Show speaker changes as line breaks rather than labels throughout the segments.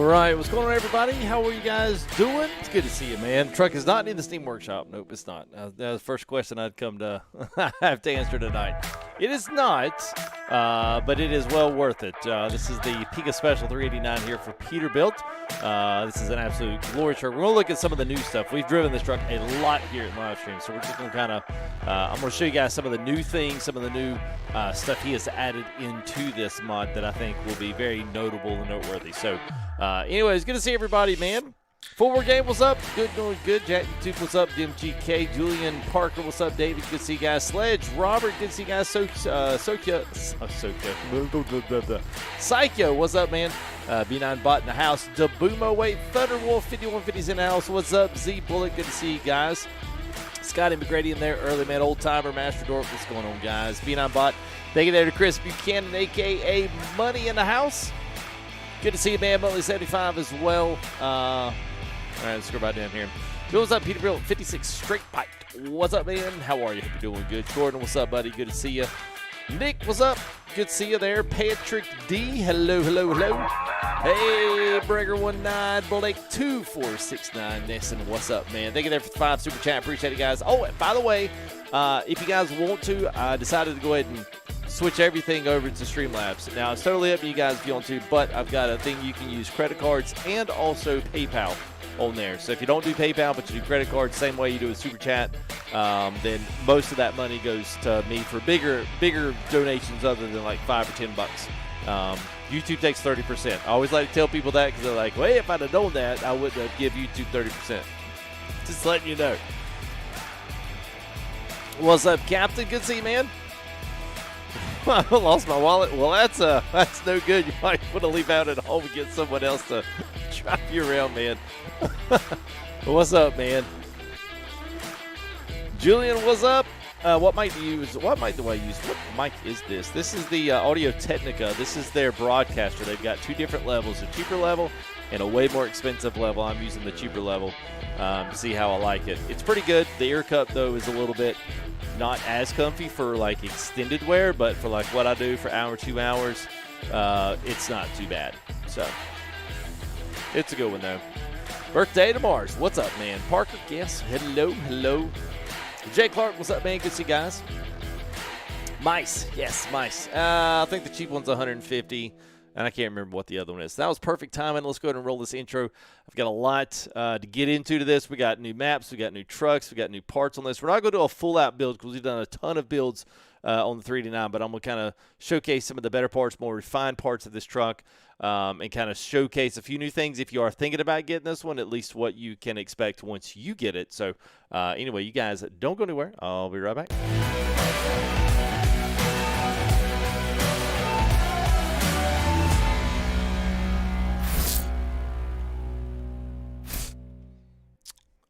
right, what's going on, everybody? How are you guys doing? It's good to see you, man. Truck is not in the Steam Workshop. Nope, it's not. That was the first question I'd come to have to answer tonight. It is not, but it is well worth it. This is the Pinga Special 389 here for Peterbilt. This is an absolute glory truck. We're going to look at some of the new stuff. We've driven this truck a lot here in live stream, so we're just going to kind of, I'm going to show you guys some of the new things, some of the new stuff he has added into this mod that I think will be very notable and noteworthy. So, anyways, good to see everybody, man. Forward Game, what's up? Good, going good. Jack YouTube, what's up? DMGK, Julian Parker, what's up? David, good to see you guys. Sledge, Robert, good to see you guys. Psycho, what's up, man? B9 Bot in the house. Dabumo, wait, Thunderwolf, 5150's in the house. What's up? Z Bullet, good to see you guys. Scotty McGrady in there early, man. Old timer, Master Dork, what's going on, guys? B9 Bot, thank you there to Chris Buchanan, a.k.a. Money in the house. Good to see you, man. Monthly 75 as well. All right, let's go right down here. What's up, Peterbilt 56 Straight Pipe? What's up, man? How are you? Hope you're doing good. Jordan, what's up, buddy? Good to see you. Nick, what's up? Good to see you there. Patrick D, hello, hello, hello. Hey, Breger19, Blake 2469, Nesson, what's up, man? Thank you there for the 5 super chat. Appreciate it, guys. Oh, and by the way, if you guys want to, I decided to go ahead and switch everything over to Streamlabs. Now, it's totally up to you guys if you want to, but I've got a thing you can use credit cards and also PayPal on there. So if you don't do PayPal, but you do credit cards, same way you do a Super Chat, then most of that money goes to me for bigger donations other than like $5 or $10. YouTube takes 30%. I always like to tell people that because they're like, well, if I'd have known that, I wouldn't have give YouTube 30%. Just letting you know. What's up, Captain? Good to see you, man. I lost my wallet. Well, that's no good. You might want to leave out at home and get someone else to drive you around, man. What's up, man? Julian, what's up? What mic do you use? What mic do I use? What mic is this? This is the Audio Technica. This is their broadcaster. They've got 2 different levels, a cheaper level and a way more expensive level. I'm using the cheaper level to see how I like it. It's pretty good. The ear cup, though, is a little bit not as comfy for like extended wear, but for like what I do for hour, 2 hours, it's not too bad. So it's a good one though. Birthday to Mars. What's up, man? Parker, yes. Hello, hello. Jay Clark, what's up, man? Good to see you guys. Mice, yes, mice. I think the cheap one's 150. And I can't remember what the other one is. That was perfect timing. Let's go ahead and roll this intro. I've got a lot to get into this. We got new maps. We got new trucks. We got new parts on this. We're not going to do a full-out build because we've done a ton of builds on the 389, but I'm going to kind of showcase some of the better parts, more refined parts of this truck, and kind of showcase a few new things. If you are thinking about getting this one, at least what you can expect once you get it. So anyway, you guys don't go anywhere. I'll be right back.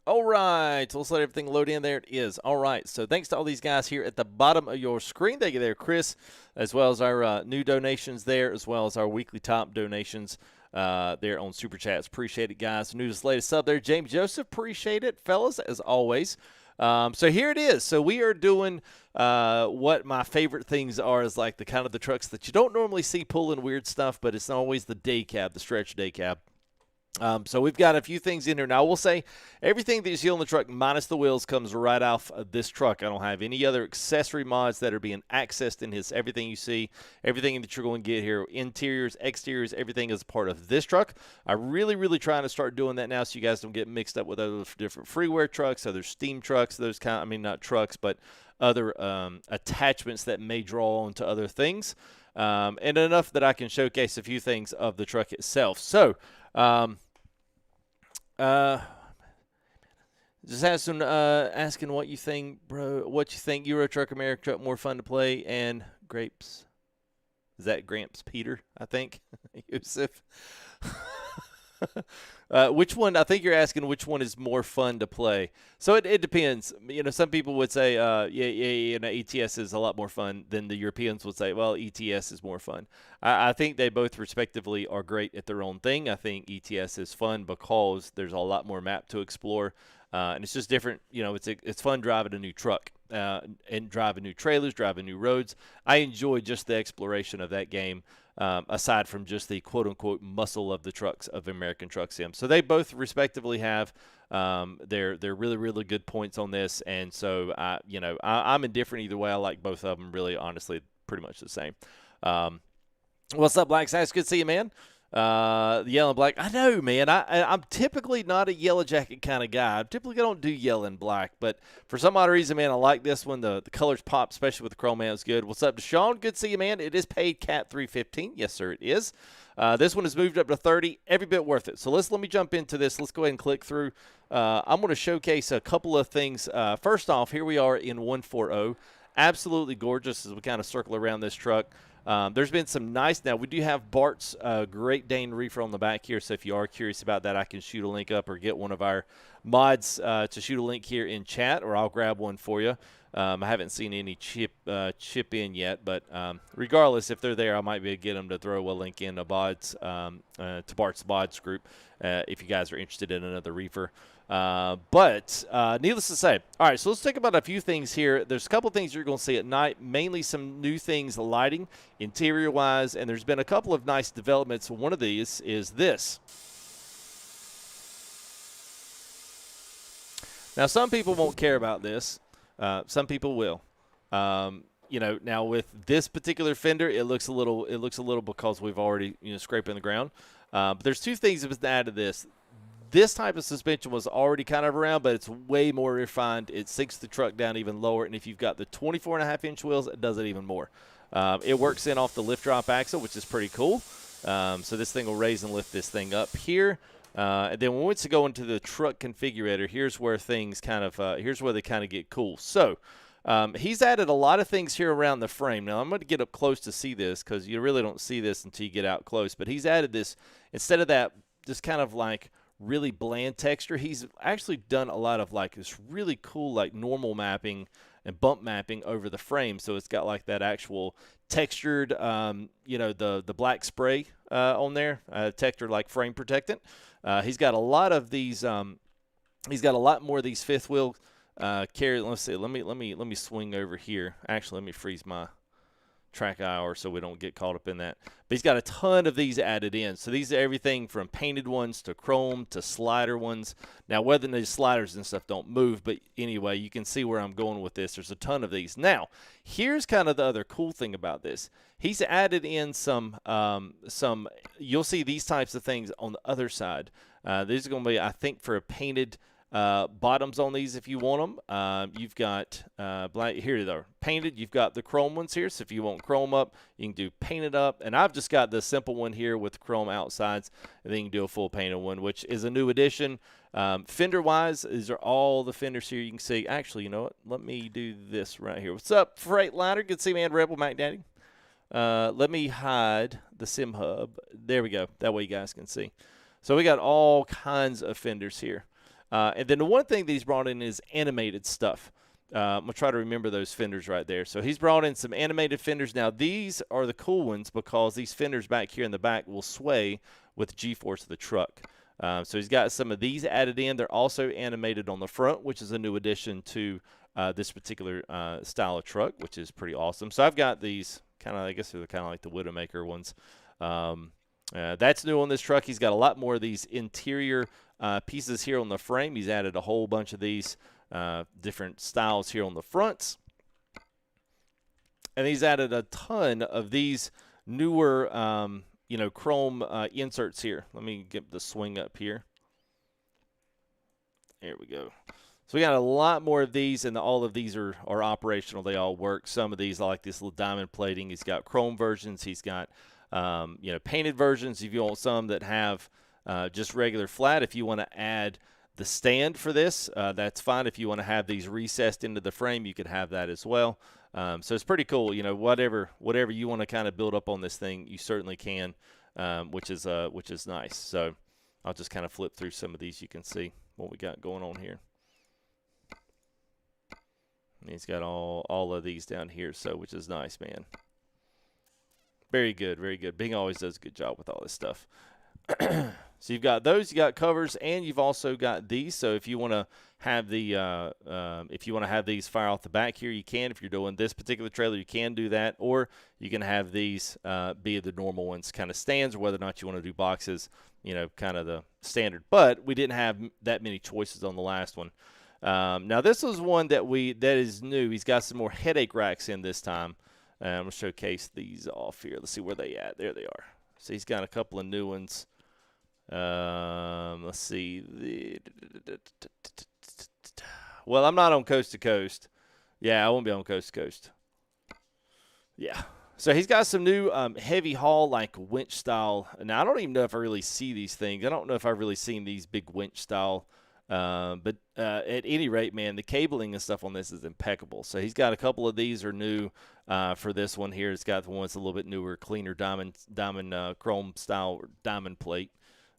All right, so let's let everything load in. There it is. All right, so thanks to all these guys here at the bottom of your screen. Thank you there, Chris, as well as our new donations there, as well as our weekly top donations there on Super Chats. Appreciate it, guys. Newest latest sub there, James Joseph. Appreciate it, fellas, as always. So here it is. So we are doing what my favorite things are, is like the kind of the trucks that you don't normally see pulling weird stuff, but it's always the day cab, the stretch day cab. So we've got a few things in here. Now, I will say everything that you see on the truck minus the wheels comes right off of this truck. I don't have any other accessory mods that are being accessed in his. Everything you see, everything that you're going to get here, interiors, exteriors, everything is part of this truck. I'm really trying to start doing that now so you guys don't get mixed up with other different freeware trucks, other steam trucks, those kind, I mean, not trucks, but other attachments that may draw on to other things. And enough that I can showcase a few things of the truck itself. So, just asking what you think, bro. What you think? Euro Truck, American Truck, more fun to play, and Grapes. Is that Gramps Peter? I think Yusuf. Which one? I think you're asking which one is more fun to play. So it depends. You know, some people would say, ETS is a lot more fun than the Europeans would say, well, ETS is more fun. I think they both respectively are great at their own thing. I think ETS is fun because there's a lot more map to explore. And it's just different. You know, it's fun driving a new truck and driving new trailers, driving new roads. I enjoy just the exploration of that game. aside from just the quote-unquote muscle of the trucks of American Truck Sim. So they both respectively have they're really, really good points on this. And so, I'm indifferent either way. I like both of them, really, honestly, pretty much the same. What's up, Black Sax? Good to see you, man. The yellow and black. I know, man. I'm typically not a yellow jacket kind of guy. I typically don't do yellow and black, but for some odd reason, man, I like this one. The colors pop, especially with the chrome, man. It's good. What's up, Deshaun? Good to see you, man. It is paid Cat 315. Yes, sir, it is. This one has moved up to 30. Every bit worth it. So let me jump into this. Let's go ahead and click through. I'm going to showcase a couple of things. First off, here we are in 140. Absolutely gorgeous as we kind of circle around this truck. There's been some nice, now we do have Bart's Great Dane reefer on the back here, so if you are curious about that, I can shoot a link up or get one of our mods to shoot a link here in chat, or I'll grab one for you. I haven't seen any chip in yet, but regardless, if they're there, I might be able to get them to throw a link in to Bart's mods group if you guys are interested in another reefer. But needless to say, all right, so let's talk about a few things here. There's a couple things you're going to see at night, mainly some new things, lighting, interior-wise, and there's been a couple of nice developments. One of these is this. Now, some people won't care about this. Some people will. Now with this particular fender, it looks a little because we've already scraping the ground. But there's two things that was added to this. This type of suspension was already kind of around, but it's way more refined. It sinks the truck down even lower, and if you've got the 24.5-inch wheels, it does it even more. It works in off the lift-drop axle, which is pretty cool. So this thing will raise and lift this thing up here. And then once you go into the truck configurator, here's where things here's where they kind of get cool. So he's added a lot of things here around the frame. Now, I'm going to get up close to see this because you really don't see this until you get out close. But he's added this, instead of that, just kind of like really bland texture, he's actually done a lot of like this really cool like normal mapping and bump mapping over the frame. So it's got like that actual textured, the black spray on there, textured like frame protectant. He's got a lot of these. He's got a lot more of these fifth wheel carry. Let's see. Let me swing over here. Actually, let me freeze my track hour so we don't get caught up in that. But he's got a ton of these added in. So these are everything from painted ones to chrome to slider ones. Now, whether these sliders and stuff don't move, but anyway, you can see where I'm going with this. There's a ton of these. Now, here's kind of the other cool thing about this. He's added in some you'll see these types of things on the other side. These are going to be, I think, for a painted bottoms on these if you want them. You've got black, here they are, painted. You've got the chrome ones here, so if you want chrome up, you can do painted up. And I've just got the simple one here with chrome outsides, and then you can do a full painted one, which is a new addition. Fender-wise, these are all the fenders here you can see. Actually, you know what? Let me do this right here. What's up, Freightliner? Good to see you, man. Rebel Mac Daddy. Let me hide the Sim Hub. There we go. That way you guys can see. So we got all kinds of fenders here. And then the one thing that he's brought in is animated stuff. I'm going to try to remember those fenders right there. So he's brought in some animated fenders. Now, these are the cool ones because these fenders back here in the back will sway with the G-force of the truck. So he's got some of these added in. They're also animated on the front, which is a new addition to this particular style of truck, which is pretty awesome. So I've got these kind of, I guess they're kind of like the Widowmaker ones. That's new on this truck. He's got a lot more of these interior pieces here on the frame. He's added a whole bunch of these different styles here on the fronts. And he's added a ton of these newer, chrome inserts here. Let me get the swing up here. There we go. So we got a lot more of these, and all of these are operational. They all work. Some of these, I like this little diamond plating. He's got chrome versions. He's got, painted versions. If you want some that have just regular flat, if you want to add the stand for this, that's fine. If you want to have these recessed into the frame, you could have that as well. So it's pretty cool. Whatever you want to kind of build up on this thing, you certainly can, which is nice. So I'll just kind of flip through some of these. You can see what we got going on here. And he's got all of these down here, so which is nice, man. Very good, very good. Bing always does a good job with all this stuff. So you've got those, you got covers, and you've also got these. So if you want to have these fire off the back here, you can. If you're doing this particular trailer, you can do that, or you can have these be the normal ones, kind of stands, or whether or not you want to do boxes, you know, kind of the standard. But we didn't have that many choices on the last one. Now this was one that is new. He's got some more headache racks in this time. I'm gonna showcase these off here. Let's see where they at. There they are. So he's got a couple of new ones. Let's see. Well, I'm not on coast to coast. Yeah, I won't be on coast to coast. Yeah. So he's got some new heavy haul, like winch style. Now, I don't even know if I really see these things. I don't know if I've really seen these big winch style. But at any rate, man, the cabling and stuff on this is impeccable. So he's got a couple of these are new for this one here. It's got the one that's a little bit newer, cleaner diamond chrome style diamond plate.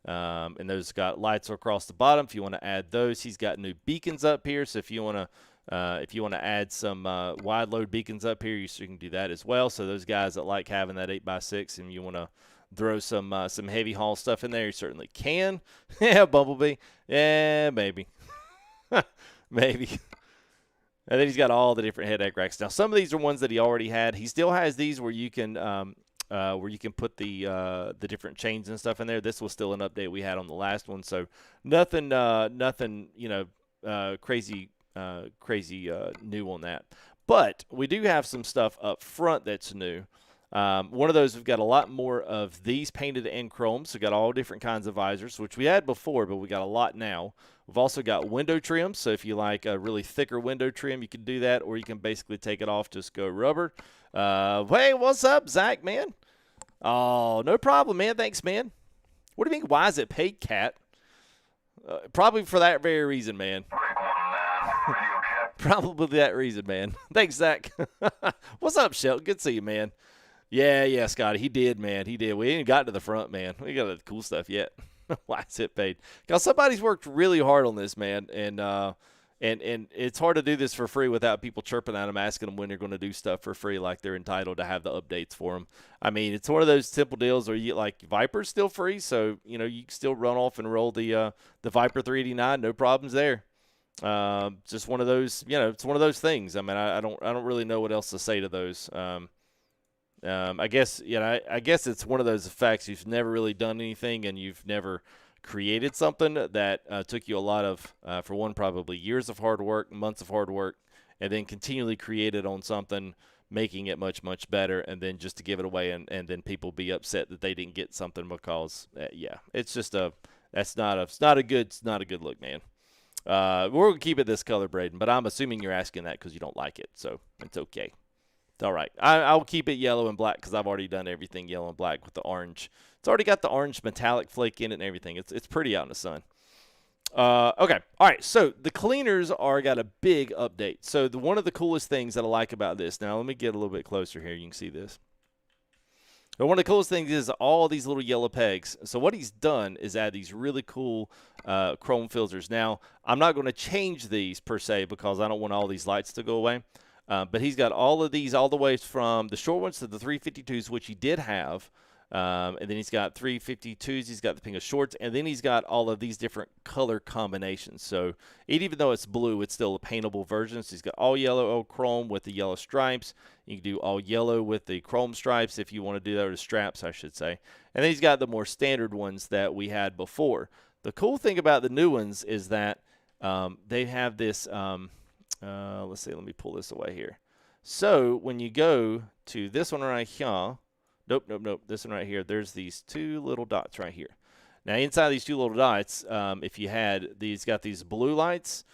And those got lights across the bottom if you want to add those. He's got new beacons up here, so if you want to add some wide load beacons up here, you can do that as well. So those guys that like having that 8x6 and you want to throw some heavy haul stuff in there, you certainly can. Yeah, Bumblebee. Yeah, maybe. Maybe. And then he's got all the different headache racks. Now, some of these are ones that he already had. He still has these where you can put the different chains and stuff in there. This was still an update we had on the last one, so nothing you know, crazy new on that. But we do have some stuff up front that's new. One of those, we've got a lot more of these painted in chrome, so we've got all different kinds of visors, which we had before, but we got a lot now. We've also got window trim, so if you like a really thicker window trim, you can do that, or you can basically take it off, just go rubber. Hey, what's up, Zach, man? Oh, no problem, man. Thanks, man. What do you mean, why is it paid, Cat? Probably for that very reason, man. Probably that reason, man. Thanks, Zach. What's up, Shelton? Good to see you, man. Yeah, Scotty. He did, man. He did. We ain't got to the front, man. We got the cool stuff yet. Why is it paid? Because somebody's worked really hard on this, man. And it's hard to do this for free without people chirping at them, asking them when they're going to do stuff for free, like they're entitled to have the updates for them. I mean, it's one of those simple deals where you like Viper's still free, so you know you can still run off and roll the Viper 389, no problems there. Just one of those, you know, it's one of those things. I mean, I don't really know what else to say to those. I guess, you know, I guess it's one of those effects. You've never really done anything, and you've never created something that took you a lot of, for one, probably years of hard work, months of hard work, and then continually created on something, making it much, much better, and then just to give it away, and then people be upset that they didn't get something because, yeah, it's just it's not a good look, man. We're going to keep it this color, Braden, but I'm assuming you're asking that because you don't like it, so it's okay. It's all right. I'll keep it yellow and black because I've already done everything yellow and black with the orange. It's already got the orange metallic flake in it and everything. It's pretty out in the sun. Okay. All right. So the cleaners got a big update. So one of the coolest things that I like about this. Now let me get a little bit closer here. You can see this. But one of the coolest things is all these little yellow pegs. So what he's done is add these really cool chrome filters. Now I'm not going to change these per se because I don't want all these lights to go away. But he's got all of these all the way from the short ones to the 352s, which he did have. And then he's got 352s. He's got the Pinga shorts. And then he's got all of these different color combinations. So even though it's blue, it's still a paintable version. So he's got all yellow, all chrome with the yellow stripes. You can do all yellow with the chrome stripes if you want to do that, or the straps, I should say. And then he's got the more standard ones that we had before. The cool thing about the new ones is that they have this let's see, let me pull this away here. So when you go to this one right here, nope, this one right here, there's these two little dots right here. Now inside these two little dots, if you had these, got these blue lights,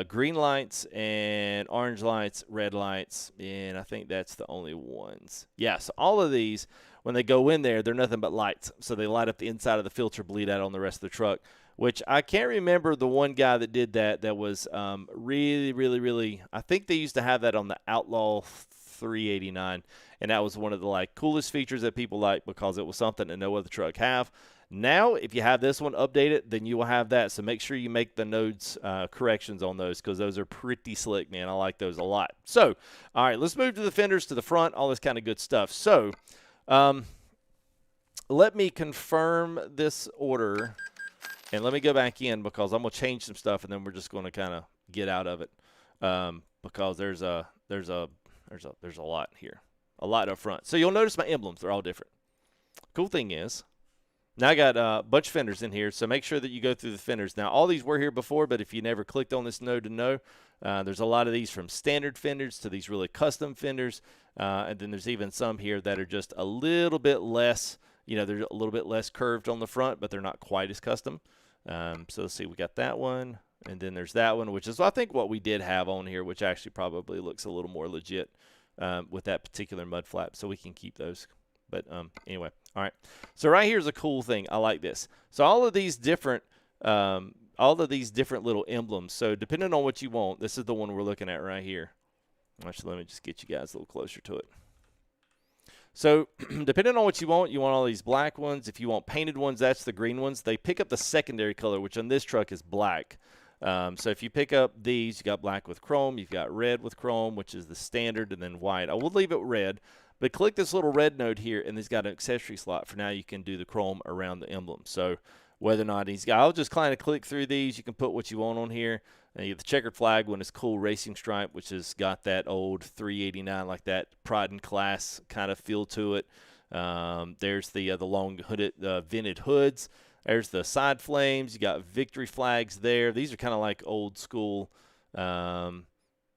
green lights, and orange lights, red lights, and I think that's the only ones. Yeah, so all of these, when they go in there, they're nothing but lights. So they light up the inside of the filter, bleed out on the rest of the truck, which I can't remember the one guy that did that. That was really, I think they used to have that on the Outlaw 389, and that was one of the like coolest features that people like because it was something that no other truck have. Now, if you have this one updated, then you will have that. So make sure you make the nodes corrections on those because those are pretty slick, man. I like those a lot. So, all right, let's move to the fenders, to the front, all this kind of good stuff. So, let me confirm this order. And let me go back in because I'm going to change some stuff, and then we're just going to kind of get out of it because there's a lot here, a lot up front. So you'll notice my emblems, they're all different. Cool thing is, now I got a bunch of fenders in here, so make sure that you go through the fenders. Now, all these were here before, but if you never clicked on this node to know, there's a lot of these from standard fenders to these really custom fenders, and then there's even some here that are just a little bit less, you know, they're a little bit less curved on the front, but they're not quite as custom. So let's see, we got that one, and then there's that one, which is, I think, what we did have on here, which actually probably looks a little more legit with that particular mud flap, so we can keep those. But anyway, all right. So right here's a cool thing. I like this. So all of these different little emblems. So depending on what you want, this is the one we're looking at right here. Actually, let me just get you guys a little closer to it. So depending on what you want all these black ones. If you want painted ones, that's the green ones. They pick up the secondary color, which on this truck is black. So if you pick up these, you got black with chrome, you've got red with chrome, which is the standard, and then white. I will leave it red. But click this little red node here, and it's got an accessory slot. For now, you can do the chrome around the emblem. So whether or not I'll just kind of click through these. You can put what you want on here. And you have the checkered flag one is cool racing stripe, which has got that old 389, like that Pride and Class kind of feel to it. There's the long hooded vented hoods. There's the side flames. You got victory flags there. These are kind of like old school.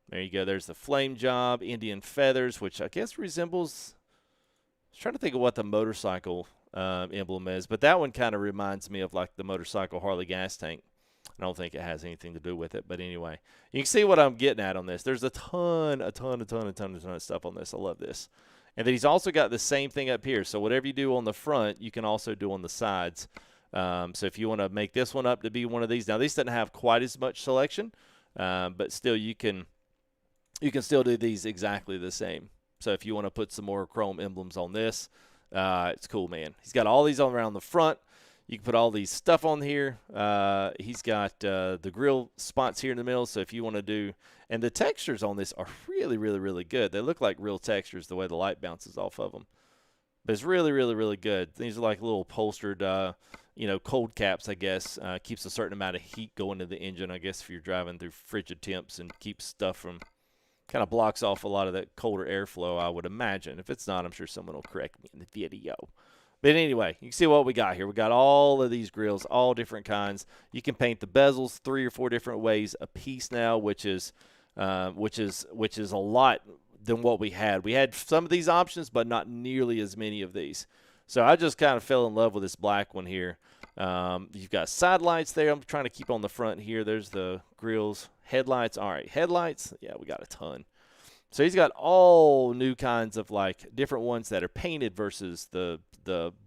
There you go. There's the flame job, Indian feathers, which I guess resembles. I was trying to think of what the motorcycle emblem is, but that one kind of reminds me of like the motorcycle Harley gas tank. I don't think it has anything to do with it, but anyway, you can see what I'm getting at on this. There's a ton of stuff on this. I love this. And then he's also got the same thing up here. So whatever you do on the front, you can also do on the sides. So if you want to make this one up to be one of these, now this doesn't have quite as much selection, but still you can still do these exactly the same. So if you want to put some more chrome emblems on this, it's cool, man. He's got all these all around the front. You can put all these stuff on here. He's got the grill spots here in the middle. So if you want to do, and the textures on this are really, really, really good. They look like real textures the way the light bounces off of them. But it's really, really, really good. These are like little upholstered, cold caps, I guess. Keeps a certain amount of heat going to the engine, I guess, if you're driving through frigid temps, and keeps stuff from, kind of blocks off a lot of that colder airflow, I would imagine. If it's not, I'm sure someone will correct me in the video. But anyway, you can see what we got here. We got all of these grills, all different kinds. You can paint the bezels 3 or 4 different ways a piece now, which is a lot than what we had. We had some of these options, but not nearly as many of these. So I just kind of fell in love with this black one here. You've got side lights there. I'm trying to keep on the front here. There's the grills. Headlights. All right, headlights. Yeah, we got a ton. So he's got all new kinds of like different ones that are painted versus the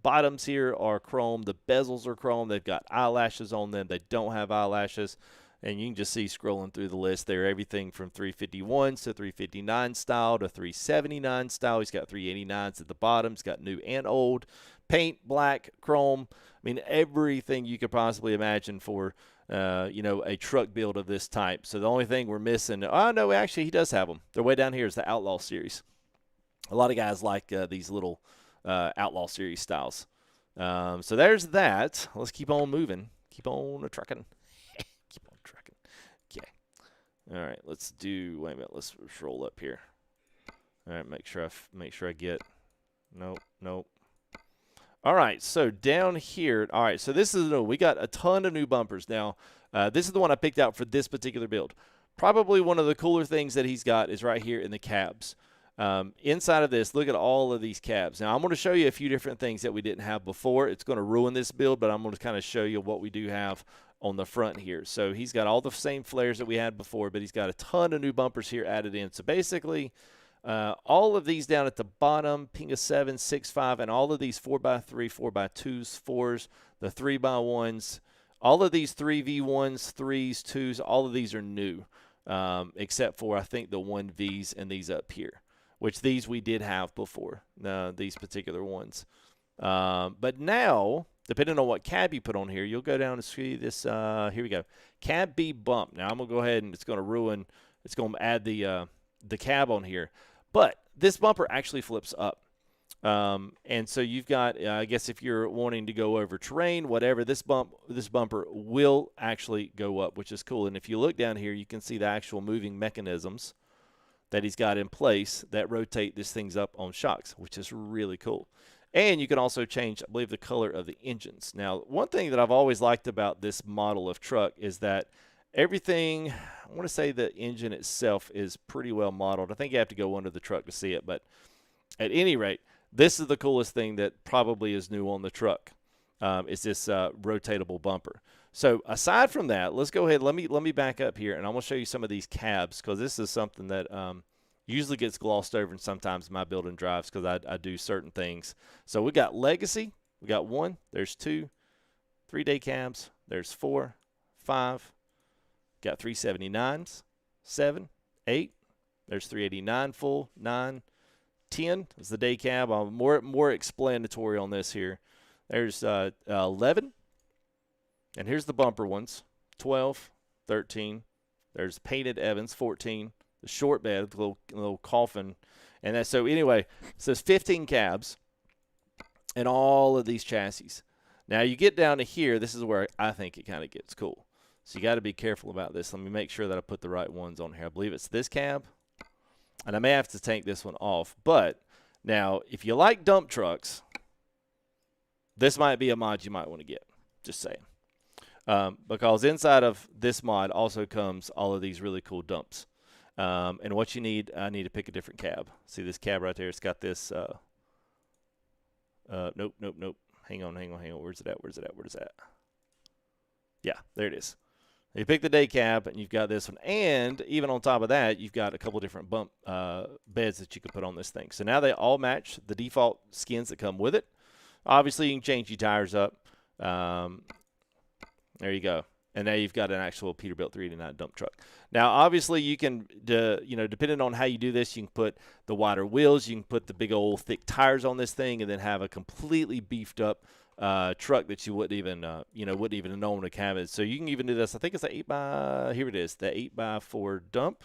bottoms here are chrome. The bezels are chrome. They've got eyelashes on them. They don't have eyelashes. And you can just see scrolling through the list there, everything from 351s to 359 style to 379 style. He's got 389s at the bottom. He's got new and old. Paint, black, chrome. I mean, everything you could possibly imagine for, a truck build of this type. So the only thing we're missing, oh, no, actually, he does have them. They're way down here is the Outlaw Series. A lot of guys like these little Outlaw Series styles. So there's that. Let's keep on moving. Keep on trucking. Keep on trucking. Okay. All right, let's do, wait a minute, let's roll up here. All right, make sure I get, nope. All right, so down here, all right, so this is new. We got a ton of new bumpers. Now, this is the one I picked out for this particular build. Probably one of the cooler things that he's got is right here in the cabs. Inside of this, look at all of these cabs. Now, I'm going to show you a few different things that we didn't have before. It's going to ruin this build, but I'm going to kind of show you what we do have on the front here. So he's got all the same flares that we had before, but he's got a ton of new bumpers here added in. So basically, all of these down at the bottom, Pinga 7, 6, 5, and all of these 4x3, 4x2s, 4s, the 3x1s, all of these 3v1s, 3s, 2s, all of these are new, except for, I think, the 1Vs and these up here, which these we did have before, these particular ones. But now, depending on what cab you put on here, you'll go down and see this. Here we go. Cab B bump. Now, I'm going to go ahead and it's going to add the cab on here. But this bumper actually flips up. And so you've got, I guess if you're wanting to go over terrain, whatever, this bumper will actually go up, which is cool. And if you look down here, you can see the actual moving mechanisms that he's got in place that rotate these things up on shocks, which is really cool. And you can also change, I believe, the color of the engines. Now, one thing that I've always liked about this model of truck is that everything, I want to say the engine itself is pretty well modeled. I think you have to go under the truck to see it, but at any rate, this is the coolest thing that probably is new on the truck, is this rotatable bumper. So aside from that, let's go ahead. Let me back up here, and I'm going to show you some of these cabs, because this is something that usually gets glossed over and sometimes in my building drives, because I do certain things. So we got Legacy. We got 1. There's 2. 3-day cabs. There's 4. 5. Got 379s. 7. 8. There's 389 full. 9. 10 is the day cab. I'm more explanatory on this here. There's 11. And here's the bumper ones. 12. 13. There's painted Evans. 14. The short bed, the little coffin. And that's, so anyway, it says 15 cabs and all of these chassis. Now you get down to here, this is where I think it kind of gets cool. So you got to be careful about this. Let me make sure that I put the right ones on here. I believe it's this cab. And I may have to take this one off. But now, if you like dump trucks, this might be a mod you might want to get. Just saying. Because inside of this mod also comes all of these really cool dumps. And what you need, I need to pick a different cab. See this cab right there? It's got this. Nope. Hang on. Where's it at? Yeah, there it is. You pick the day cab, and you've got this one. And even on top of that, you've got a couple different bump beds that you can put on this thing. So now they all match the default skins that come with it. Obviously, you can change your tires up. There you go. And now you've got an actual Peterbilt 389 dump truck. Now, obviously, you can, depending on how you do this, you can put the wider wheels, you can put the big old thick tires on this thing, and then have a completely beefed up truck that you wouldn't even have known to have it. So you can even do this. I think it's the 8x. Here it is, the 8x4 dump.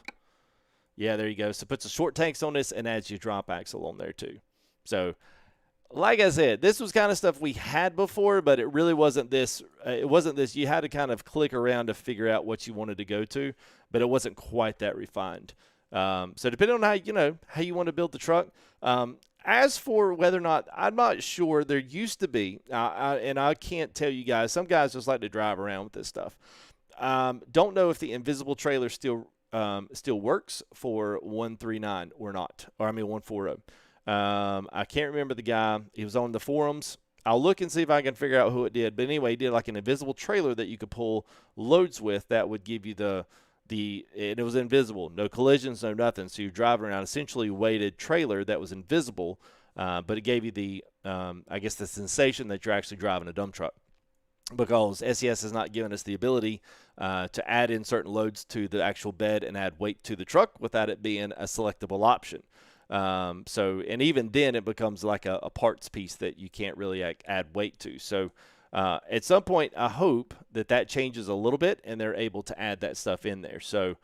Yeah, there you go. So it puts the short tanks on this and adds your drop axle on there too. So, like I said, this was kind of stuff we had before, but it really wasn't this. It wasn't this. You had to kind of click around to figure out what you wanted to go to, but it wasn't quite that refined. So depending on how you want to build the truck. As for whether or not, I'm not sure. There used to be, and I can't tell you guys. Some guys just like to drive around with this stuff. Don't know if the invisible trailer still works for 139 or not, or 140. I can't remember the guy. He was on the forums. I'll look and see if I can figure out who it did. But anyway, he did like an invisible trailer that you could pull loads with that would give you and it was invisible. No collisions, no nothing. So you're driving around essentially weighted trailer that was invisible, but it gave you the sensation that you're actually driving a dump truck. Because SES has not given us the ability to add in certain loads to the actual bed and add weight to the truck without it being a selectable option. And even then it becomes like a parts piece that you can't really add weight to. So at some point I hope that changes a little bit and they're able to add that stuff in there. So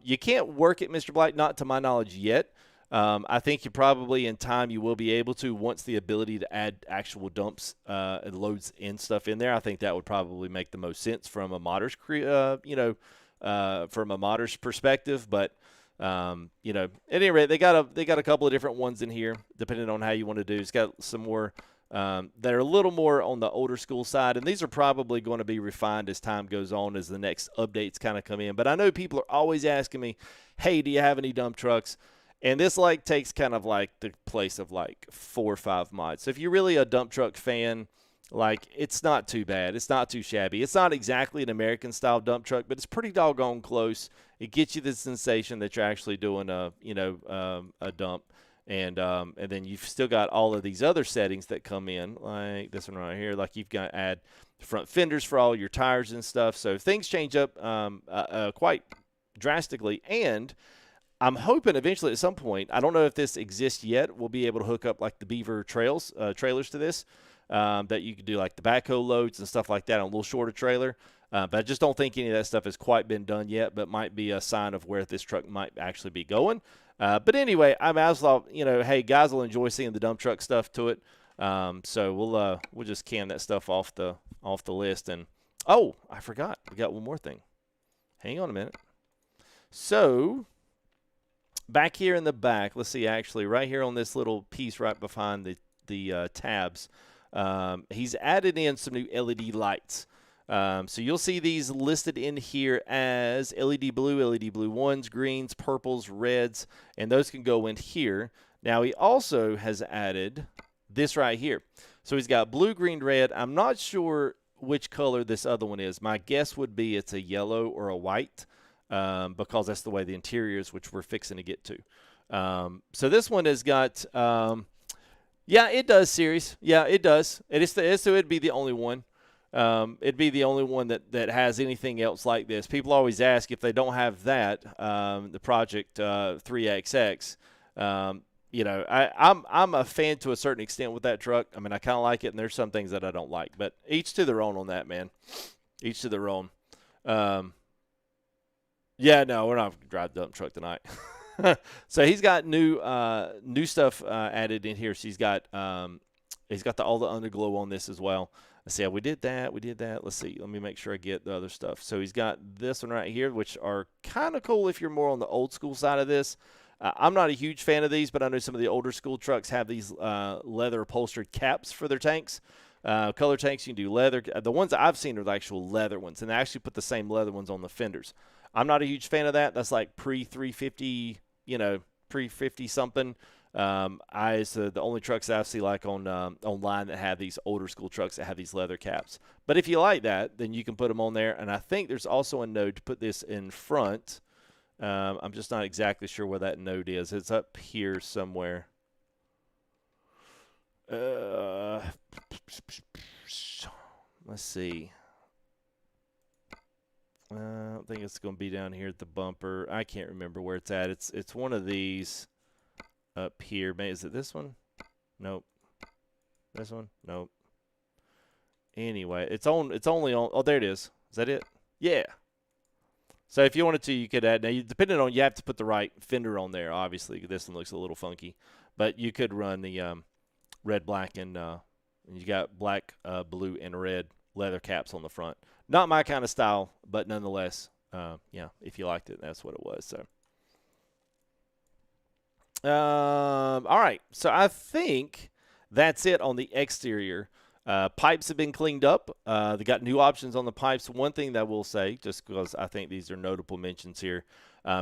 you can't work it, Mr. Black, not to my knowledge yet. I think you probably in time you will be able to, once the ability to add actual dumps and loads and stuff in there. I think that would probably make the most sense from a modder's perspective. But at any rate, they got a couple of different ones in here, depending on how you want to do. It's got some more that are a little more on the older school side, and these are probably going to be refined as time goes on, as the next updates kind of come in. But I know people are always asking me, hey, do you have any dump trucks? And this takes kind of the place of 4 or 5 mods. So if you're really a dump truck fan, it's not too bad. It's not too shabby. It's not exactly an American style dump truck, but it's pretty doggone close. It gets you the sensation that you're actually doing a dump. And then you've still got all of these other settings that come in, like this one right here. You've got to add front fenders for all your tires and stuff. So things change up quite drastically. And I'm hoping eventually at some point, I don't know if this exists yet, we'll be able to hook up the Beaver trailers to this, that you can do the backhoe loads and stuff like that on a little shorter trailer. But I just don't think any of that stuff has quite been done yet, but might be a sign of where this truck might actually be going. But anyway, I was thought, hey, guys will enjoy seeing the dump truck stuff to it. So we'll just can that stuff off the list. And oh, I forgot, we got one more thing. Hang on a minute. So back here in the back, let's see, actually right here on this little piece right behind the tabs, he's added in some new LED lights. So you'll see these listed in here as LED blue 1s, greens, purples, reds, and those can go in here. Now he also has added this right here. So he's got blue, green, red. I'm not sure which color this other one is. My guess would be it's a yellow or a white, because that's the way the interior is, which we're fixing to get to. So this one has got, yeah, it does, series. Yeah, it does. So it'd be the only one. It'd be the only one that has anything else like this. People always ask if they don't have that, the Project 3XX. I'm a fan to a certain extent with that truck. I mean, I kind of like it, and there's some things that I don't like. But each to their own on that, man. Each to their own. Yeah, no, we're not going to drive the dump truck tonight. So he's got new stuff added in here. So he's got all the underglow on this as well. Let's see, we did that. Let's see. Let me make sure I get the other stuff. So he's got this one right here, which are kind of cool if you're more on the old school side of this. I'm not a huge fan of these, but I know some of the older school trucks have these leather upholstered caps for their tanks. Color tanks, you can do leather. The ones that I've seen are the actual leather ones, and they actually put the same leather ones on the fenders. I'm not a huge fan of that. That's like pre-350, pre-50 something. The only trucks that I see like on online that have these older school trucks that have these leather caps. But if you like that, then you can put them on there. And I think there's also a node to put this in front. I'm just not exactly sure where that node is. It's up here somewhere. Let's see. I don't think it's going to be down here at the bumper. I can't remember where it's at. It's one of these up here. Is it this one? Nope. This one? Nope. Anyway, it's only on. Oh, there it is. Is that it? Yeah. So if you wanted to, you could add. Now, depending on, you have to put the right fender on there. Obviously, this one looks a little funky, but you could run the red, black, and you got black, blue, and red leather caps on the front. Not my kind of style, but nonetheless, yeah, if you liked it, that's what it was. So, all right. So I think that's it on the exterior. Pipes have been cleaned up. They got new options on the pipes. One thing that I will say, just because I think these are notable mentions here,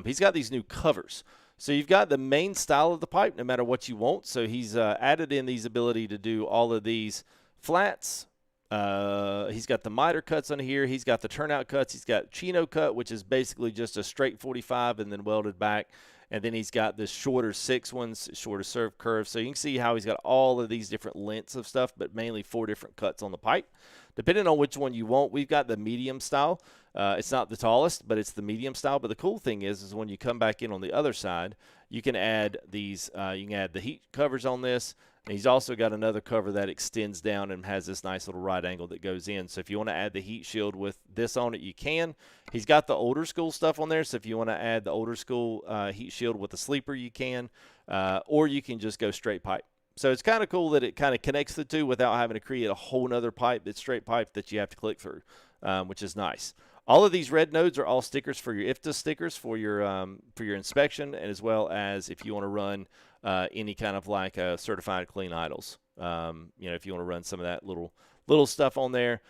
he's got these new covers. So you've got the main style of the pipe, no matter what you want. So he's added in these ability to do all of these flats. He's got the miter cuts on here. He's got the turnout cuts. He's got chino cut, which is basically just a straight 45 and then welded back. And then he's got the shorter 6 ones, shorter serve curve. So you can see how he's got all of these different lengths of stuff, but mainly 4 different cuts on the pipe. Depending on which one you want, we've got the medium style. It's not the tallest, but it's the medium style. But the cool thing is when you come back in on the other side, you can add these. You can add the heat covers on this. And he's also got another cover that extends down and has this nice little right angle that goes in. So if you want to add the heat shield with this on it, you can. He's got the older school stuff on there. So if you want to add the older school heat shield with the sleeper, you can. Or you can just go straight pipe. So it's kind of cool that it kind of connects the two without having to create a whole nother pipe that's straight pipe that you have to click through, which is nice. All of these red nodes are all stickers for your IFTA stickers for your inspection, and as well as if you want to run any kind of like certified clean idles. If you want to run some of that little stuff on there.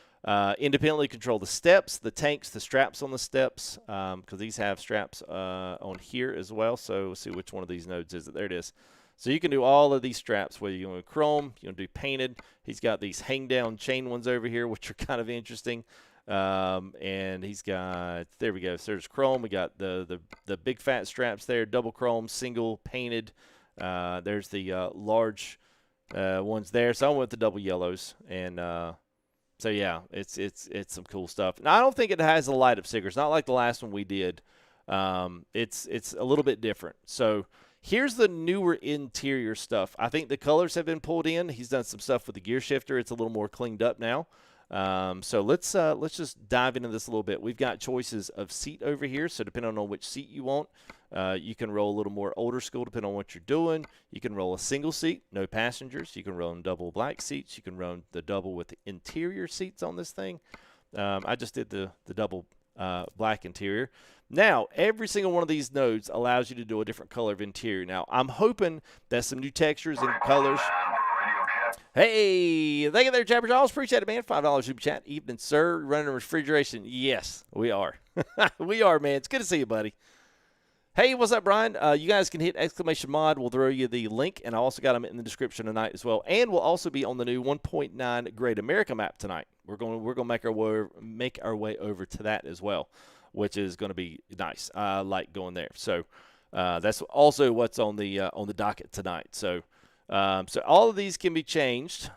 Independently control the steps, the tanks, the straps on the steps, because these have straps on here as well. So let's see which one of these nodes is it. There it is. So you can do all of these straps, whether you want to chrome, you want to do painted. He's got these hang-down chain ones over here, which are kind of interesting. And he's got, there we go. So there's chrome. We got the big fat straps there, double chrome, single painted. There's the large ones there. So I went with the double yellows, and so yeah, it's some cool stuff. Now I don't think it has a light up stickers. Not like the last one we did. It's a little bit different. So here's the newer interior stuff. I think the colors have been pulled in. He's done some stuff with the gear shifter. It's a little more cleaned up now. So let's just dive into this a little bit. We've got choices of seat over here. So depending on which seat you want, you can roll a little more older school depending on what you're doing. You can roll a single seat, no passengers. You can roll in double black seats. You can roll the double with the interior seats on this thing. I just did the double black interior. Now, every single one of these nodes allows you to do a different color of interior. Now, I'm hoping that some new textures and colors. Hey, thank you there, Jabber Jaws. Appreciate it, man. $5 super chat. Evening, sir. Running a refrigeration. Yes, we are. We are, man. It's good to see you, buddy. Hey, what's up, Brian? You guys can hit exclamation mod. We'll throw you the link, and I also got them in the description tonight as well. And we'll also be on the new 1.9 Great America map tonight. We're going to make our way over to that as well, which is going to be nice. I like going there. So that's also what's on the docket tonight. So all of these can be changed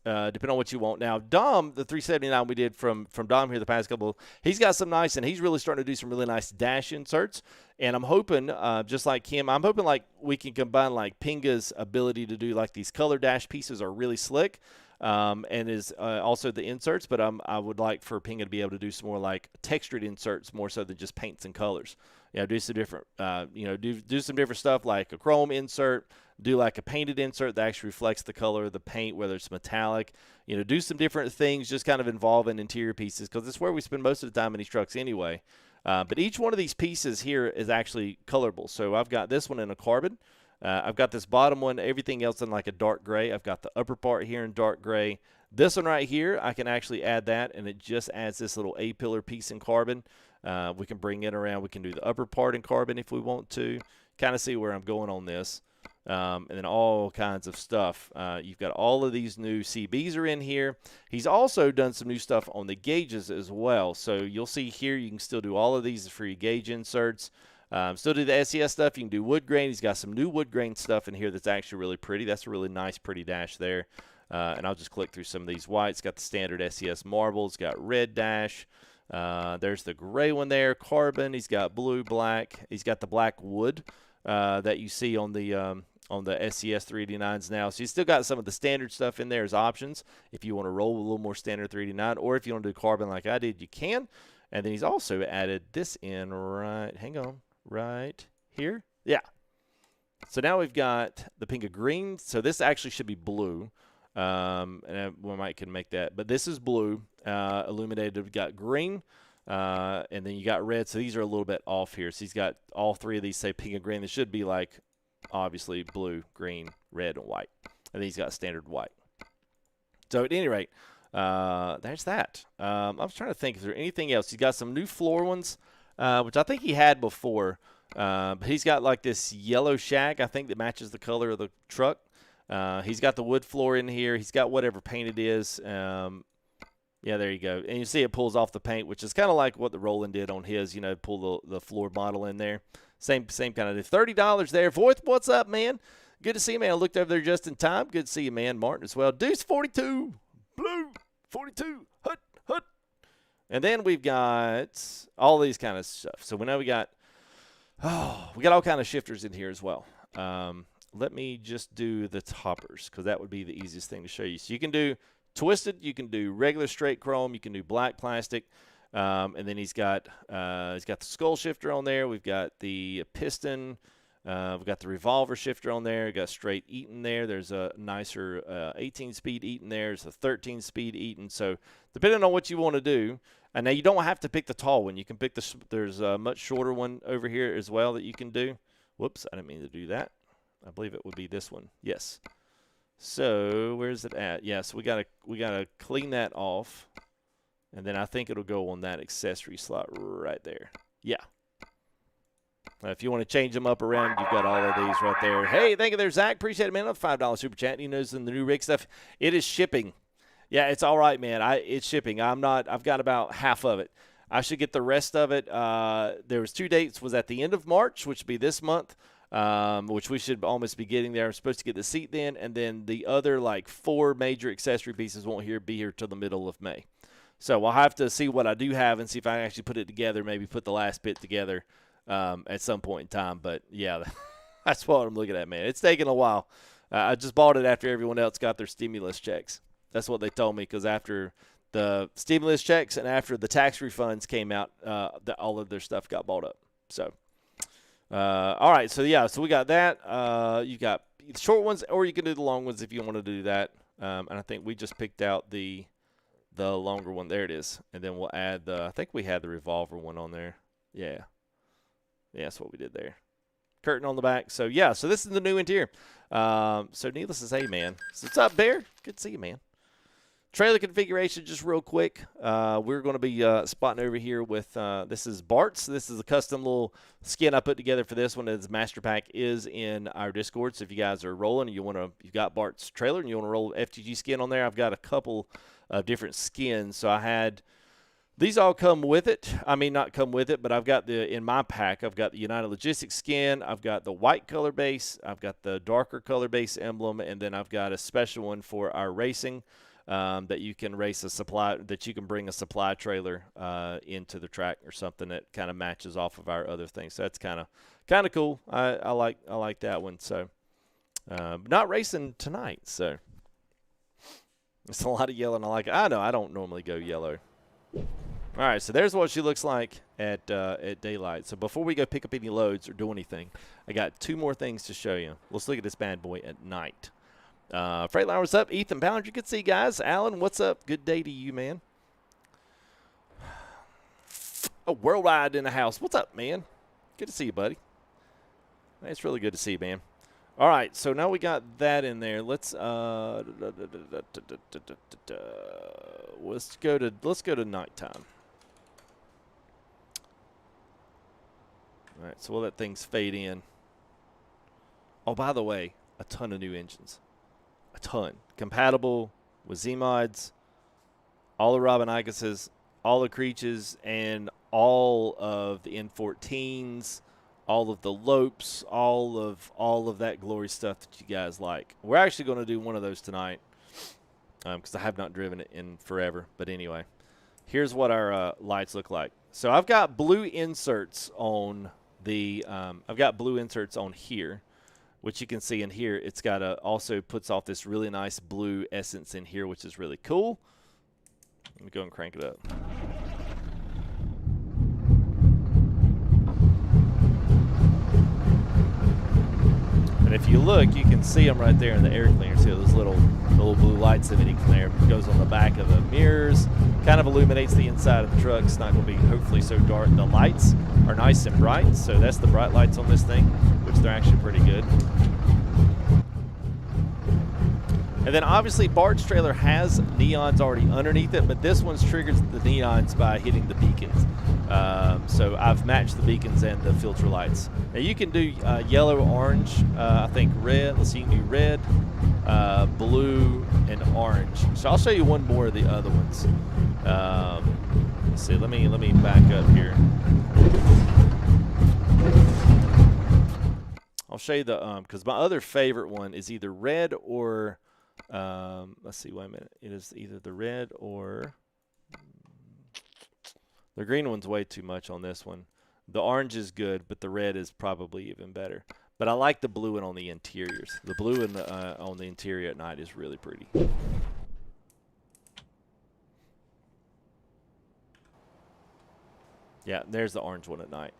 depending on what you want. Now, Dom, the 379 we did from Dom here the past couple, he's got some nice, and he's really starting to do some really nice dash inserts. And I'm hoping, just like him, I'm hoping like we can combine like Pinga's ability to do like these color dash pieces are really slick, and is also the inserts. But I would like for Pinga to be able to do some more like textured inserts more so than just paints and colors. Do some different, do some different stuff like a chrome insert. Do like a painted insert that actually reflects the color of the paint, whether it's metallic. Do some different things just kind of involving interior pieces because it's where we spend most of the time in these trucks anyway. But each one of these pieces here is actually colorable. So I've got this one in a carbon. I've got this bottom one, everything else in like a dark gray. I've got the upper part here in dark gray. This one right here, I can actually add that, and it just adds this little A-pillar piece in carbon. We can bring it around. We can do the upper part in carbon if we want to. Kind of see where I'm going on this. And then all kinds of stuff. You've got all of these new CBs are in here. He's also done some new stuff on the gauges as well. So you'll see here you can still do all of these for your gauge inserts. Still do the SES stuff. You can do wood grain. He's got some new wood grain stuff in here that's actually really pretty. That's a really nice, pretty dash there. And I'll just click through some of these whites. Got the standard SES marble. It's got red dash. There's the gray one there, carbon. He's got blue, black. He's got the black wood that you see on the SES 389s now. So you still got some of the standard stuff in there as options if you want to roll a little more standard 389, or if you want to do carbon like I did, you can. And then he's also added this in right here. Yeah. So now we've got the Pinga green. So this actually should be blue. And we might can make that, but this is blue, illuminated. We've got green, and then you got red. So these are a little bit off here. So he's got all three of these say Pinga green. They should be like obviously blue, green, red, and white. And then he's got standard white. So at any rate, there's that. I was trying to think, is there anything else? He's got some new floor ones, which I think he had before. But he's got like this yellow shag, I think, that matches the color of the truck. He's got the wood floor in here. He's got whatever paint it is. Yeah, there you go. And you see it pulls off the paint, which is kind of like what the Roland did on his, pull the floor model in there. Same kind of thing. $30 there. Voith, what's up, man? Good to see you, man. I looked over there just in time. Good to see you, man. Martin as well. Deuce 42. Blue 42. Hut. And then we've got all these kind of stuff. So now we got all kind of shifters in here as well. Let me just do the toppers because that would be the easiest thing to show you. So you can do twisted, you can do regular straight chrome, you can do black plastic, and then he's got the skull shifter on there. We've got the piston, we've got the revolver shifter on there. We've got straight Eaton there. There's a nicer 18-speed Eaton there. There's a 13-speed Eaton. So depending on what you want to do, and now you don't have to pick the tall one. You can pick there's a much shorter one over here as well that you can do. Whoops, I didn't mean to do that. I believe it would be this one. Yes. So where's it at? Yeah, so we gotta clean that off, and then I think it'll go on that accessory slot right there. Yeah. If you want to change them up around, you've got all of these right there. Hey, thank you there, Zach. Appreciate it, man. $5 super chat. He knows in the new rig stuff. It is shipping. Yeah, it's all right, man. It's shipping. I've got about half of it. I should get the rest of it. There was 2 dates. Was at the end of March, which would be this month. Which we should almost be getting there. I'm supposed to get the seat then, and then the other like 4 major accessory pieces won't be here till the middle of May. So I'll have to see what I do have and see if I can actually put it together, maybe put the last bit together at some point in time. But, yeah, that's what I'm looking at, man. It's taking a while. I just bought it after everyone else got their stimulus checks. That's what they told me, because after the stimulus checks and after the tax refunds came out, all of their stuff got bought up. So, all right. So, yeah, so we got that. You got the short ones, or you can do the long ones if you want to do that. And I think we just picked out the longer one. There it is. And then we'll add I think we had the revolver one on there. Yeah. Yeah, that's what we did there. Curtain on the back. So, yeah, so this is the new interior. So, needless to say, man. So what's up, Bear? Good to see you, man. Trailer configuration, just real quick. We're going to be spotting over here with, this is Bart's. This is a custom little skin I put together for this one. Its master pack is in our Discord. So if you guys are rolling and you've got Bart's trailer and you want to roll FTG skin on there, I've got a couple of different skins. So I had, these all come with it. I mean, not come with it, but I've got in my pack, I've got the United Logistics skin. I've got the white color base. I've got the darker color base emblem. And then I've got a special one for our racing. That you can bring a supply trailer into the track or something that kind of matches off of our other things. So that's kind of cool. I like that one. So not racing tonight. So it's a lot of yellow, and I like it. I know I don't normally go yellow. All right, so there's what she looks like at daylight. So before we go pick up any loads or do anything, I got 2 more things to show you. Let's look at this bad boy at night. Freightliner, what's up? Ethan Ballinger, good to see you guys. Alan, what's up? Good day to you, man. Oh, Worldwide in the house. What's up, man? Good to see you, buddy. It's really good to see you, man. All right, so now we got that in there. Let's go to nighttime. All right, so we'll let things fade in. Oh, by the way, a ton of new engines. A ton. Compatible with Z-Mods, all the Robin Iguses, all the Creeches, and all of the N14s, all of the Lopes, all of that glory stuff that you guys like. We're actually going to do one of those tonight because I have not driven it in forever. But anyway, here's what our lights look like. So I've got blue inserts on here. Which you can see in here, it's got also puts off this really nice blue essence in here, which is really cool. Let me go and crank it up. And if you look, you can see them right there in the air cleaner. See those little blue lights emitting from there. It goes on the back of the mirrors, kind of illuminates the inside of the truck. It's not going to be hopefully so dark. The lights are nice and bright, so that's the bright lights on this thing, which they're actually pretty good. And then obviously Bart's trailer has neons already underneath it, but this one's triggers the neons by hitting the beacons. So I've matched the beacons and the filter lights. Now you can do yellow, orange, I think red. Let's see, you can do red, blue, and orange. So I'll show you one more of the other ones. Let's see, let me back up here. I'll show you the because my other favorite one is either red or let's see, wait a minute. It is either the red or the green one's way too much on this one. The orange is good, but the red is probably even better. But I like the blue one on the interiors. The blue on the interior at night is really pretty. Yeah, there's the orange one at night.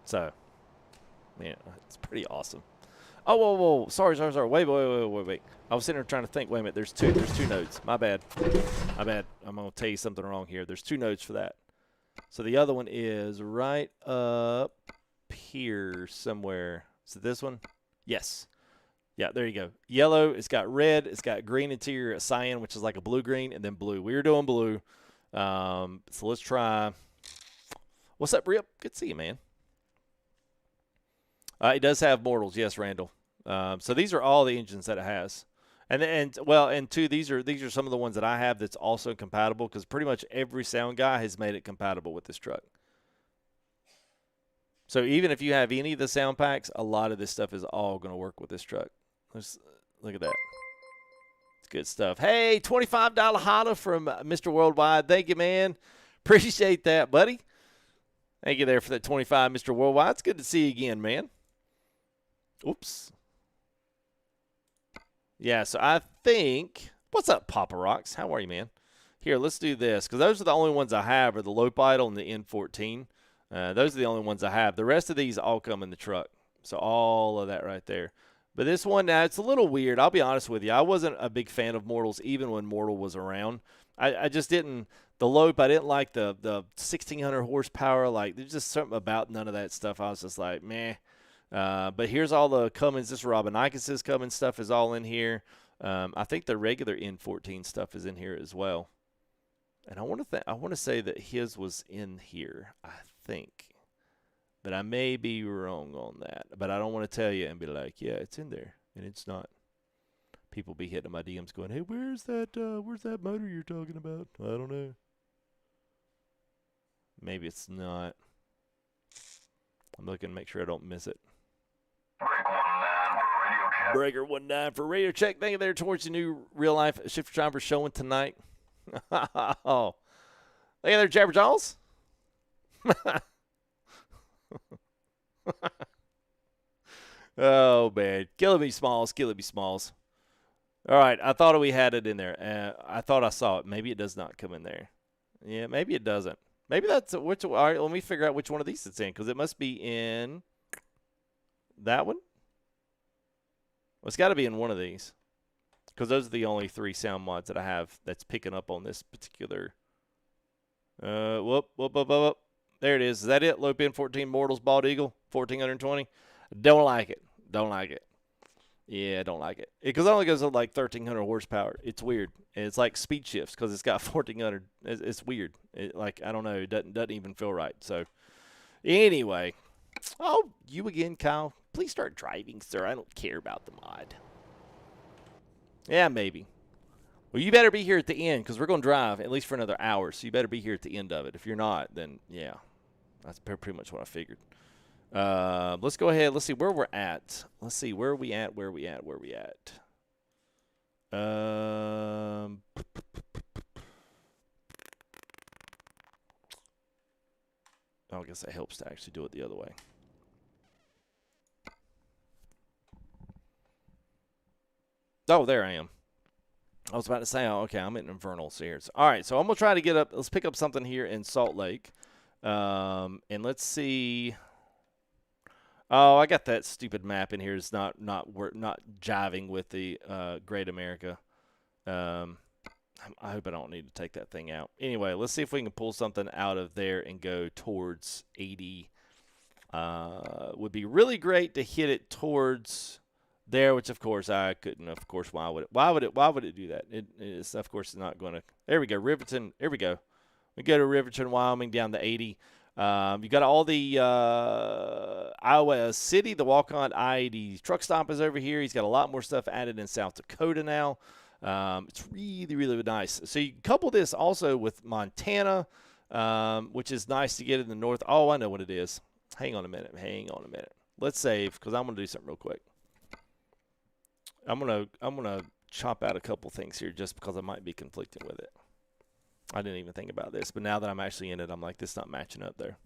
So, man, it's pretty awesome. Oh, whoa. Sorry. Wait. I was sitting there trying to think. Wait a minute. There's two nodes. My bad. I'm going to tell you something wrong here. There's 2 nodes for that. So the other one is right up here somewhere. Is it this one? Yes. Yeah, there you go. Yellow. It's got red. It's got green interior, a cyan, which is like a blue-green, and then blue. We were doing blue. So let's try. What's up, Rip? Good to see you, man. It does have mortals, yes, Randall. So these are all the engines that it has, and two, these are some of the ones that I have that's also compatible because pretty much every sound guy has made it compatible with this truck. So even if you have any of the sound packs, a lot of this stuff is all going to work with this truck. Let's look at that. It's good stuff. Hey, $25 holla from Mr. Worldwide. Thank you, man. Appreciate that, buddy. Thank you there for that 25, Mr. Worldwide. It's good to see you again, man. Oops. Yeah, so I think, what's up, Papa Rocks? How are you, man? Here, let's do this, because those are the only ones I have are the Lope Idol and the N14. Those are the only ones I have. The rest of these all come in the truck. So all of that right there. But this one, now, it's a little weird. I'll be honest with you. I wasn't a big fan of Mortals even when Mortal was around. I just didn't. The Lope, I didn't like the 1,600 horsepower. Like, there's just something about none of that stuff. I was just like, meh. But here's all the Cummins. This Robinicus's Cummins stuff is all in here. I think the regular N14 stuff is in here as well. And I want to say that his was in here, I think. But I may be wrong on that. But I don't want to tell you and be like, yeah, it's in there. And it's not. People be hitting my DMs going, hey, where's that motor you're talking about? I don't know. Maybe it's not. I'm looking to make sure I don't miss it. Breaker 19 for radio check. Thank you there towards the new real life shifter chopper showing tonight. Oh, look at there, Jabber Jaws. Oh man, Killing Me Smalls, Killing Me Smalls. All right, I thought we had it in there. I thought I saw it. Maybe it does not come in there. Yeah, maybe it doesn't. Maybe that's which. All right, let me figure out which one of these it's in, because it must be in that one. Well, it's got to be in one of these, because those are the only 3 sound mods that I have that's picking up on this particular. Whoop. There it is. Is that it? Lope N14 Mortals Bald Eagle 1420. Don't like it. Don't like it. Yeah, I don't like it. Because it only goes up like 1,300 horsepower. It's weird. And it's like speed shifts because it's got 1,400. It's weird. Like, I don't know. It doesn't even feel right. So, anyway. Oh, you again, Kyle. Please start driving, sir. I don't care about the mod. Yeah, maybe. Well, you better be here at the end because we're going to drive at least for another hour. So, you better be here at the end of it. If you're not, then, yeah. That's pretty much what I figured. Let's go ahead. Let's see where we're at. Let's see where are we at. I guess that helps to actually do it the other way. Oh, there I am. I was about to say, oh, okay, I'm in Infernal Sears. All right, so I'm going to try to get up. Let's pick up something here in Salt Lake. And let's see. Oh, I got that stupid map in here. It's not jiving with the Great America. I hope I don't need to take that thing out. Anyway, let's see if we can pull something out of there and go towards 80. Would be really great to hit it towards there, which of course I couldn't. Of course, why would it do that? It's of course not going to. There we go, Riverton. There we go. We go to Riverton, Wyoming, down to 80. You got all the Iowa City, the walk-on I-80 Truckstop is over here. He's got a lot more stuff added in South Dakota now. It's really, really nice. So you couple this also with Montana, which is nice to get in the north. Oh, I know what it is. Hang on a minute. Let's save because I'm going to do something real quick. I'm gonna chop out a couple things here just because I might be conflicting with it. I didn't even think about this, but now that I'm actually in it, I'm like, this is not matching up there.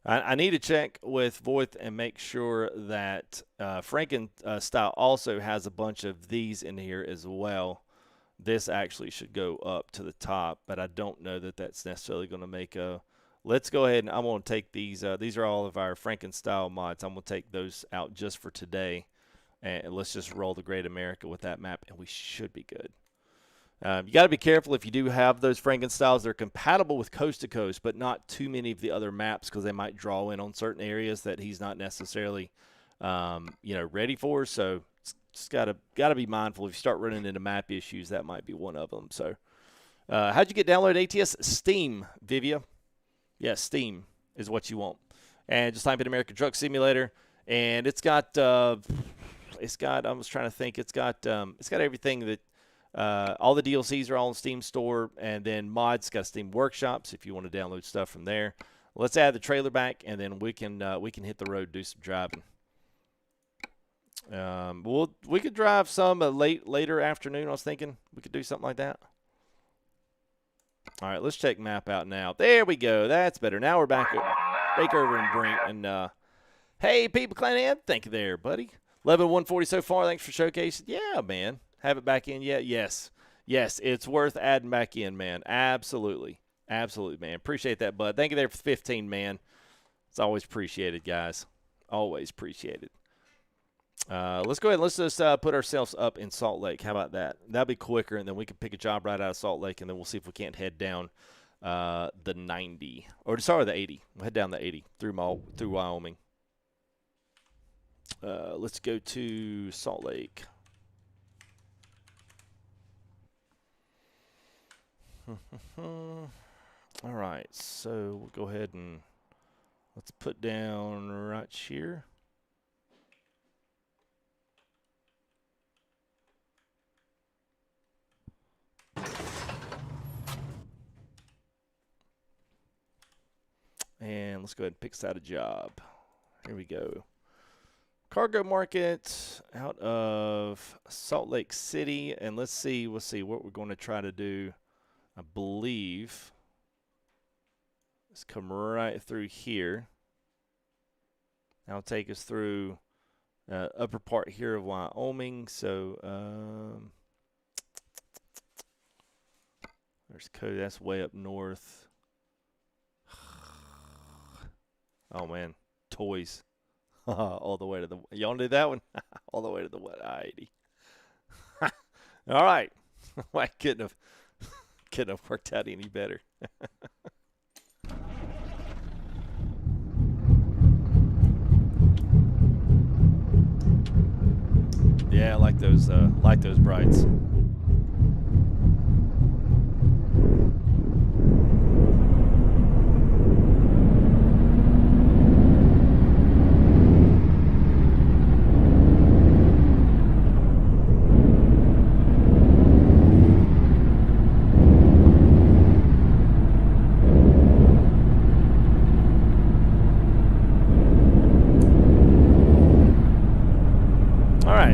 I need to check with Voith and make sure that Frankenstyle also has a bunch of these in here as well. This actually should go up to the top, but I don't know that that's necessarily going to make a... Let's go ahead and I'm going to take these. These are all of our Frankenstyle mods. I'm going to take those out just for today. And let's just roll the Great America with that map, and we should be good. You got to be careful if you do have those Frankenstyles. They're compatible with Coast to Coast, but not too many of the other maps because they might draw in on certain areas that he's not necessarily, ready for. So just got to be mindful. If you start running into map issues, that might be one of them. So how'd you get downloaded ATS? Steam, Vivia. Yes, Steam is what you want. And just type in American Truck Simulator, and it's got I was trying to think. It's got everything that. All the DLCs are all in Steam Store, and then mods got Steam Workshops if you want to download stuff from there. Let's add the trailer back, and then we can hit the road, do some driving. We could drive some later afternoon. I was thinking we could do something like that. All right, let's check map out now. There we go. That's better. Now we're back over in Brink, and hey, people, Clan Ed, thank you there, buddy. 11-140 so far. Thanks for showcasing. Yeah, man. Have it back in yet? Yes. Yes, it's worth adding back in, man. Absolutely. Absolutely, man. Appreciate that, bud. Thank you there for 15, man. It's always appreciated, guys. Always appreciated. Let's go ahead and let's just put ourselves up in Salt Lake. How about that? That'll be quicker, and then we can pick a job right out of Salt Lake, and then we'll see if we can't head down the 90. Or, sorry, the 80. We'll head down the 80 through Wyoming. Let's go to Salt Lake. All right, so we'll go ahead and let's put down right here. And let's go ahead and pick out a job. Here we go. Cargo market out of Salt Lake City. And let's see what we're going to try to do. I believe let's come right through here. That'll take us through upper part here of Wyoming. So there's Cody. That's way up north. Oh man, toys. All the way to the. Y'all do that one? All the way to the what? I-80. All right. I couldn't have worked out any better. Yeah, I like those brights.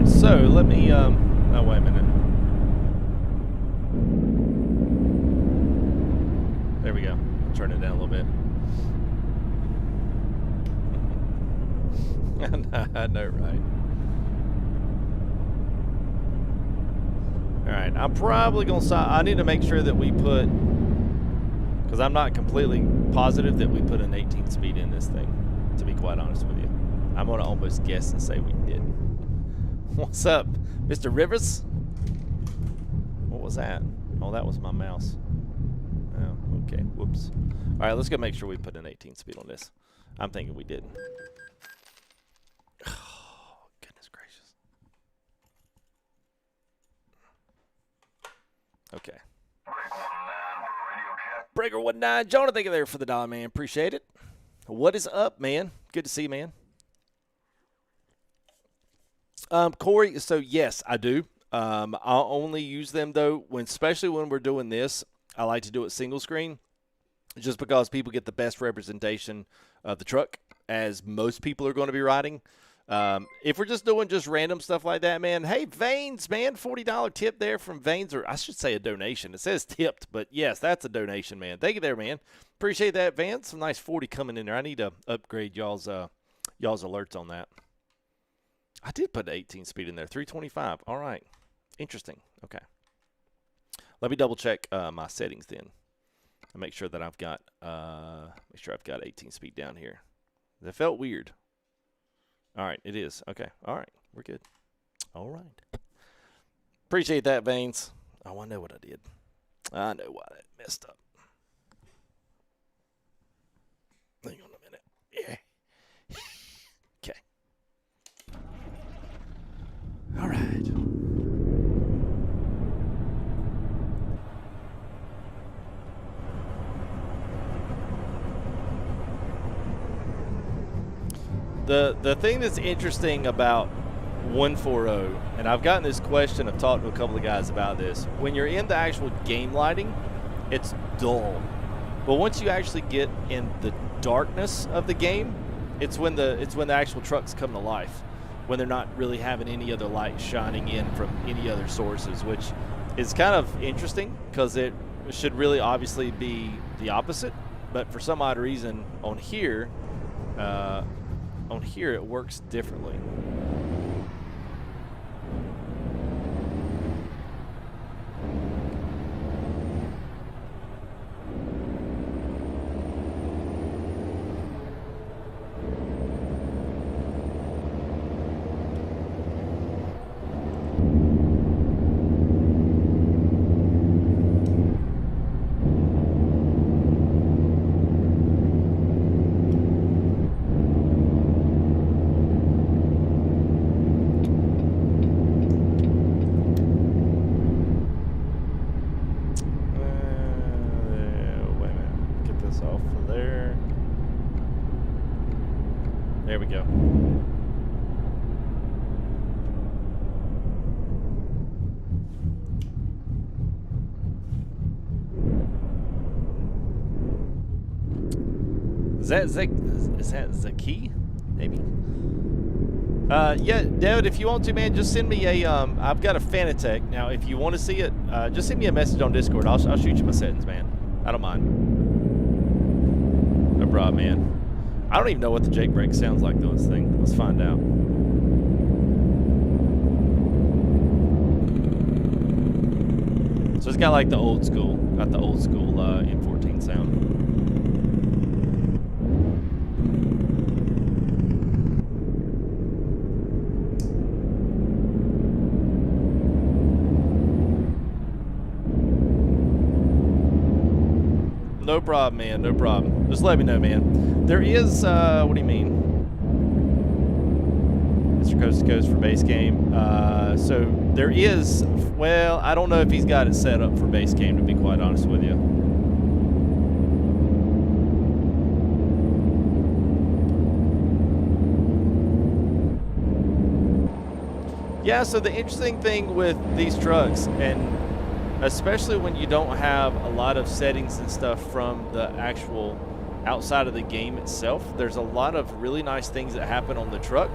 So let me, oh, wait a minute. There we go. Turn it down a little bit. I know, right? All right, I'm probably going to stop. I need to make sure that we put, because I'm not completely positive that we put an 18 speed in this thing, to be quite honest with you. I'm going to almost guess and say we did. What's up, Mr. Rivers? What was that? Oh, that was my mouse. Oh, okay. Whoops. All right, let's go make sure we put an 18 speed on this. I'm thinking we didn't. Oh, goodness gracious. Okay. Breaker 19. Jonah, thank you there for the dollar, man. Appreciate it. What is up, man? Good to see you, man. Corey, so yes, I do. I'll only use them though especially when we're doing this. I like to do it single screen, just because people get the best representation of the truck, as most people are going to be riding. If we're just doing just random stuff like that, man. Hey, Vanes, man, $40 tip there from Vanes, or I should say a donation. It says tipped, but yes, that's a donation, man. Thank you there, man. Appreciate that, Vance. Some nice 40 coming in there. I need to upgrade y'all's alerts on that. I did put 18 speed in there, 325. All right, interesting. Okay, let me double check my settings then, and make sure that I've got 18 speed down here. That felt weird. All right, it is. Okay, all right, we're good. All right, appreciate that, Vanes. Oh, I know what I did. I know why that messed up. Hang on a minute. Yeah. Okay. All right. The thing that's interesting about 140, and I've gotten this question, I've talked to a couple of guys about this. When you're in the actual game lighting, it's dull. But once you actually get in the darkness of the game, it's when the actual trucks come to life. When they're not really having any other light shining in from any other sources, which is kind of interesting because it should really obviously be the opposite. But for some odd reason on here it works differently. So off of there. There we go. Is that Zaki? Maybe. Yeah, David, if you want to, man, just send me a. I've got a Fanatec. Now, if you want to see it, just send me a message on Discord. I'll shoot you my settings, man. I don't mind. No problem, man. I don't even know what the Jake brake sounds like though. This thing. Let's find out. So it's got like the old school, M14 sound. No problem, man. No problem. Just let me know, man. There is, what do you mean? Mr. Coast to Coast for base game. So there is, well, I don't know if he's got it set up for base game, to be quite honest with you. Yeah, so the interesting thing with these trucks, and especially when you don't have a lot of settings and stuff from the actual outside of the game itself, there's a lot of really nice things that happen on the truck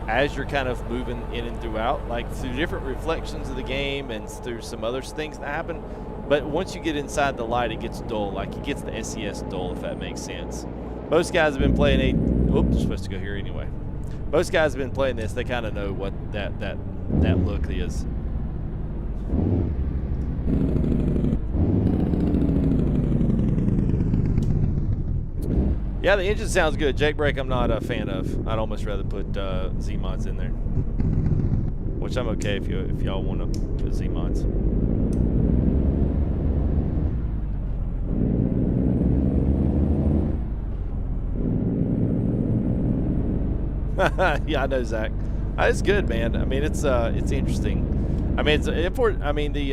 as you're kind of moving in and throughout, like through different reflections of the game and through some other things that happen. But once you get inside the light, it gets dull. Like it gets the SES dull, if that makes sense. Most guys have been playing oops, they're supposed to go here anyway. Most guys have been playing this. They kind of know what that look is. Yeah, the engine sounds good. Jake brake I'm not a fan of. I'd almost rather put Z-mods in there, which I'm okay if y'all want to put Z-mods. Yeah, I know, Zach. It's good, man. I mean, it's interesting. I mean, it's important. I mean, the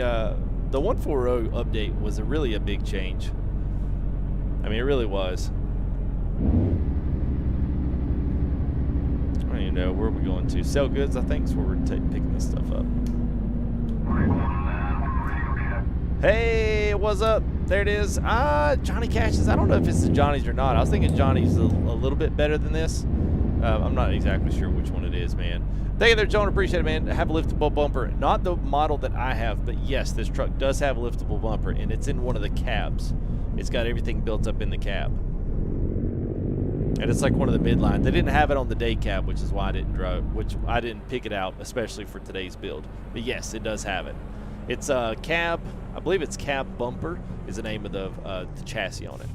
140 update was really a big change. I mean, it really was. I don't even know where we're going to. Sell goods, I think, is where we're picking this stuff up. Hey, what's up? There it is. Johnny Cashes. I don't know if it's the Johnny's or not. I was thinking Johnny's a little bit better than this. I'm not exactly sure which one it is, man. Thank you there, John. Appreciate it, man. Have a liftable bumper. Not the model that I have, but yes, this truck does have a liftable bumper, and it's in one of the cabs. It's got everything built up in the cab. And it's like one of the midline. They didn't have it on the day cab, which is why I didn't pick it out, especially for today's build. But yes, it does have it. It's a cab. I believe it's cab bumper is the name of the chassis on it.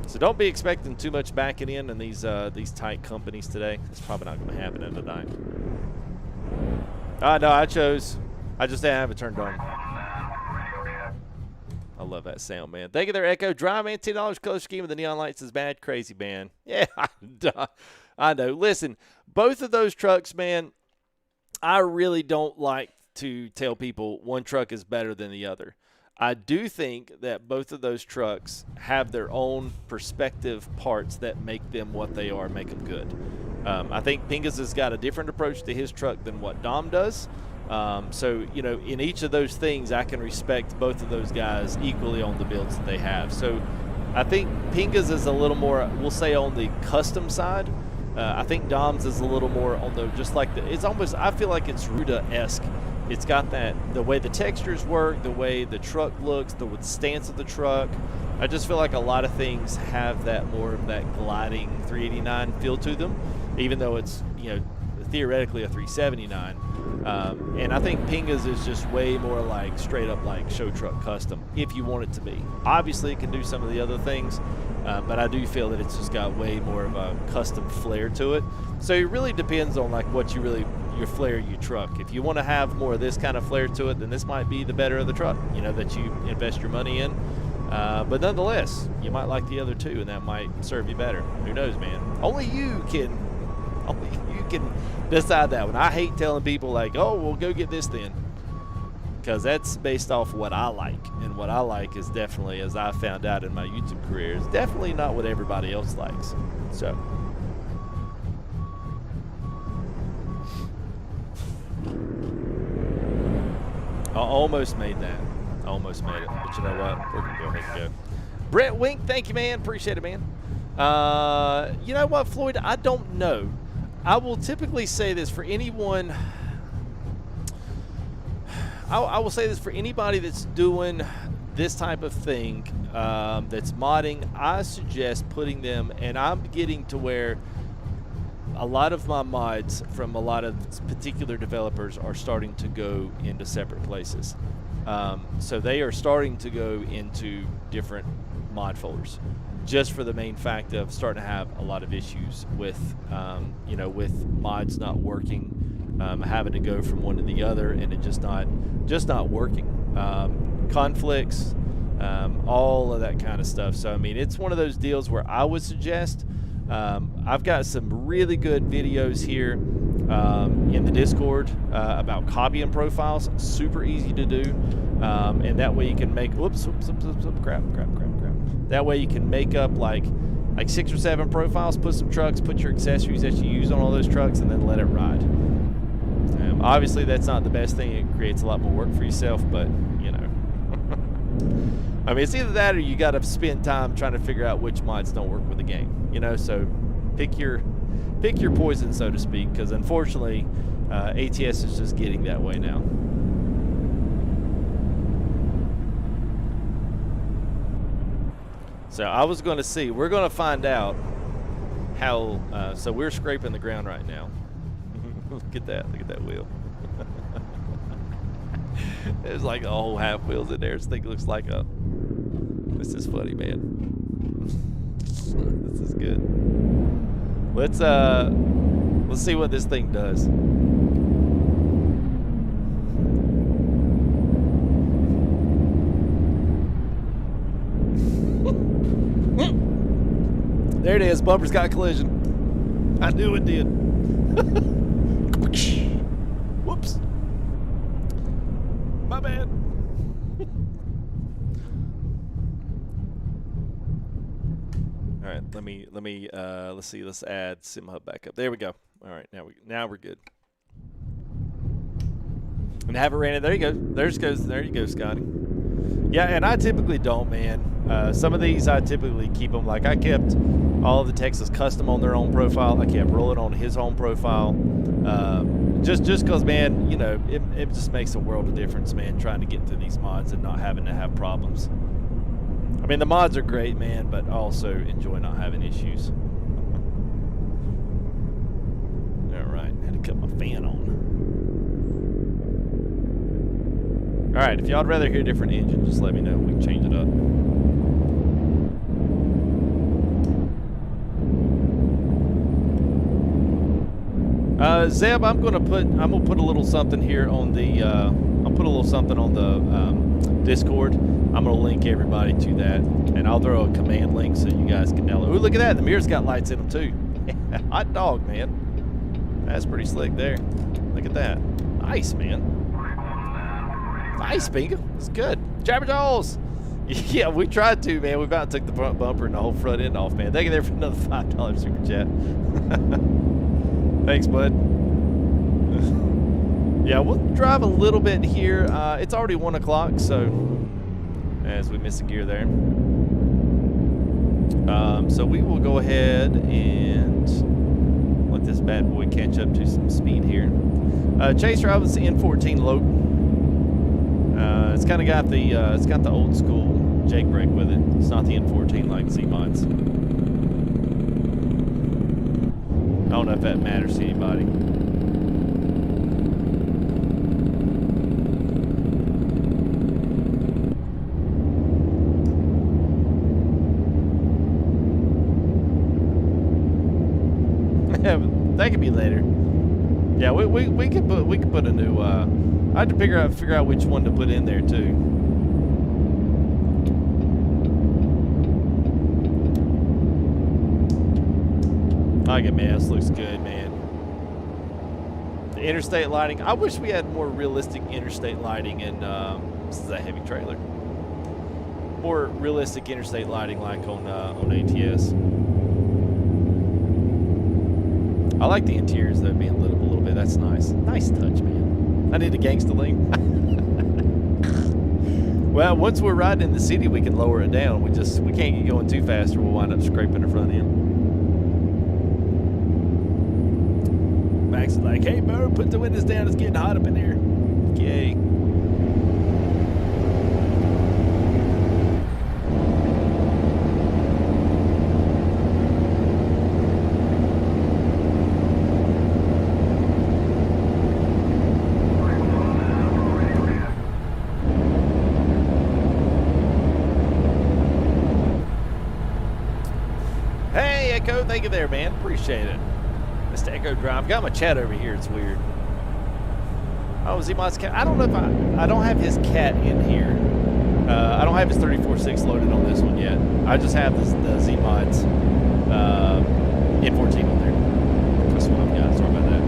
So don't be expecting too much backing in these tight companies today. It's probably not going to happen in the night. No, I just didn't have it turned on. I love that sound, man. Thank you there, Echo. Drive, man. $10 color scheme with the neon lights is bad. Crazy, man. Yeah, I know. Listen, both of those trucks, man, I really don't like to tell people one truck is better than the other. I do think that both of those trucks have their own perspective parts that make them what they are, make them good. I think Pinga's has got a different approach to his truck than what Dom does. So, you know, in each of those things, I can respect both of those guys equally on the builds that they have. So I think Pinga's is a little more, we'll say, on the custom side. I think Dom's is a little more on the, just like the, it's almost, I feel like it's Ruda-esque. It's got that, the way the textures work, the way the truck looks, the stance of the truck. I just feel like a lot of things have that more of that gliding 389 feel to them, even though it's, you know, theoretically a 379. And I think Pinga's is just way more like straight up like Showtruck custom, if you want it to be. Obviously, it can do some of the other things, but I do feel that it's just got way more of a custom flair to it. So it really depends on like what you really, your flair, your truck. If you want to have more of this kind of flair to it, then this might be the better of the truck, you know, that you invest your money in. But nonetheless, you might like the other two, and that might serve you better. Who knows, man? Only you can decide that one. I hate telling people like, oh, well, go get this then. because that's based off what I like, and what I like is definitely, as I found out in my YouTube career, is definitely not what everybody else likes. So I almost made that. Almost made it, but you know what? We're gonna go ahead and go. Brett Wink, thank you, man. Appreciate it, man. You know what, Floyd? I don't know. I will typically say this for anyone. I will say this for anybody that's doing this type of thing, that's modding. I suggest putting them, and I'm getting to where a lot of my mods from a lot of particular developers are starting to go into separate places. So they are starting to go into different mod folders, just for the main fact of starting to have a lot of issues with, you know, with mods not working, having to go from one to the other, and it just not working. Conflicts, all of that kind of stuff. So I mean, it's one of those deals where I would suggest. I've got some really good videos here in the Discord about copying profiles. Super easy to do, and that way you can make crap. That way you can make up like 6 or 7 profiles, put some trucks, put your accessories that you use on all those trucks, and then let it ride. Obviously that's not the best thing. It creates a lot more work for yourself, but you know. I mean, it's either that or you got to spend time trying to figure out which mods don't work with the game, you know. So pick your poison, so to speak, because unfortunately ATS is just getting that way now. So I was going to see, we're going to find out how, so we're scraping the ground right now. Look at that wheel. There's like a whole half wheels in there. This thing looks like a, this is funny, man. This is good. Let's see what this thing does. There it is. Bumper's got collision. I knew it did. Whoops. My bad. All right, let's see. Let's add Simhub back up. There we go. All right, now we're good. And have it ran it. There you go. There you go, Scotty. Yeah, and I typically don't, man. Some of these I typically keep them. Like I kept all of the Texas Custom on their own profile. I kept Rolling on his own profile. Just because, man, you know, it just makes a world of difference, man, trying to get through these mods and not having to have problems. I mean, the mods are great, man, but I also enjoy not having issues. All right, had to cut my fan on. All right, if y'all'd rather hear a different engine, just let me know. We can change it up. Zeb, I'm gonna put a little something here on the I'll put a little something on the Discord. I'm gonna link everybody to that, and I'll throw a command link so you guys can download. Ooh, look at that! The mirror's got lights in them too. Hot dog, man. That's pretty slick there. Look at that. Nice, man. Nice, Pinga. It's good. Jabber Jaws. Yeah, we tried to, man. We about took the front bumper and the whole front end off, man. Thank you there for another $5 super chat. Thanks, bud. Yeah, we'll drive a little bit here. It's already 1 o'clock, so as we miss a gear there. So we will go ahead and let this bad boy catch up to some speed here. Chaser, I was in 14 low. It's kind of got the it's got the old school Jake brake with it. It's not the N14 like Z-Mods. I don't know if that matters to anybody. That could be later. Yeah, we could put a new. I had to figure out which one to put in there too. I like it, man. This looks good, man. The interstate lighting. I wish we had more realistic interstate lighting in, this is a heavy trailer. More realistic interstate lighting like on ATS. I like the interiors though being lit up a little bit. That's nice. Nice touch, man. I need a gangsta link. Well, once we're riding in the city, we can lower it down. We can't get going too fast, or we'll wind up scraping the front end. Max is like, "Hey, bro, put the windows down. It's getting hot up in here." Okay. Thank you there, man. Appreciate it. Mr. Echo Drive. Got my chat over here. It's weird. Oh, Z-Mod's cat. I don't know if I don't have his cat in here. I don't have his 34.6 loaded on this one yet. I just have the Z-Mod's N14 on there. That's what I've got. Sorry about that.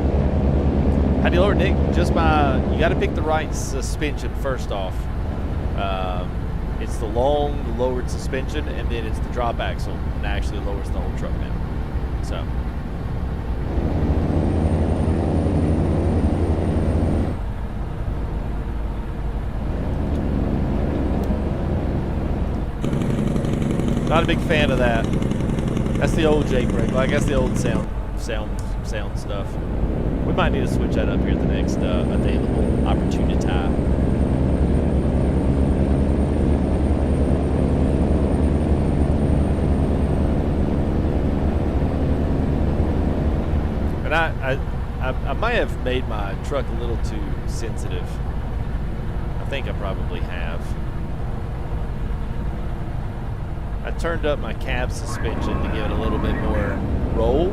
How do you lower, Nick? Just by, you got to pick the right suspension first off. It's the long lowered suspension, and then it's the drop axle, and actually lowers the whole truck down. So. Not a big fan of that. That's the old Jake brake. Like, that's the old sound stuff. We might need to switch that up here at the next available opportunity. And I might have made my truck a little too sensitive. I think I probably have. I turned up my cab suspension to give it a little bit more roll.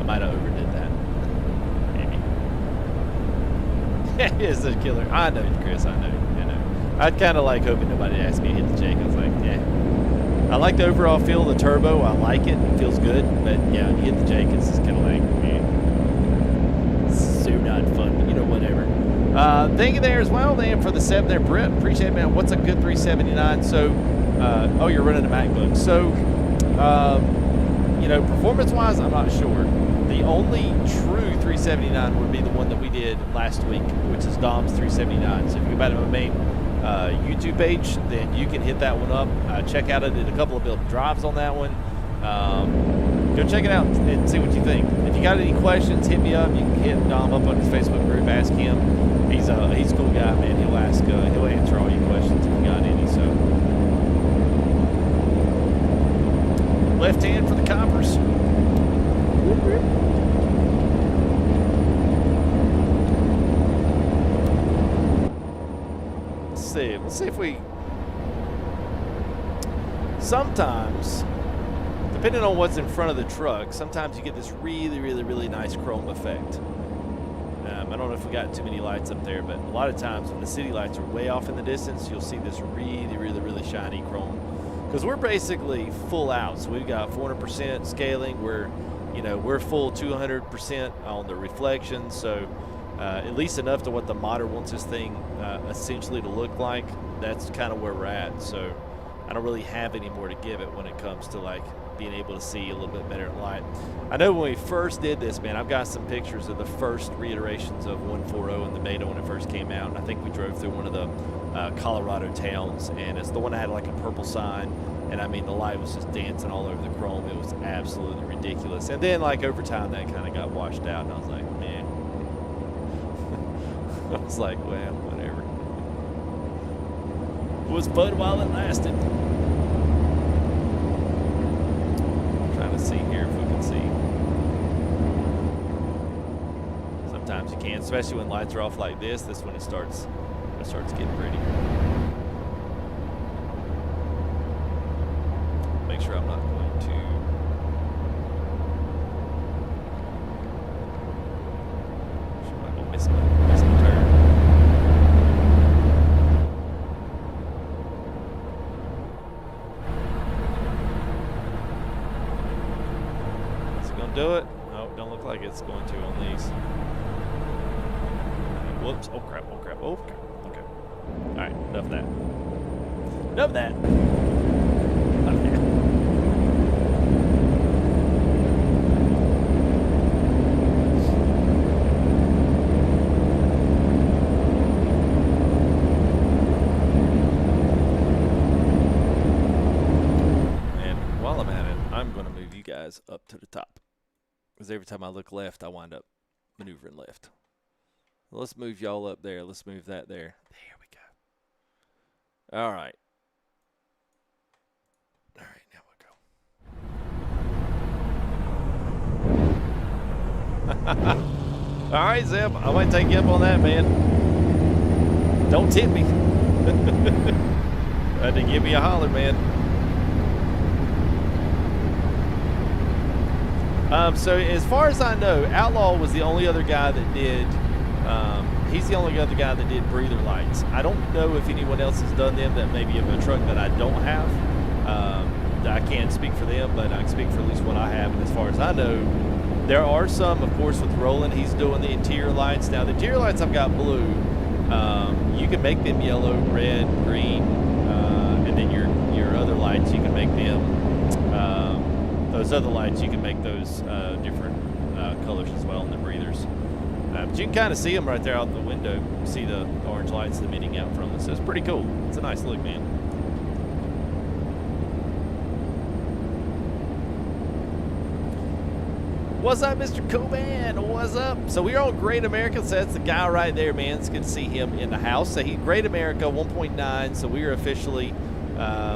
I might have overdid that. Maybe. It's a killer. I know, Chris. I know. I'd kind of like hoping nobody asked me to hit the Jake. I was like, yeah. I like the overall feel of the turbo. I like it. It feels good. But yeah, when you hit the Jake, it's just kind of like, man. So not fun, but you know, whatever. Thank you there as well, then, for the 7 there, Brett. Appreciate it, man. What's a good 379? So, oh, you're running a MacBook. So, you know, performance-wise, I'm not sure. The only true 379 would be the one that we did last week, which is Dom's 379. So if you go back to my main YouTube page, then you can hit that one up. Check out it. Did a couple of build drives on that one. Go check it out and see what you think. If you got any questions, hit me up. You can hit Dom up on his Facebook group. Ask him. He's a cool guy, man. He'll answer all your questions if you got any. So left hand for the coppers. Let's see if we. Sometimes, depending on what's in front of the truck, sometimes you get this really nice chrome effect. I don't know if we got too many lights up there, but a lot of times when the city lights are way off in the distance, you'll see this really shiny chrome. Because we're basically full out, so we've got 400% scaling. We're full 200% on the reflection, so at least enough to what the modder wants this thing essentially to look like. That's kind of where we're at. So I don't really have any more to give it when it comes to like being able to see a little bit better at light. I know when we first did this, man, I've got some pictures of the first reiterations of 140 in the beta when it first came out, and I think we drove through one of the Colorado towns, and it's the one that had like a purple sign, and I mean the light was just dancing all over the chrome. It was absolutely ridiculous. And then like over time that kind of got washed out, and I was like, man. I was like, well, whatever. It was fun while it lasted. Trying to see here if we can see. Sometimes you can, especially when lights are off like this. This when it starts getting pretty. Make sure I'm not going to. I'm not gonna miss my turn. Is it gonna do it? No, don't look like it's going to on these. Whoops. Oh, crap. Oh, crap. Oh, crap. Okay. All right. Enough of that. Enough of that. Enough of that. And while I'm at it, I'm going to move you guys up to the top. Because every time I look left, I wind up maneuvering left. Let's move y'all up there. Let's move that there. There we go. All right. All right, now we'll go. All right, Zeb. I might take you up on that, man. Don't tip me. Had to give me a holler, man. So as far as I know, Outlaw was the only other guy that did. He's the only other guy that did breather lights. I don't know if anyone else has done them that maybe of a truck that I don't have. I can't speak for them, but I can speak for at least what I have. And as far as I know, there are some, of course, with Roland. He's doing the interior lights. Now, the interior lights I've got blue. You can make them yellow, red, green, and then your other lights, you can make them. Those other lights, you can make those different colors as well in the breathers. But you can kind of see them right there out the window. You see the orange lights emitting out from them. So it's pretty cool. It's a nice look, man. What's up, Mr. Coban? What's up? So we're on Great America. So that's the guy right there, man. It's good to see him in the house. So Great America 1.9. So we are officially...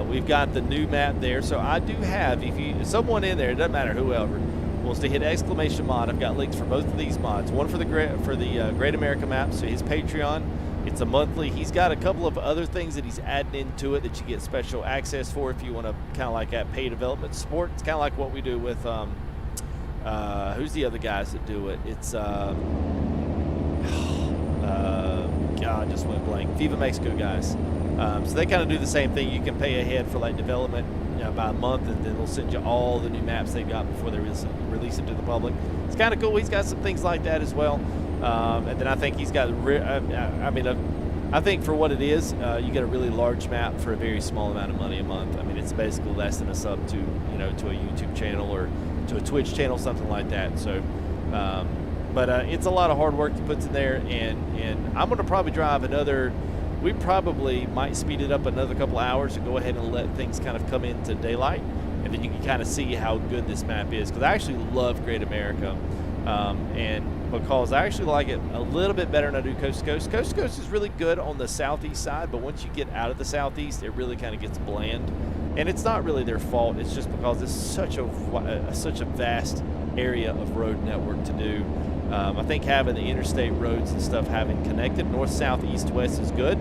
we've got the new map there, so I do have, if someone in there, it doesn't matter whoever, wants to hit exclamation mod, I've got links for both of these mods. One for the Great America map, so his Patreon, it's a monthly. He's got a couple of other things that he's adding into it that you get special access for if you want to kind of like that pay development support. It's kind of like what we do with, who's the other guys that do it? It's, God, I just went blank. Viva Mexico guys. So they kind of do the same thing. You can pay ahead for like development, by a month, and then they'll send you all the new maps they've got before they release them to the public. It's kind of cool. He's got some things like that as well. And then I think he's got, I think for what it is, you get a really large map for a very small amount of money a month. I mean, it's basically less than a sub to, to a YouTube channel or to a Twitch channel, something like that. So, but it's a lot of hard work he puts in there, and I'm going to probably drive another. We probably might speed it up another couple hours and go ahead and let things kind of come into daylight, and then you can kind of see how good this map is, because I actually love Great America, and because I actually like it a little bit better than I do Coast to Coast. Coast to Coast is really good on the southeast side, but once you get out of the southeast, it really kind of gets bland, and it's not really their fault. It's just because it's such a vast area of road network to do. I think having the interstate roads and stuff having connected north, south, east, west is good.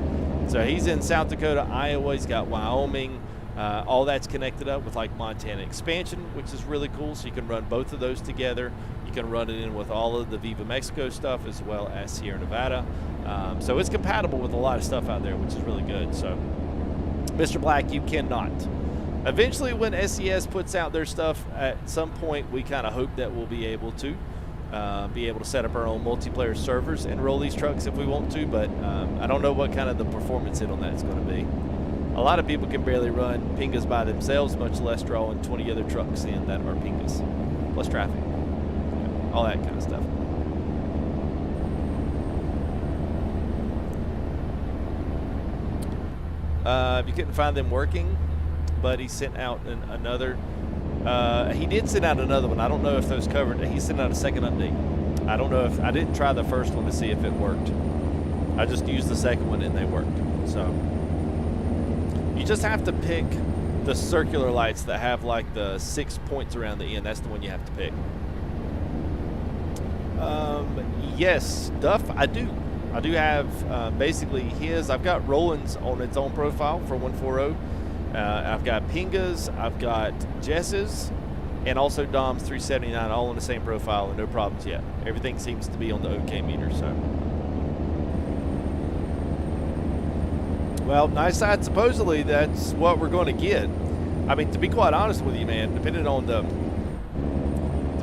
So he's in South Dakota, Iowa. He's got Wyoming. All that's connected up with like Montana expansion, which is really cool. So you can run both of those together. You can run it in with all of the Viva Mexico stuff as well as Sierra Nevada. So it's compatible with a lot of stuff out there, which is really good. So Mr. Black, you cannot. Eventually, when SES puts out their stuff, at some point we kind of hope that we'll be able to set up our own multiplayer servers and roll these trucks if we want to, but I don't know what kind of the performance hit on that is going to be. A lot of people can barely run Pingas by themselves, much less drawing 20 other trucks in that are Pingas, plus traffic, all that kind of stuff. If you couldn't find them working, but he sent out another. He did send out another one. I don't know if those covered. He sent out a second update. I don't know if I didn't try the first one to see if it worked. I just used the second one and they worked. So you just have to pick the circular lights that have like the 6 points around the end. That's the one you have to pick. Yes, Duff, I do. I do have basically his. I've got Roland's on its own profile for 140. I've got Pingas, I've got Jess's, and also Dom's 379, all on the same profile, and no problems yet. Everything seems to be on the OK meter. So, well, nice side. Supposedly that's what we're going to get. I mean, to be quite honest with you, man, depending on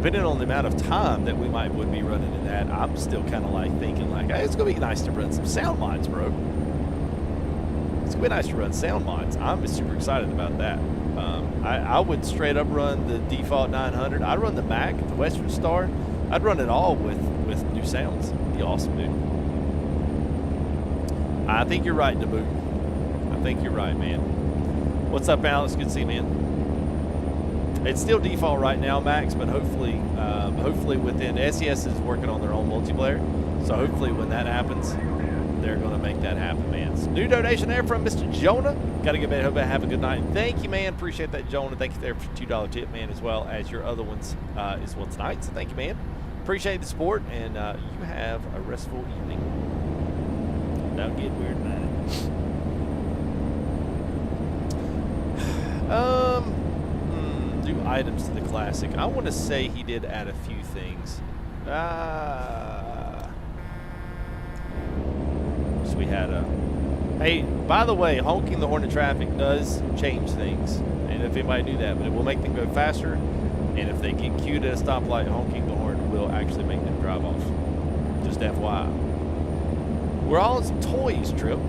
depending on the amount of time that we would be running in that, I'm still kind of like thinking like, hey, it's gonna be nice to run some sound mods, bro. It's gonna be nice to run sound mods. I'm super excited about that. I would straight up run the default 900. I'd run the Mac, the Western Star. I'd run it all with new sounds. It'd be awesome, dude. I think you're right, Naboo. I think you're right, man. What's up, Alex? Good to see you, man. It's still default right now, Max, but hopefully within SES is working on their own multiplayer. So hopefully when that happens, they're going to make that happen, man. So new donation there from Mr. Jonah. Got to get back. Hope I have a good night. Thank you, man. Appreciate that, Jonah. Thank you there for $2 tip, man, as well as your other ones as well tonight. So thank you, man. Appreciate the support, and you have a restful evening. Don't get weird about it. Do items to the Classic. I want to say he did add a few things. So we had a... Hey, by the way, honking the horn in traffic does change things. And if anybody knew that, but it will make them go faster. And if they get queued at a stoplight, honking the horn will actually make them drive off. Just FYI. We're hauling some toys, Trip.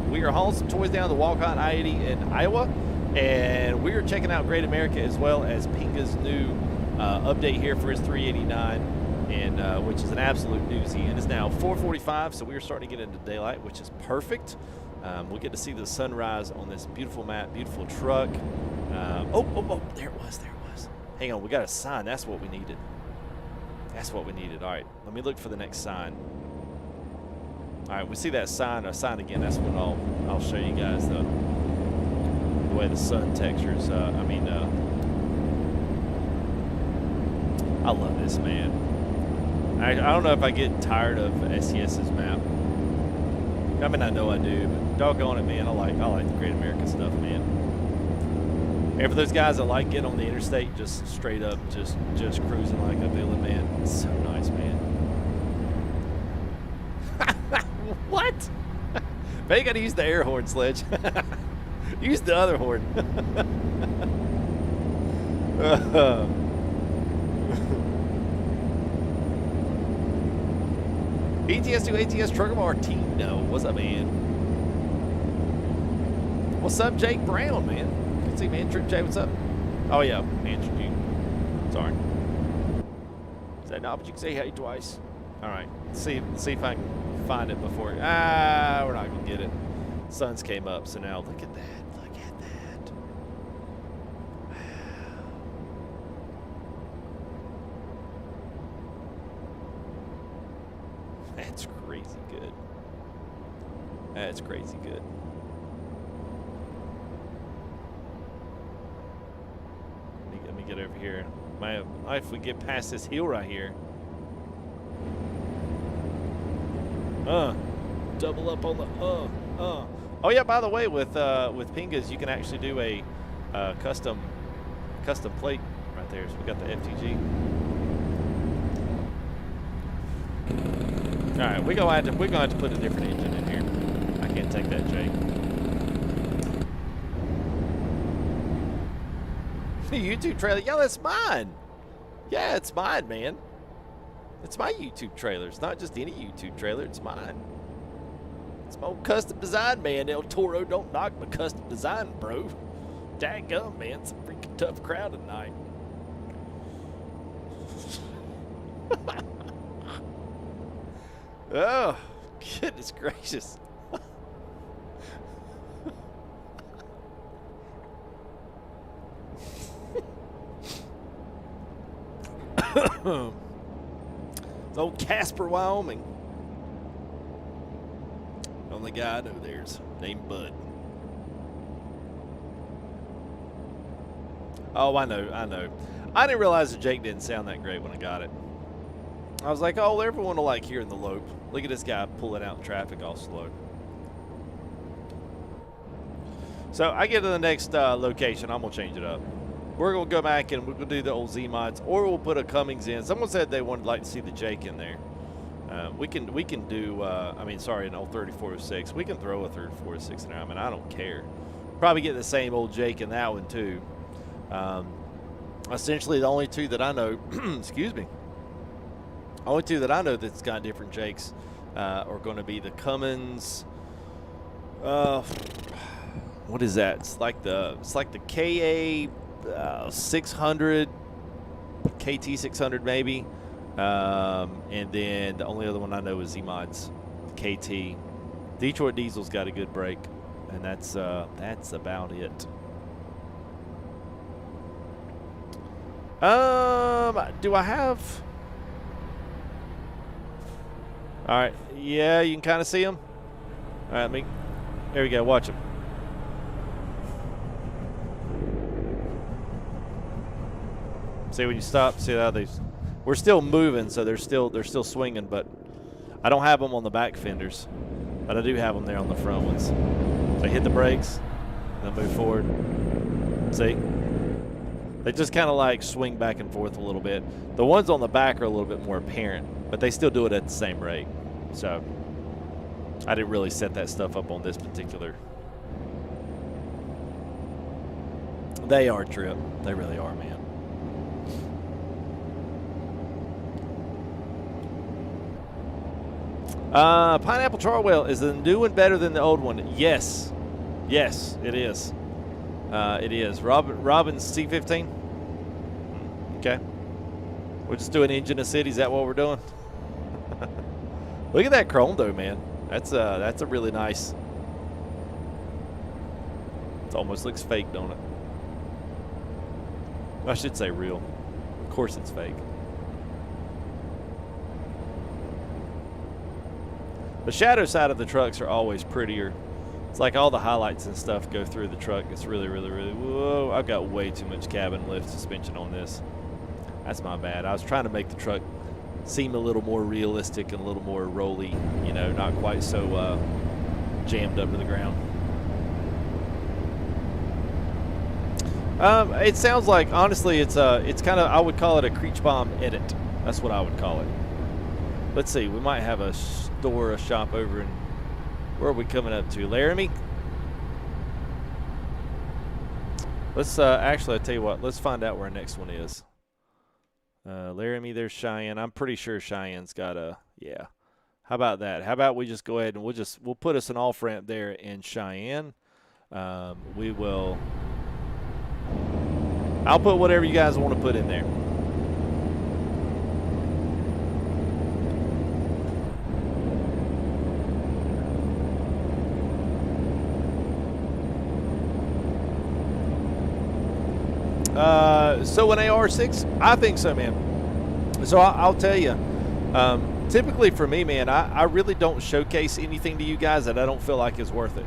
We are hauling some toys down the Walcott I-80 in Iowa. And we are checking out Great America as well as Pinga's new update here for his 389, and which is an absolute doozy. And it's now 4:45, so we are starting to get into daylight, which is perfect. We'll get to see the sunrise on this beautiful map, beautiful truck. Oh, there it was. Hang on, we got a sign. That's what we needed. That's what we needed. All right, let me look for the next sign. All right, we see that sign again. That's when I'll show you guys the way the sun textures. I love this, man. I don't know if I get tired of SES's map. I mean, I know I do, but doggone it, man. I like the Great American stuff, man. And for those guys that like getting on the interstate, just straight up, just cruising like a villain, man. It's so nice, man. What? But you got to use the air horn, Sledge. Use the other horn. ETS to ATS Trucker Martino. What's up, man? What's up, Jake Brown, man? Good to see, man. Trip J, what's up? Oh, yeah. Answered you. Sorry. Is that not what you can say hey twice? All right. Let's see if I can find it before. We're not going to get it. Suns came up, so now look at that. Look at that. Wow. That's crazy good. That's crazy good. Let me get over here. If we get past this hill right here. Double up on the Oh yeah, by the way, with Pingas, you can actually do a custom plate right there. So we got the FTG. All right, we're gonna have to put a different engine in here. I can't take that, Jake. The YouTube trailer, yeah, that's mine. Yeah, it's mine, man. It's my YouTube trailer. It's not just any YouTube trailer. It's mine. It's my old custom design, man. El Toro, don't knock my custom design, bro. Dadgum, man. It's a freaking tough crowd tonight. Oh, goodness gracious. It's old Casper, Wyoming. Only guy I know there's named Bud. Oh, I know. I didn't realize that Jake didn't sound that great when I got it. I was like, oh, everyone will like hearing the lope. Look at this guy pulling out in traffic all slow. So I get to the next location. I'm going to change it up. We're going to go back and we're going to do the old Z mods, or we'll put a Cummings in. Someone said they would like to see the Jake in there. We can do, an old 3406. We can throw a 3406 in there. I mean, I don't care. Probably get the same old Jake in that one, too. Essentially, the only two that I know, excuse me, only two that I know that's got different jakes are going to be the Cummins. What is that? It's like the KA 600, KT 600 maybe, and then the only other one I know is Z-Mod's KT. Detroit Diesel's got a good brake, and that's about it. Do I have? All right, yeah, you can kind of see them. All right, there we go. Watch them. See when you stop. See how we're still moving, so they're still swinging, but I don't have them on the back fenders, but I do have them there on the front ones. So I hit the brakes, and then move forward. See? They just kind of like swing back and forth a little bit. The ones on the back are a little bit more apparent, but they still do it at the same rate. So I didn't really set that stuff up on this particular. They are trip. They really are, man. Pineapple Charwell, is the new one better than the old one? Yes. Yes, it is. It is. Robin's C15? Okay. We're just doing engine of city. Is that what we're doing? Look at that chrome though, man. That's a really nice. It almost looks fake, don't it? I should say real. Of course it's fake. The shadow side of the trucks are always prettier. It's like all the highlights and stuff go through the truck. It's really, really, really, whoa, I've got way too much cabin lift suspension on this. That's my bad. I was trying to make the truck seem a little more realistic and a little more rolly, you know, not quite so jammed up to the ground. It sounds like, honestly, it's kind of, I would call it a Creech Bomb edit. That's what I would call it. Let's see, we might have a store, a shop over in, where are we coming up to? Laramie? Let's, actually, I'll tell you what, let's find out where our next one is. Laramie, there's Cheyenne. I'm pretty sure Cheyenne's got a, yeah. How about that? How about we just go ahead and we'll put us an off ramp there in Cheyenne. We will, I'll put whatever you guys want to put in there. So an AR6, I think so, man. So I'll tell you, typically for me, man, I really don't showcase anything to you guys that I don't feel like is worth it.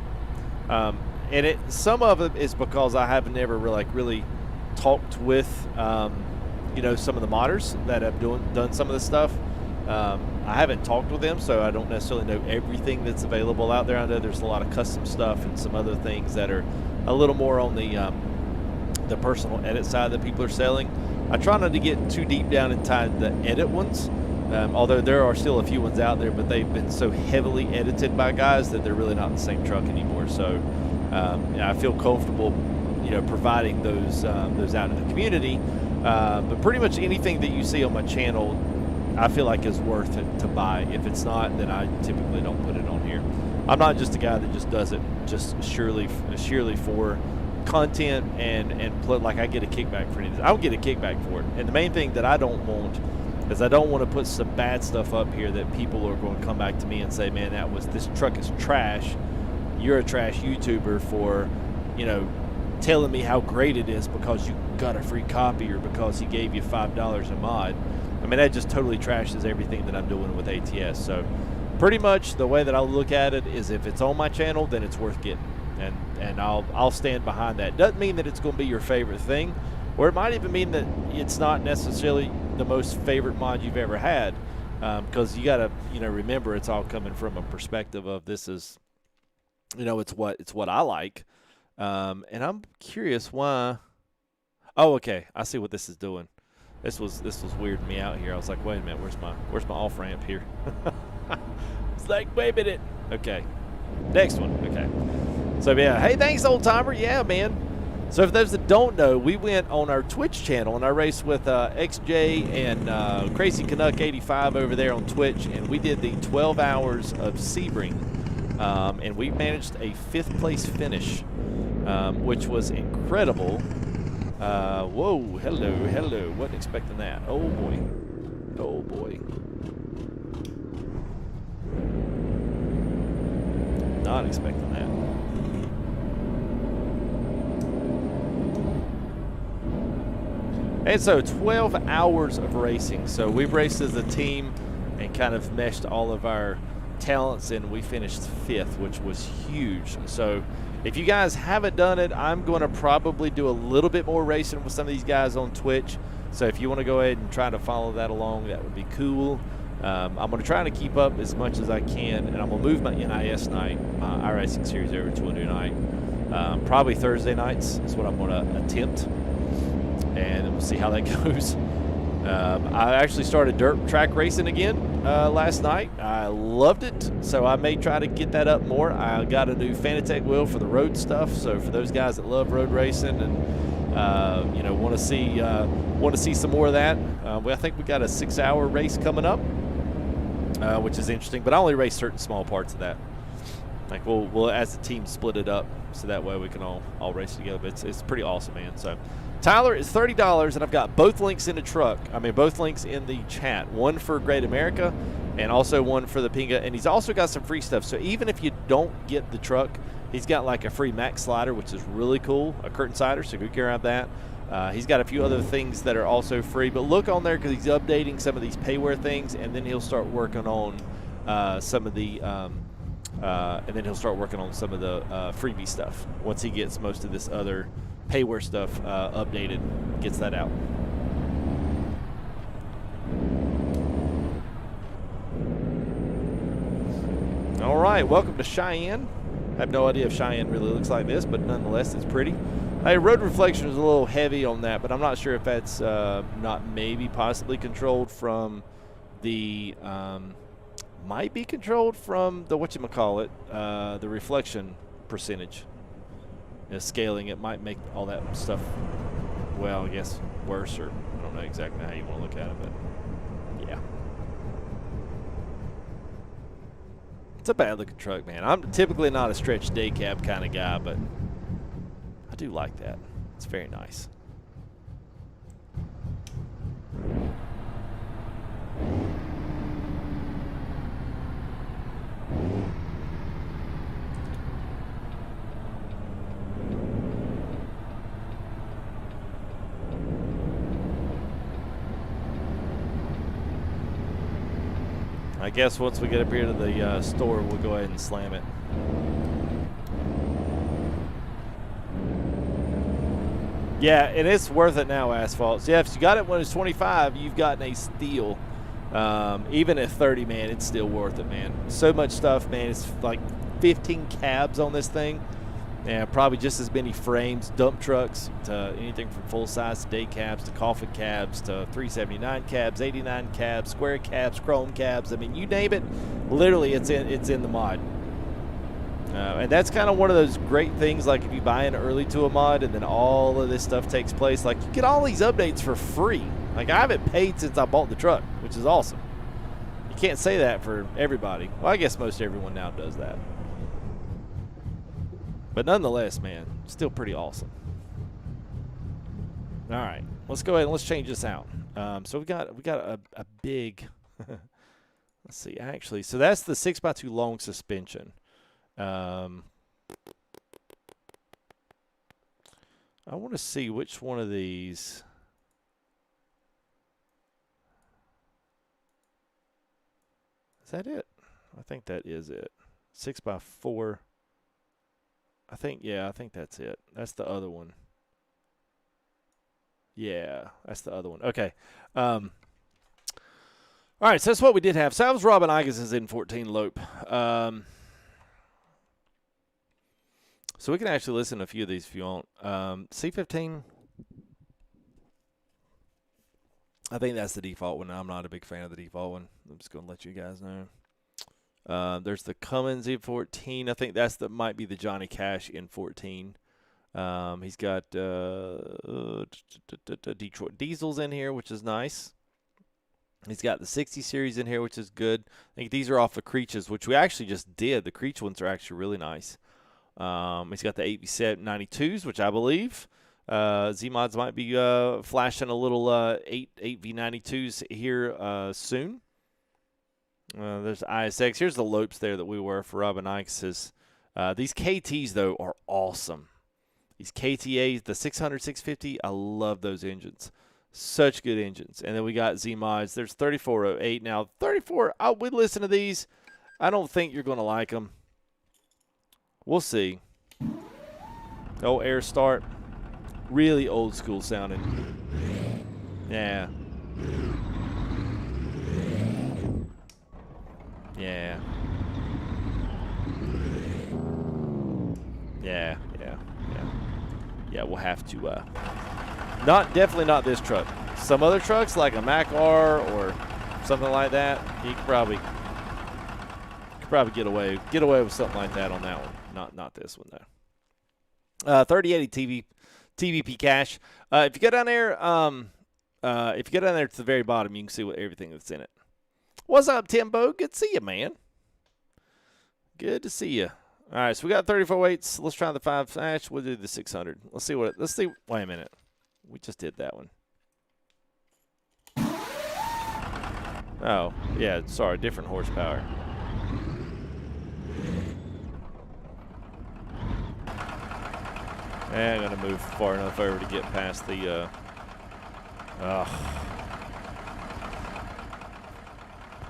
And some of it is because I have never really talked with, you know, some of the modders that have done some of this stuff. I haven't talked with them, so I don't necessarily know everything that's available out there. I know there's a lot of custom stuff and some other things that are a little more on the personal edit side that people are selling. I try not to get too deep down inside the edit ones, although there are still a few ones out there, but they've been so heavily edited by guys that they're really not in the same truck anymore. So yeah, I feel comfortable, you know, providing those out in the community. But pretty much anything that you see on my channel, I feel like is worth it to buy. If it's not, then I typically don't put it on here. I'm not just a guy that just does it just sheerly for content and like I get a kickback for anything. I don't get a kickback for it. And the main thing that I don't want is I don't want to put some bad stuff up here that people are going to come back to me and say, man, this truck is trash. You're a trash YouTuber for, you know, telling me how great it is because you got a free copy or because he gave you $5 a mod. I mean, that just totally trashes everything that I'm doing with ATS. So pretty much the way that I look at it is if it's on my channel, then it's worth getting. And I'll stand behind that. Doesn't mean that it's going to be your favorite thing, or it might even mean that it's not necessarily the most favorite mod you've ever had, because you got to, you know, remember it's all coming from a perspective of this is, you know, it's what I like, and I'm curious why. Oh, okay, I see what this is doing. This was weirding me out here. I was like, wait a minute, where's my off ramp here? It's like, wait a minute. Okay, next one. Okay. So yeah, hey, thanks, old timer. Yeah, man. So for those that don't know, we went on our Twitch channel and I raced with XJ and Crazy Canuck 85 over there on Twitch, and we did the 12 hours of Sebring, and we managed a 5th place finish, which was incredible. Whoa, hello, wasn't expecting that. Oh boy, oh boy. Not expecting that. And so 12 hours of racing. So we've raced as a team and kind of meshed all of our talents, and we finished 5th, which was huge. So if you guys haven't done it, I'm going to probably do a little bit more racing with some of these guys on Twitch. So if you want to go ahead and try to follow that along, that would be cool. I'm going to try to keep up as much as I can, and I'm going to move my NIS night, my iRacing series, over to a new night. Probably Thursday nights is what I'm going to attempt, and we'll see how that goes. I actually started dirt track racing again last night. I loved it, so I may try to get that up more. I got a new Fanatec wheel for the road stuff, so for those guys that love road racing and you know, want to see some more of that, I think we got a 6-hour race coming up, which is interesting. But I only race certain small parts of that. Like we'll as a team split it up, so that way we can all race together. But it's pretty awesome, man. So Tyler is $30, and I've got both links in the truck. I mean, both links in the chat. One for Great America, and also one for the Pinga. And he's also got some free stuff. So even if you don't get the truck, he's got like a free Max slider, which is really cool, a curtain sider. So go grab that. He's got a few other things that are also free. But look on there because he's updating some of these PAYWARE things, and then he'll start working on some of the. And then he'll start working on some of the freebie stuff once he gets most of this other PAYWARE stuff updated, gets that out. All right, welcome to Cheyenne. I have no idea if Cheyenne really looks like this, but nonetheless, it's pretty. Hey, road reflection is a little heavy on that, but I'm not sure if that's not maybe possibly controlled from the might be controlled from the whatchamacallit, the reflection percentage. Scaling it might make all that stuff, well, I guess worse, or I don't know exactly how you want to look at it, but yeah. It's a bad looking truck, man. I'm typically not a stretch day cab kind of guy, but I do like that. It's very nice. I guess once we get up here to the store, we'll go ahead and slam it. Yeah, and it's worth it now, Asphalt. So yeah, if you got it when it's 25, you've gotten a steal. Even at 30, man, it's still worth it, man. So much stuff, man. It's like 15 cabs on this thing. And probably just as many frames, dump trucks, to anything from full-size to day cabs to coffin cabs to 379 cabs, 89 cabs, square cabs, chrome cabs. I mean, you name it, literally it's in the mod. And that's kind of one of those great things, like if you buy in early to a mod and then all of this stuff takes place, like you get all these updates for free. Like I haven't paid since I bought the truck, which is awesome. You can't say that for everybody. Well, I guess most everyone now does that. But nonetheless, man, still pretty awesome. All right, let's go ahead and let's change this out. So we got a big. Let's see, actually, so that's the 6x2 long suspension. I want to see which one of these. Is that it? I think that is it. 6x4. I think that's it. That's the other one. Yeah, that's the other one. Okay. All right, so that's what we did have. So that was Robin Iges' N14 Lope. So we can actually listen to a few of these if you want. C15, I think that's the default one. I'm not a big fan of the default one. I'm just going to let you guys know. There's the Cummins N14. I think that might be the Johnny Cash N14. He's got Detroit diesels in here, which is nice. He's got the 60 series in here, which is good. I think these are off of Creech's, which we actually just did. The Creech ones are actually really nice. He's got the 8V92s, which I believe Z-Mods might be flashing a little 8V92s here soon. There's ISX. Here's the Lopes there that we were for Robin Ikes. These KTs, though, are awesome. These KTAs, the 600, 650, I love those engines. Such good engines. And then we got Z-Mods. There's 3408. Now, 34, I would listen to these. I don't think you're going to like them. We'll see. Oh, air start. Really old school sounding. Yeah. Yeah. Yeah, yeah, yeah. Yeah, we'll have to, definitely not this truck. Some other trucks, like a Mac R or something like that, you could probably get away with something like that on that one. Not this one, though. 3080 TVP cache. If you go down there, to the very bottom, you can see everything that's in it. What's up, Timbo? Good to see you, man. Good to see you. All right, so we got 34 weights. Let's try the 5 flash. We'll do the 600. Let's see. Wait a minute. We just did that one. Oh, yeah, sorry, different horsepower. And I'm going to move far enough over to get past the,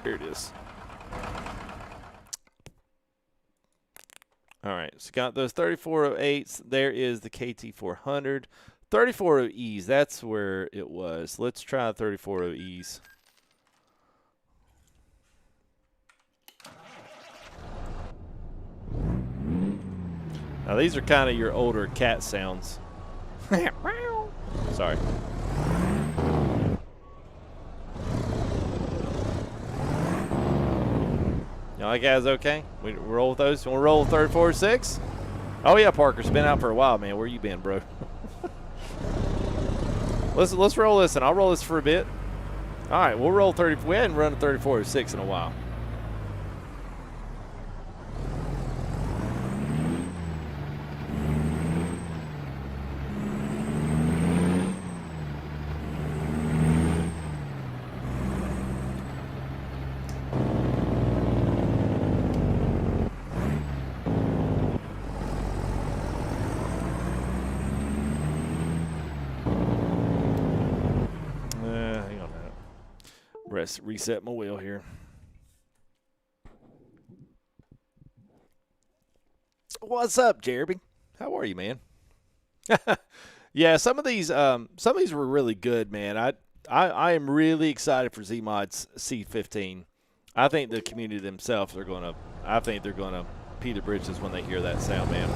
here it is. All right, so got those 3408s. There is the KT400. 3408Es, that's where it was. Let's try 3408Es. Now, these are kind of your older cat sounds. Sorry. Y'all like guys okay? We roll with those? We'll roll 34.6? Oh, yeah, Parker's been out for a while, man. Where you been, bro? Let's roll this, and I'll roll this for a bit. All right, we'll roll 30. We hadn't run a 34.6 in a while. Reset my wheel here. What's up, Jeremy? How are you, man? Yeah, some of these were really good, man. I am really excited for Z-Mod's C15. I think the community themselves are gonna pee their britches when they hear that sound, man.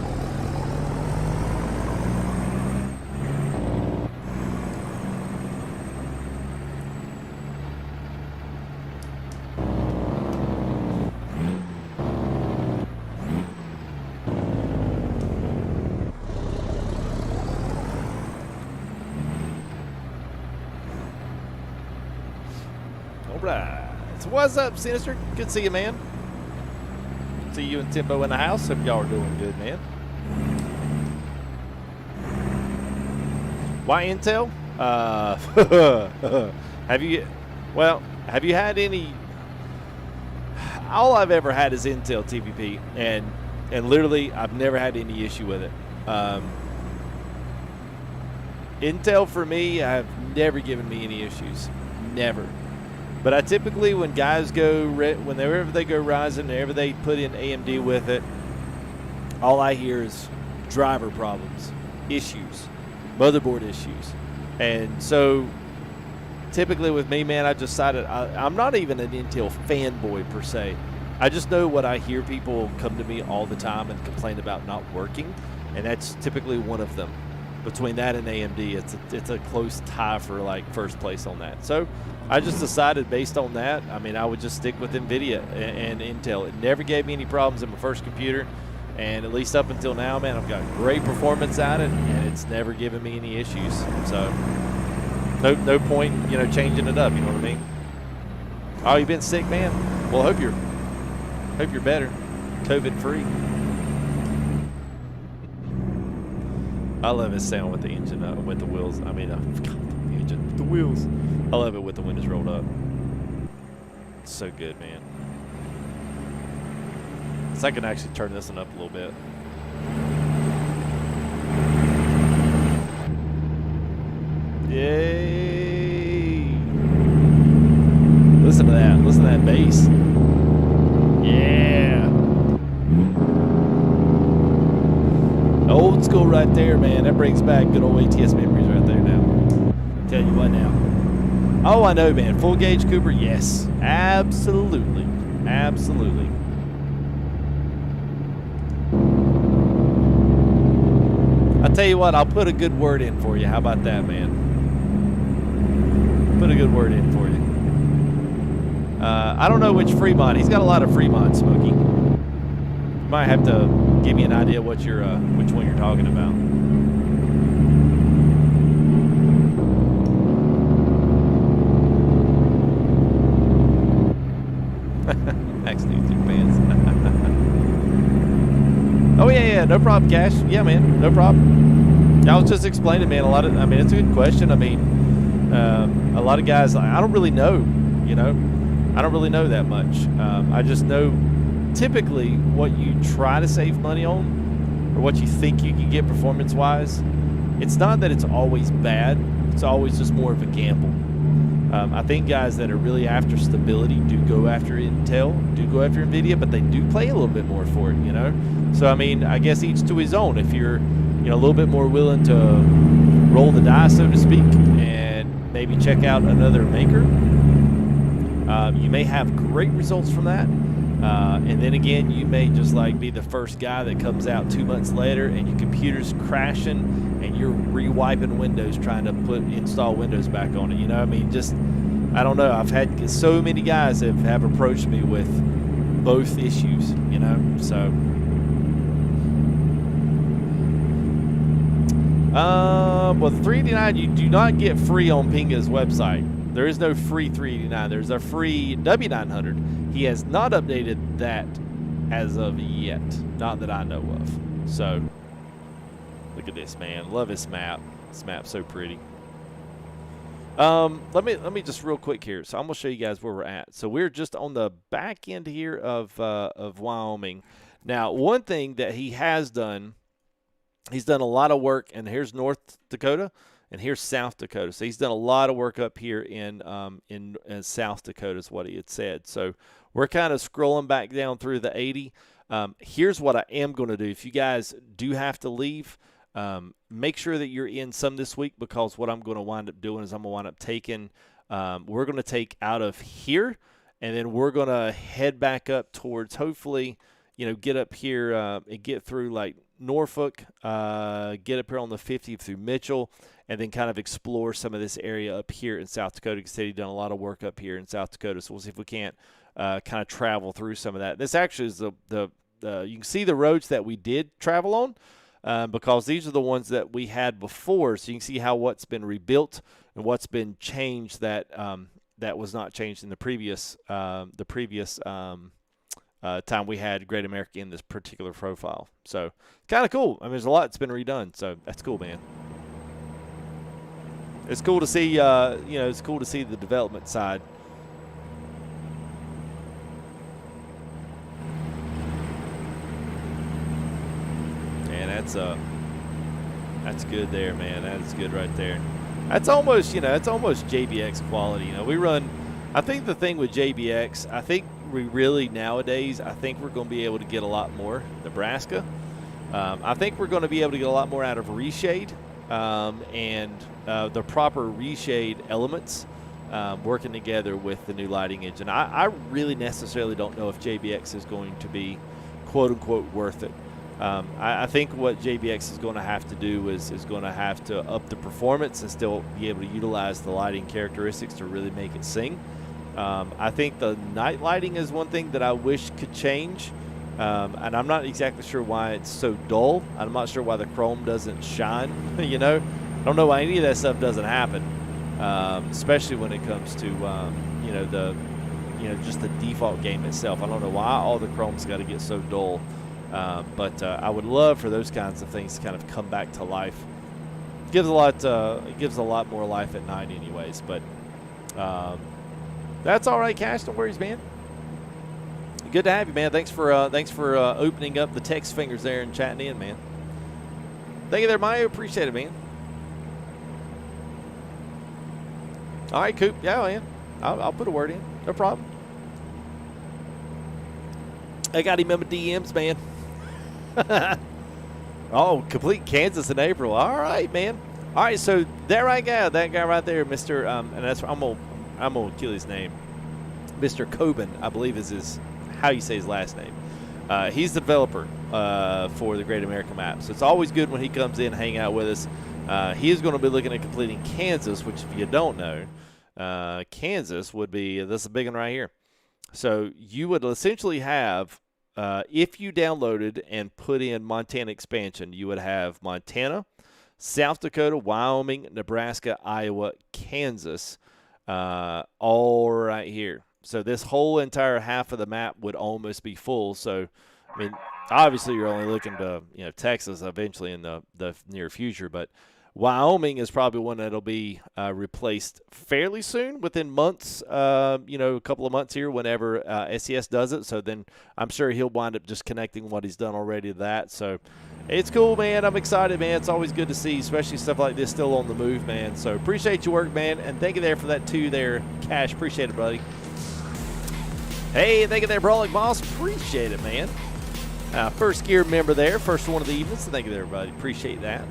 What's up, Sinister? Good to see you, man. See you and Timbo in the house. Hope y'all are doing good, man. Why Intel? Have you had any? All I've ever had is Intel TVP, and literally I've never had any issue with it. Intel for me, have never given me any issues, never. But I typically, when guys whenever they go Ryzen, whenever they put in AMD with it, all I hear is driver problems, issues, motherboard issues. And so typically with me, man, I decided I'm not even an Intel fanboy per se. I just know what I hear people come to me all the time and complain about not working, and that's typically one of them. Between that and AMD, it's a close tie for like first place on that. So I just decided based on that, I mean, I would just stick with NVIDIA and Intel. It never gave me any problems in my first computer, And at least up until now, man, I've got great performance at it, and it's never given me any issues. So no point, you know, changing it up. You know what I mean? Oh, you been sick, man? Well, hope you're better, COVID free. I love his sound with the engine, with the wheels. I mean, the engine, the wheels. I love it with the windows rolled up. It's so good, man. So I can actually turn this one up a little bit. Yay! Listen to that. Listen to that bass. Yeah. Old school right there, man. That brings back good old ATS memories right there now. Tell you what now. Oh, I know, man. Full gauge Cooper, yes. Absolutely. Absolutely. I'll tell you what, I'll put a good word in for you. How about that, man? Put a good word in for you. I don't know which Fremont. He's got a lot of Fremont, Smokey. You might have to give me an idea what you're, which one you're talking about. Max needs your pants. Oh yeah, no problem, Cash. Yeah, man, no problem. I was just explaining, man. I mean, it's a good question. I mean, a lot of guys, I don't really know, you know. I don't really know that much. I just know typically what you try to save money on, or what you think you can get performance-wise. It's not that it's always bad. It's always just more of a gamble. I think guys that are really after stability do go after Intel, do go after NVIDIA, but they do play a little bit more for it, you know? So, I mean, I guess each to his own. If you're, you know, a little bit more willing to roll the dice, so to speak, and maybe check out another maker, you may have great results from that. And then again, you may just like be the first guy that comes out 2 months later and your computer's crashing and you're re-wiping Windows trying to install Windows back on it. You know, I mean, just, I don't know. I've had so many guys that have approached me with both issues, you know, so. Well, the 389 you do not get free on Pinga's website. There is no free 389. There's a free W900. He has not updated that as of yet. Not that I know of. So, look at this, man. Love this map. This map's so pretty. Let me just real quick here. So I'm gonna show you guys where we're at. So we're just on the back end here of Wyoming. Now, one thing that he has done, he's done a lot of work, and here's North Dakota. And here's South Dakota. So he's done a lot of work up here in South Dakota is what he had said. So we're kind of scrolling back down through the 80. Here's what I am going to do. If you guys do have to leave, make sure that you're in some this week, because what I'm going to wind up doing is I'm going to wind up taking, we're going to take out of here, and then we're going to head back up towards, hopefully, you know, get up here and get through like Norfolk, get up here on the 50 through Mitchell, and then kind of explore some of this area up here in South Dakota. Because he's done a lot of work up here in South Dakota, so we'll see if we can't kind of travel through some of that. This actually is the you can see the roads that we did travel on, because these are the ones that we had before. So you can see how what's been rebuilt and what's been changed that that was not changed in the previous time we had Great America in this particular profile. So kind of cool. I mean, there's a lot that's been redone, so that's cool, man. It's cool to see, you know, it's cool to see the development side. And that's good there, man. That's good right there. That's almost, you know, it's almost JBX quality. You know, we run, I think the thing with JBX, I think we really nowadays, I think we're going to be able to get a lot more Nebraska. I think we're going to be able to get a lot more out of reshade. And the proper reshade elements working together with the new lighting engine. I really necessarily don't know if JBX is going to be quote-unquote worth it. I think what JBX is going to have to do is going to have to up the performance and still be able to utilize the lighting characteristics to really make it sing. I think the night lighting is one thing that I wish could change. And I'm not exactly sure why it's so dull. I'm not sure why the chrome doesn't shine. You know, I don't know why any of that stuff doesn't happen, especially when it comes to you know, just the default game itself. I don't know why all the chrome's got to get so dull, but I would love for those kinds of things to kind of come back to life. It gives a lot more life at night, anyways. But that's all right, Cash. Don't worry, man. Good to have you, man. Thanks for opening up the text fingers there and chatting in, man. Thank you there, Mayo. Appreciate it, man. All right, Coop. Yeah, man. I'll put a word in. No problem. I got him in my DMs, man. Oh, complete Kansas in April. All right, man. All right, so there I go. That guy right there, Mr. And that's I'm gonna kill his name. Mr. Coben, I believe is how you say his last name. He's the developer for the Great American Map. So it's always good when he comes in and hang out with us. He is going to be looking at completing Kansas, which if you don't know, Kansas would be, this is a big one right here. So you would essentially have, if you downloaded and put in Montana expansion, you would have Montana, South Dakota, Wyoming, Nebraska, Iowa, Kansas, all right here. So this whole entire half of the map would almost be full. So, I mean, obviously you're only looking to, you know, Texas eventually in the near future, but Wyoming is probably one that'll be replaced fairly soon, within months, you know, a couple of months here whenever SES does it. So then I'm sure he'll wind up just connecting what he's done already to that. So it's cool, man. I'm excited, man. It's always good to see, especially stuff like this still on the move, man. So appreciate your work, man. And thank you there for that too there, Cash. Appreciate it, buddy. Hey, thank you there, Brawling Boss. Appreciate it, man. First gear member there, first one of the evening. So thank you there, buddy. Appreciate that.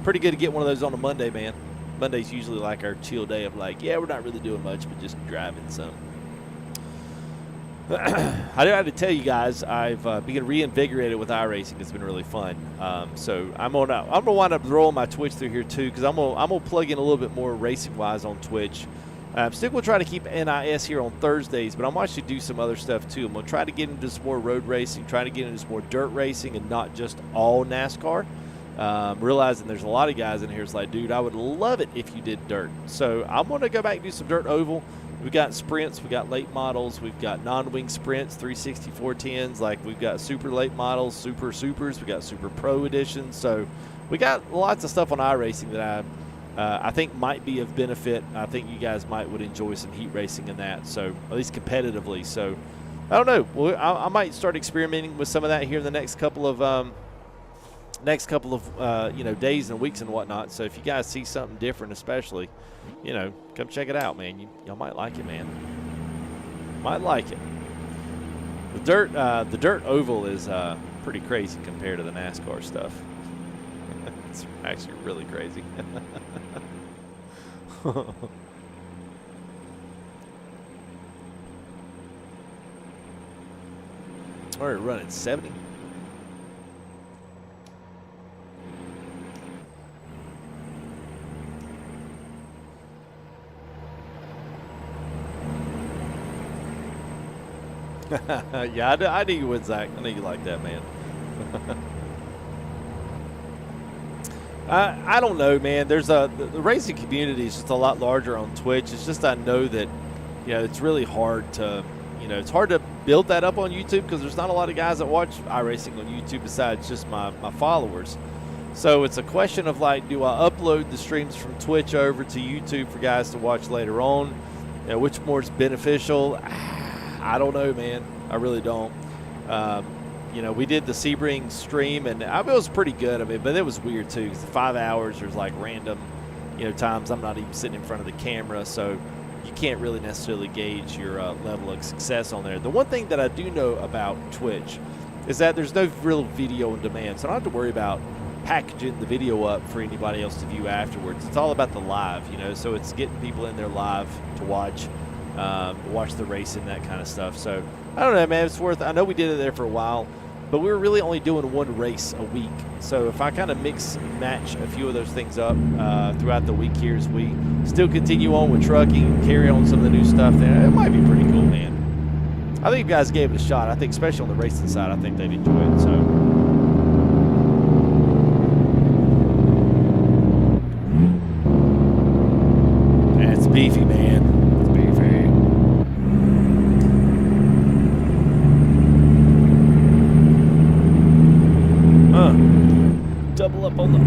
Pretty good to get one of those on a Monday, man. Monday's usually like our chill day of like, yeah, we're not really doing much, but just driving some. I have to tell you guys, I've been reinvigorated with iRacing. It's been really fun. So I'm gonna wind up rolling my Twitch through here too, because I'm gonna plug in a little bit more racing wise on Twitch. Still going to try to keep NIS here on Thursdays, but I'm actually do some other stuff too. I'm going to try to get into some more road racing, try to get into some more dirt racing, and not just all NASCAR. Realizing there's a lot of guys in here. It's like, dude, I would love it if you did dirt. So I'm going to go back and do some dirt oval. We've got sprints, we've got late models, we've got non-wing sprints, 360, 410s. Like we've got super late models, super supers, we got super pro editions. So we got lots of stuff on iRacing that I think might be of benefit. I think you guys would enjoy some heat racing in that, so at least competitively. So I don't know. Well, I might start experimenting with some of that here in the next couple of you know, days and weeks and whatnot. So if you guys see something different, especially, you know, come check it out, man. Y'all might like it, man. Might like it. The dirt oval is pretty crazy compared to the NASCAR stuff. It's actually really crazy. We're running 70. Yeah, I knew you would, Zach. I knew you like that, man. I don't know, man. There's the racing community is just a lot larger on Twitch. It's just I know that, you know, it's really hard to, you know, it's hard to build that up on YouTube because there's not a lot of guys that watch iRacing on YouTube besides just my followers. So it's a question of like, do I upload the streams from Twitch over to YouTube for guys to watch later on? You know, which more is beneficial? I don't know, man. I really don't. You know, we did the Sebring stream, and it was pretty good. I mean, but it was weird too, because the 5 hours, there's like random, you know, times I'm not even sitting in front of the camera, so you can't really necessarily gauge your level of success on there. The one thing that I do know about Twitch is that there's no real video on demand, so I don't have to worry about packaging the video up for anybody else to view afterwards. It's all about the live, you know, so it's getting people in there live to watch the racing, that kind of stuff. So I don't know, man. It's worth. I know we did it there for a while, but we were really only doing one race a week. So if I kind of mix and match a few of those things up throughout the week here as we still continue on with trucking and carry on some of the new stuff there, it might be pretty cool, man. I think if guys gave it a shot, I think especially on the racing side, I think they'd enjoy it. So. That's beefy, man. It's beefy. Double up on the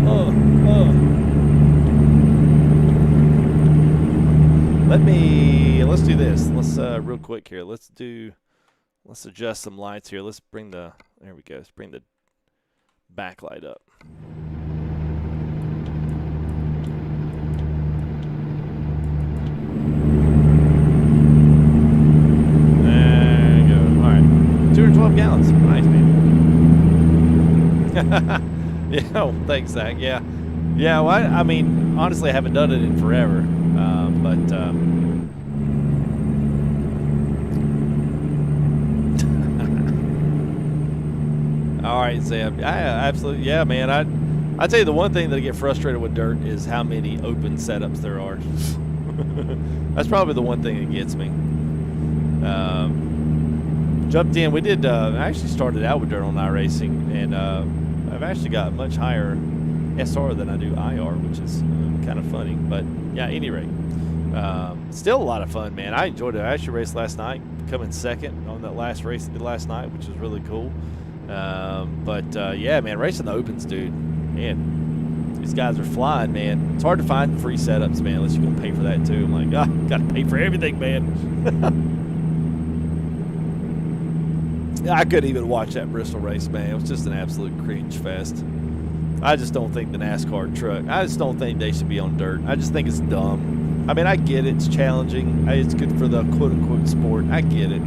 let's do this. Let's real quick here. Let's adjust some lights here. Let's bring there we go. Let's bring the backlight up. There you go. All right. 212 gallons. Nice, man. Yeah, well, thanks, Zach. Yeah. Yeah, well, I mean, honestly, I haven't done it in forever. All right, Sam. I absolutely, yeah, man. I tell you, the one thing that I get frustrated with dirt is how many open setups there are. That's probably the one thing that gets me. Jumped in. We did. I actually started out with dirt on iRacing, and I've actually got much higher SR than I do IR, which is kind of funny. But yeah, at any rate, still a lot of fun, man. I enjoyed it. I actually raced last night, coming second on that last race I did last night, which was really cool. Yeah, man, racing the opens, dude. Man, these guys are flying, man. It's hard to find free setups, man, unless you're gonna pay for that too. I'm like, gotta pay for everything, man. I couldn't even watch that Bristol race, man. It was just an absolute cringe fest. I just don't think the NASCAR truck, I just don't think they should be on dirt. I just think it's dumb. I mean, I get it. It's challenging. It's good for the quote-unquote sport. I get it.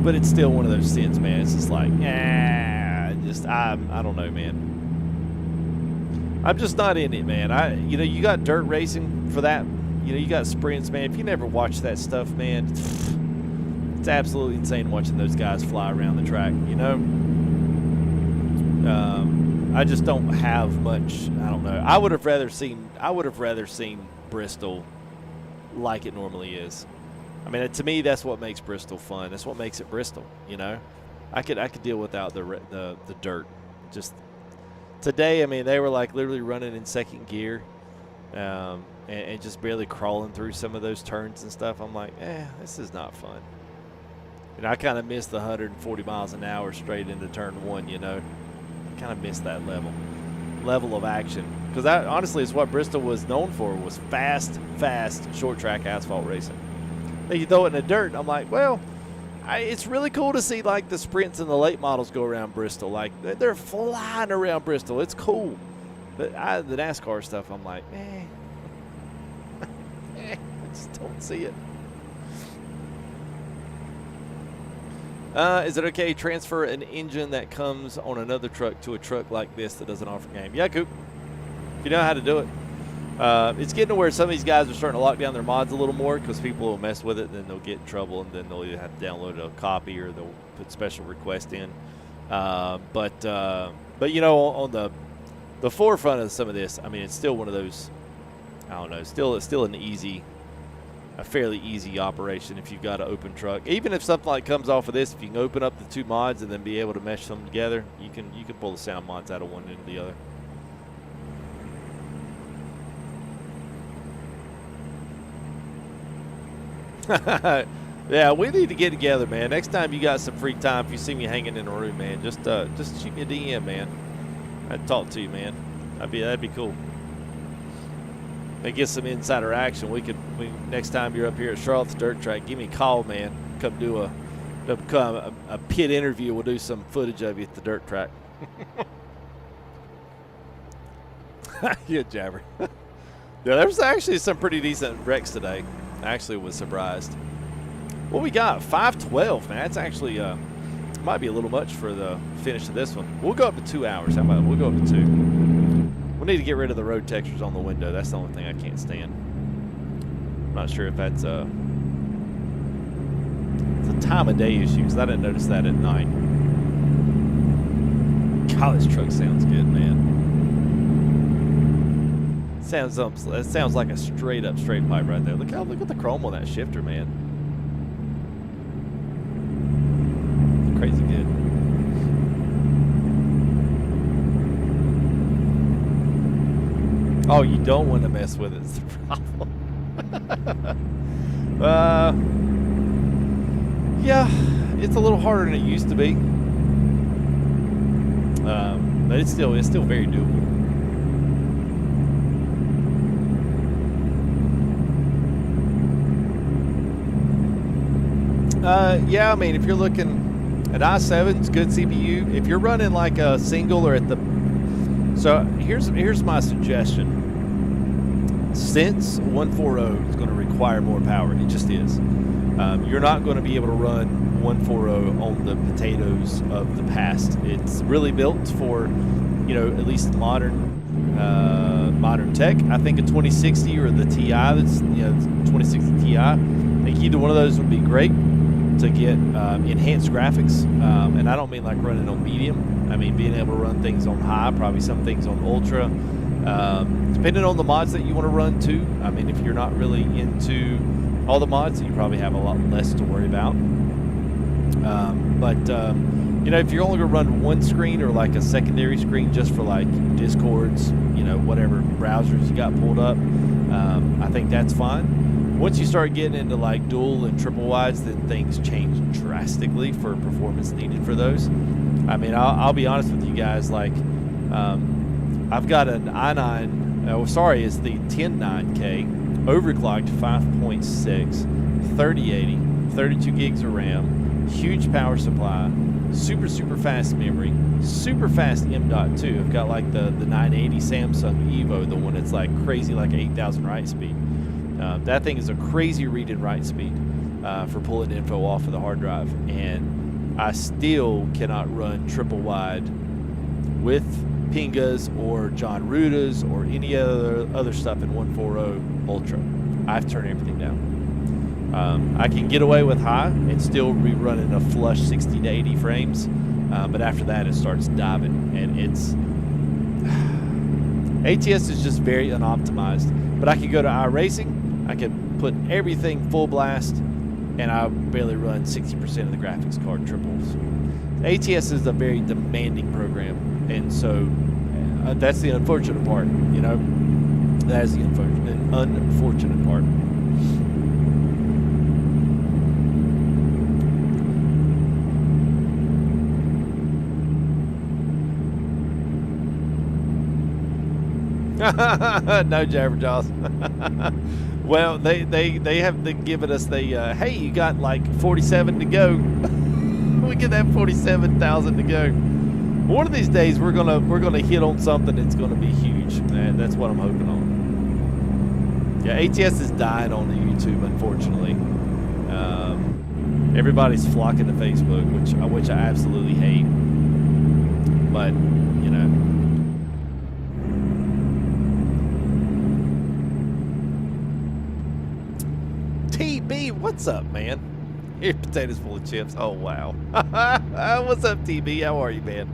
But it's still one of those sins, man. It's just like, I don't know, man. I'm just not in it, man. You got dirt racing for that. You got sprints, man. If you never watch that stuff, man, it's absolutely insane watching those guys fly around the track, I just don't have much. I don't know. I would have rather seen Bristol like it normally is. I mean, to me, that's what makes Bristol fun. That's what makes it Bristol. I could deal without the dirt. Just today, I mean, they were like literally running in second gear, and just barely crawling through some of those turns and stuff. I'm like, this is not fun. I kind of missed the 140 miles an hour straight into turn one. I kind of missed that level of action, because that honestly is what Bristol was known for, was fast short track asphalt racing. Then you throw it in the dirt, I'm like, well, it's really cool to see like the sprints and the late models go around Bristol. Like they're flying around Bristol. It's cool. But the NASCAR stuff, I'm like, I just don't see it. Is it okay to transfer an engine that comes on another truck to a truck like this that doesn't offer game? Yeah, Coop. If you know how to do it. It's getting to where some of these guys are starting to lock down their mods a little more, because people will mess with it, and then they'll get in trouble, and then they'll either have to download a copy or they'll put special request in. But on the forefront of some of this, I mean, it's still one of those, I don't know, it's still a fairly easy operation if you've got an open truck. Even if something like comes off of this, if you can open up the two mods and then be able to mesh them together, you can pull the sound mods out of one into the other. Yeah, we need to get together, man. Next time you got some free time, if you see me hanging in a room, man, just shoot me a DM, man. I'd talk to you, man. That'd be cool. Maybe get some insider action. Next time you're up here at Charlotte's Dirt Track, give me a call, man. Come do a pit interview. We'll do some footage of you at the dirt track. Yeah, jabber. Yeah, there was actually some pretty decent wrecks today. I actually was surprised. What we got? 512, man. That's actually might be a little much for the finish of this one. We'll go up to 2 hours. How about it? We'll go up to 2. We need to get rid of the road textures on the window. That's the only thing I can't stand. I'm not sure if that's it's a time of day issue, because I didn't notice that at night. God, this truck sounds good, man. It sounds like a straight pipe right there. Look at the chrome on that shifter, man. crazy good. Oh, you don't want to mess with it. It's the problem. Yeah, it's a little harder than it used to be, but it's still very doable. Yeah, I mean, if you're looking at i7's good CPU. If you're running like a single or at the, so here's my suggestion. Since 140 is going to require more power, it just is. You're not going to be able to run 140 on the potatoes of the past. It's really built for, you know, at least modern tech. I think a 2060 or the Ti, that's, you know, 2060 Ti. I think either one of those would be great to get enhanced graphics, and I don't mean like running on medium. I mean being able to run things on high, probably some things on ultra, depending on the mods that you want to run too. I mean, if you're not really into all the mods, you probably have a lot less to worry about. You know, if you're only going to run one screen or like a secondary screen just for like Discords, you know, whatever browsers you got pulled up, I think that's fine. Once you start getting into like dual and triple wides, then things change drastically for performance needed for those. I mean, I'll be honest with you guys, like, I've got an i9, it's the 109K, overclocked 5.6, 3080, 32 gigs of RAM, huge power supply, super fast memory, super fast M.2. I've got like the 980 Samsung Evo, the one that's like crazy, like 8,000 write speed. That thing is a crazy read and write speed for pulling info off of the hard drive, and I still cannot run triple wide with Pingas or John Rudas or any other stuff in 140 Ultra. I've turned everything down. I can get away with high and still rerunning a flush 60 to 80 frames, but after that it starts diving, and it's ATS is just very unoptimized. But I can go to iRacing, I can put everything full blast, and I barely run 60% of the graphics card triples. ATS is a very demanding program, and so that's the unfortunate part, you know. That is the unfortunate part. No, Jabberjaws. Well, they have given us the hey, you got like 47 to go. We get that 47,000 to go. One of these days we're gonna hit on something that's gonna be huge. That's what I'm hoping on. Yeah, ATS is dying on the YouTube, unfortunately. Everybody's flocking to Facebook, which I absolutely hate. But you know. TB, what's up, man? Here, potatoes full of chips. Oh, wow. What's up, TB? How are you, man?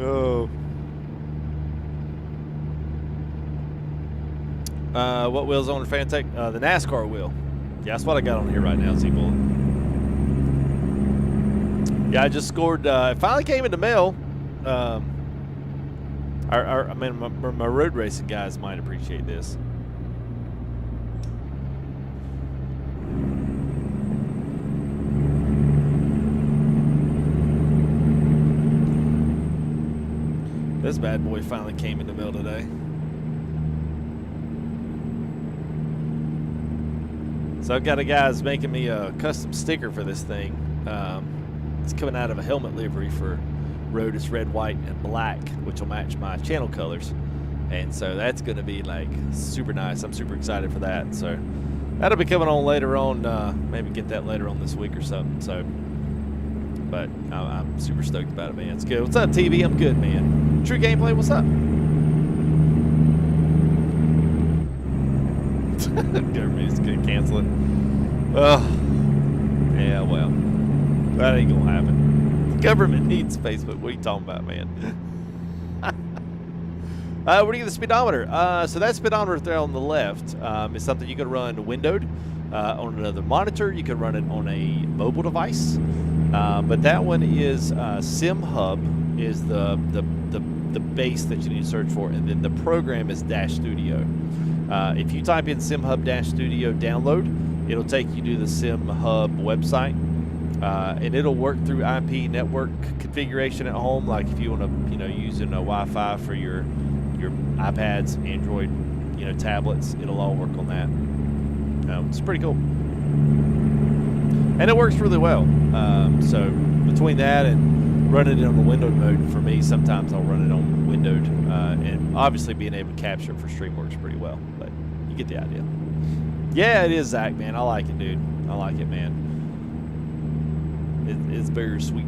Oh. What wheel's on the Fanatec? The NASCAR wheel. Yeah, that's what I got on here right now, Z-Bullet. Yeah, I just scored. It finally came in the mail. I mean, my road racing guys might appreciate this. This bad boy finally came in the mail today. So I've got a guy's making me a custom sticker for this thing. It's coming out of a helmet livery for road. It's red, white, and black, which will match my channel colors. And so that's going to be like super nice. I'm super excited for that. So that'll be coming on later on. Maybe get that later on this week or something. So, but I'm super stoked about it, man. It's good. What's up, TV? I'm good, man. True Gameplay, what's up? Government's gonna cancel it. Oh, yeah, well, that ain't gonna happen. The government needs Facebook. What are you talking about, man? Where do you get the speedometer? So that speedometer there on the left is something you could run windowed on another monitor. You could run it on a mobile device. But that one is SimHub is the base that you need to search for, and then the program is Dash Studio. If you type in SimHub Dash Studio download, it'll take you to the SimHub website, and it'll work through IP network configuration at home. Like if you want to, using a Wi-Fi for your iPads, Android, tablets, it'll all work on that. It's pretty cool, and it works really well. So between that and running it on the windowed mode, for me, sometimes I'll run it on windowed, and obviously being able to capture it for stream works pretty well. But you get the idea. Yeah, it is, Zach, man. I like it, dude. I like it, man. It's very sweet.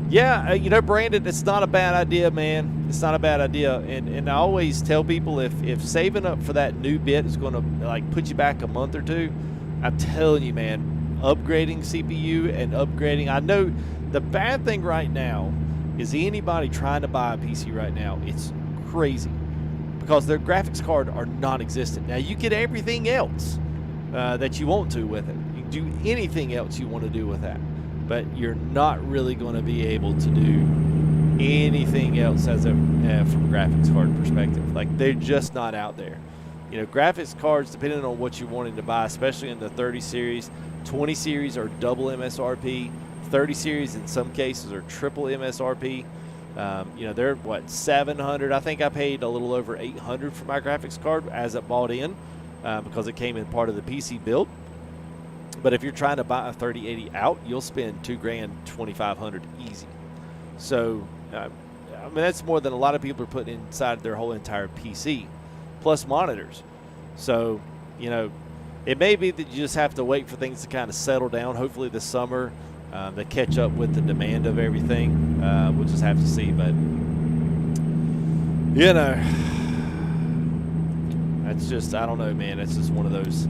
Yeah, Brandon, it's not a bad idea, man. It's not a bad idea. And I always tell people if saving up for that new bit is going to put you back a month or two, I'm telling you, man, upgrading CPU and upgrading. I know the bad thing right now is anybody trying to buy a PC right now, it's crazy because their graphics card are non-existent. Now, you get everything else that you want to with it. You can do anything else you want to do with that. But you're not really going to be able to do anything else as from a graphics card perspective. Like, they're just not out there. Graphics cards, depending on what you're wanting to buy, especially in the 30 series, 20 series are double MSRP, 30 series in some cases are triple MSRP. They're what, 700? I think I paid a little over 800 for my graphics card as it bought in because it came in part of the PC build. But if you're trying to buy a 3080 out, you'll spend $2,000, $2,500 easy. So, that's more than a lot of people are putting inside their whole entire PC, plus monitors. So, it may be that you just have to wait for things to kind of settle down. Hopefully this summer, they catch up with the demand of everything. We'll just have to see. But, that's just, I don't know, man. It's just one of those.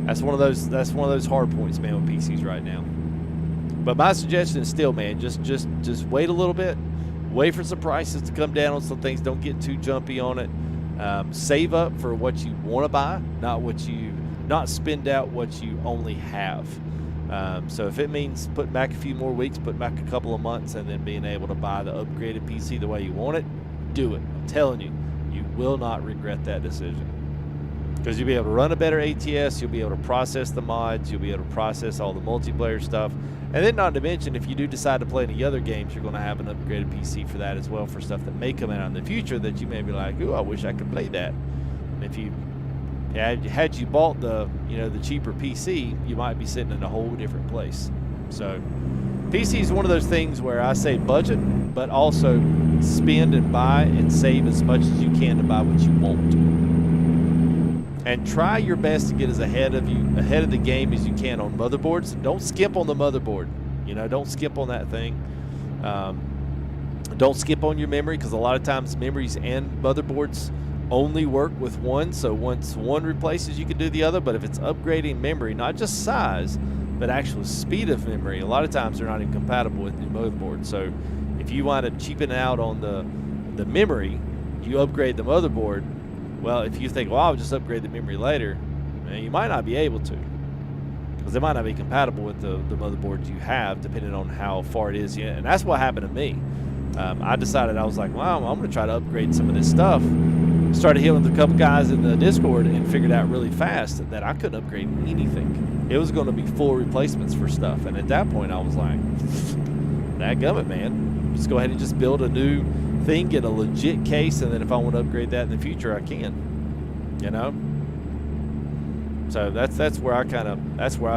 That's one of those hard points, man, with PCs right now. But my suggestion is still, man, just wait a little bit. Wait for some prices to come down on some things. Don't get too jumpy on it. Save up for what you want to buy, not spend out what you only have. So if it means putting back a few more weeks, putting back a couple of months, and then being able to buy the upgraded PC the way you want it, do it. I'm telling you, you will not regret that decision. Because you'll be able to run a better ATS, you'll be able to process the mods, you'll be able to process all the multiplayer stuff. And then not to mention, if you do decide to play any other games, you're going to have an upgraded PC for that as well, for stuff that may come out in the future that you may be like, ooh, I wish I could play that. And if you had you bought the cheaper PC, you might be sitting in a whole different place. So PC is one of those things where I say budget, but also spend and buy and save as much as you can to buy what you want. And try your best to get as ahead of the game as you can on motherboards. Don't skip on the motherboard. Don't skip on that thing. Don't skip on your memory, because a lot of times memories and motherboards only work with one. So once one replaces, you can do the other. But if it's upgrading memory, not just size, but actual speed of memory, a lot of times they're not even compatible with new motherboards. So if you wind up cheaping out on the memory, you upgrade the motherboard. Well, if you think, well, I'll just upgrade the memory later, you might not be able to, because they might not be compatible with the motherboards you have, depending on how far it is. And that's what happened to me. I decided, I was like, wow, I'm going to try to upgrade some of this stuff. Started hitting with a couple guys in the Discord and figured out really fast that I couldn't upgrade anything. It was going to be full replacements for stuff. And at that point, I was like, dadgummit, man. Just go ahead and just build a new thing, get a legit case, and then if I want to upgrade that in the future, I can. So that's where I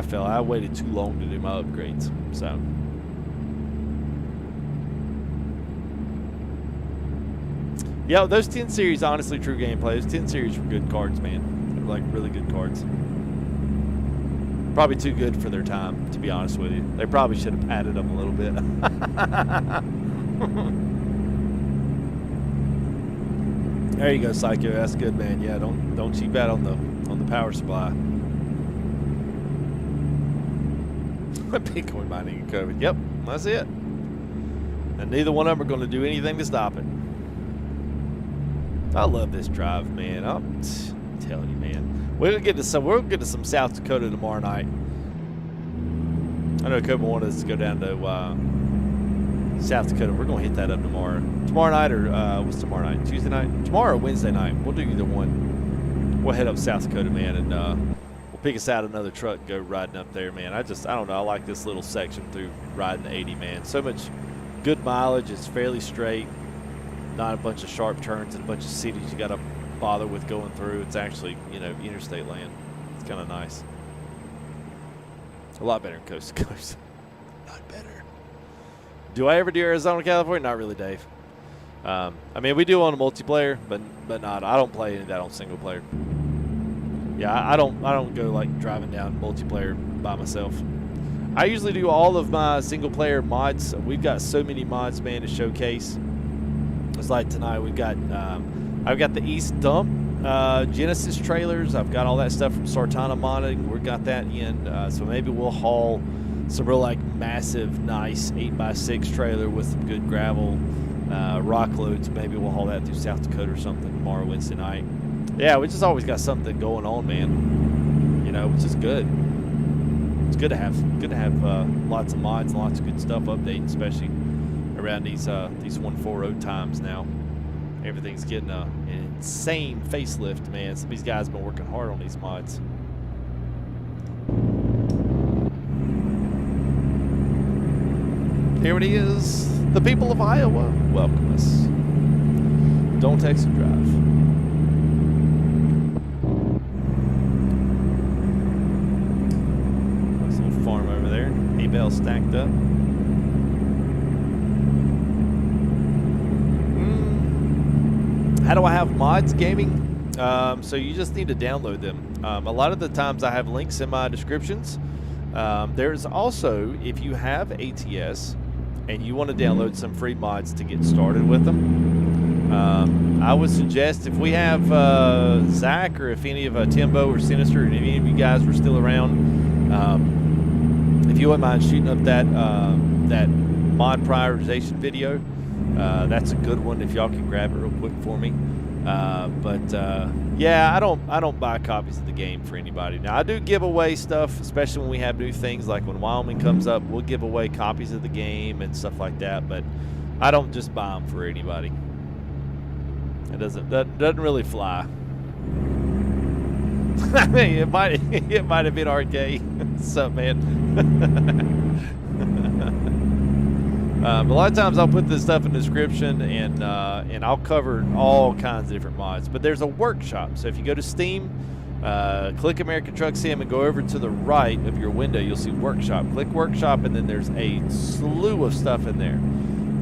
fell. I waited too long to do my upgrades. So yeah, those 10 series, honestly, true gameplay. Those 10 series were good cards, man. They're like really good cards. Probably too good for their time, to be honest with you. They probably should have padded them a little bit. There you go, Psycho. That's good, man. Yeah, don't cheap out on the power supply. Bitcoin mining and COVID. Yep, that's it. And neither one of them are going to do anything to stop it. I love this drive, man. I'm telling you, man. We'll get to some South Dakota tomorrow night. I know Kobe wanted us to go down to South Dakota. We're gonna hit that up tomorrow. Tomorrow night, or what's tomorrow night? Tuesday night? Tomorrow or Wednesday night? We'll do either one. We'll head up South Dakota, man, and we'll pick us out another truck and go riding up there, man. I don't know. I like this little section through riding the 80, man. So much good mileage. It's fairly straight. Not a bunch of sharp turns and a bunch of cities you got to bother with going through. It's actually, you know, interstate land. It's kind of nice. A lot better than coast to coast. Not better. Do I ever do Arizona, California? Not really, Dave. I mean, we do on a multiplayer, but not. I don't play any of that on single player. Yeah, I don't go like driving down multiplayer by myself. I usually do all of my single player mods. We've got so many mods, man, to showcase. It's like tonight we've got I've got the East Dump Genesis trailers. I've got all that stuff from Sartana modding. We've got that in, so maybe we'll haul some real like massive, nice 8x6 trailer with some good gravel rock loads. Maybe we'll haul that through South Dakota or something tomorrow, Wednesday night. Yeah, we just always got something going on, man. You know, which is good. It's good to have lots of mods and lots of good stuff updating, especially around these 140 times now. Everything's getting an insane facelift, man. Some of these guys have been working hard on these mods. Here it is. The people of Iowa welcome us. Don't text and drive. Nice little farm over there. Hay bales stacked up. How do I have mods gaming? So you just need to download them. A lot of the times I have links in my descriptions. There's also, if you have ATS and you want to download some free mods to get started with them, I would suggest if we have Zach, or if any of Timbo or Sinister, or any of you guys were still around, if you wouldn't mind shooting up that mod prioritization video, that's a good one if y'all can grab it real quick for me. Yeah, I don't buy copies of the game for anybody. Now I do give away stuff, especially when we have new things, like when Wyoming comes up, we'll give away copies of the game and stuff like that, but I don't just buy them for anybody. It doesn't really fly. I mean, it might have been RK. What's up, man? A lot of times I'll put this stuff in the description, and I'll cover all kinds of different mods. But there's a workshop. So if you go to Steam, click American Truck Sim and go over to the right of your window, you'll see workshop. Click workshop, and then there's a slew of stuff in there.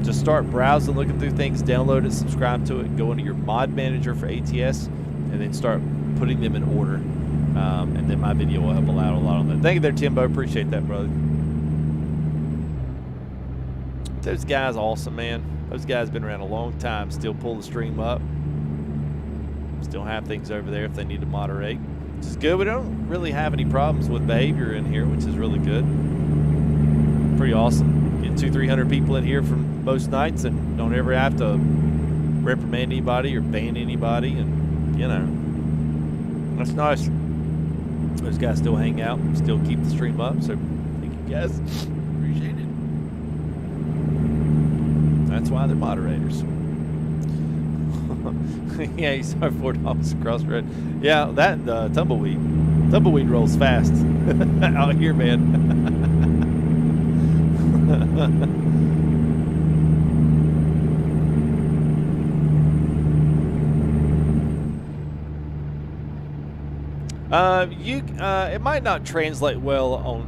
Just start browsing, looking through things, download it, subscribe to it, go into your mod manager for ATS, and then start putting them in order. And then my video will help a lot on that. Thank you there, Timbo. Appreciate that, brother. Those guys awesome, man. Those guys been around a long time, still pull the stream up. Still have things over there if they need to moderate, which is good. We don't really have any problems with behavior in here, which is really good. Pretty awesome. Get 200-300 people in here from most nights and don't ever have to reprimand anybody or ban anybody, and you know, that's nice. Those guys still hang out and still keep the stream up, so thank you guys. Appreciate it. That's why they're moderators. Yeah, you saw $4 across the road. Yeah, that tumbleweed rolls fast out here, man. It might not translate well on.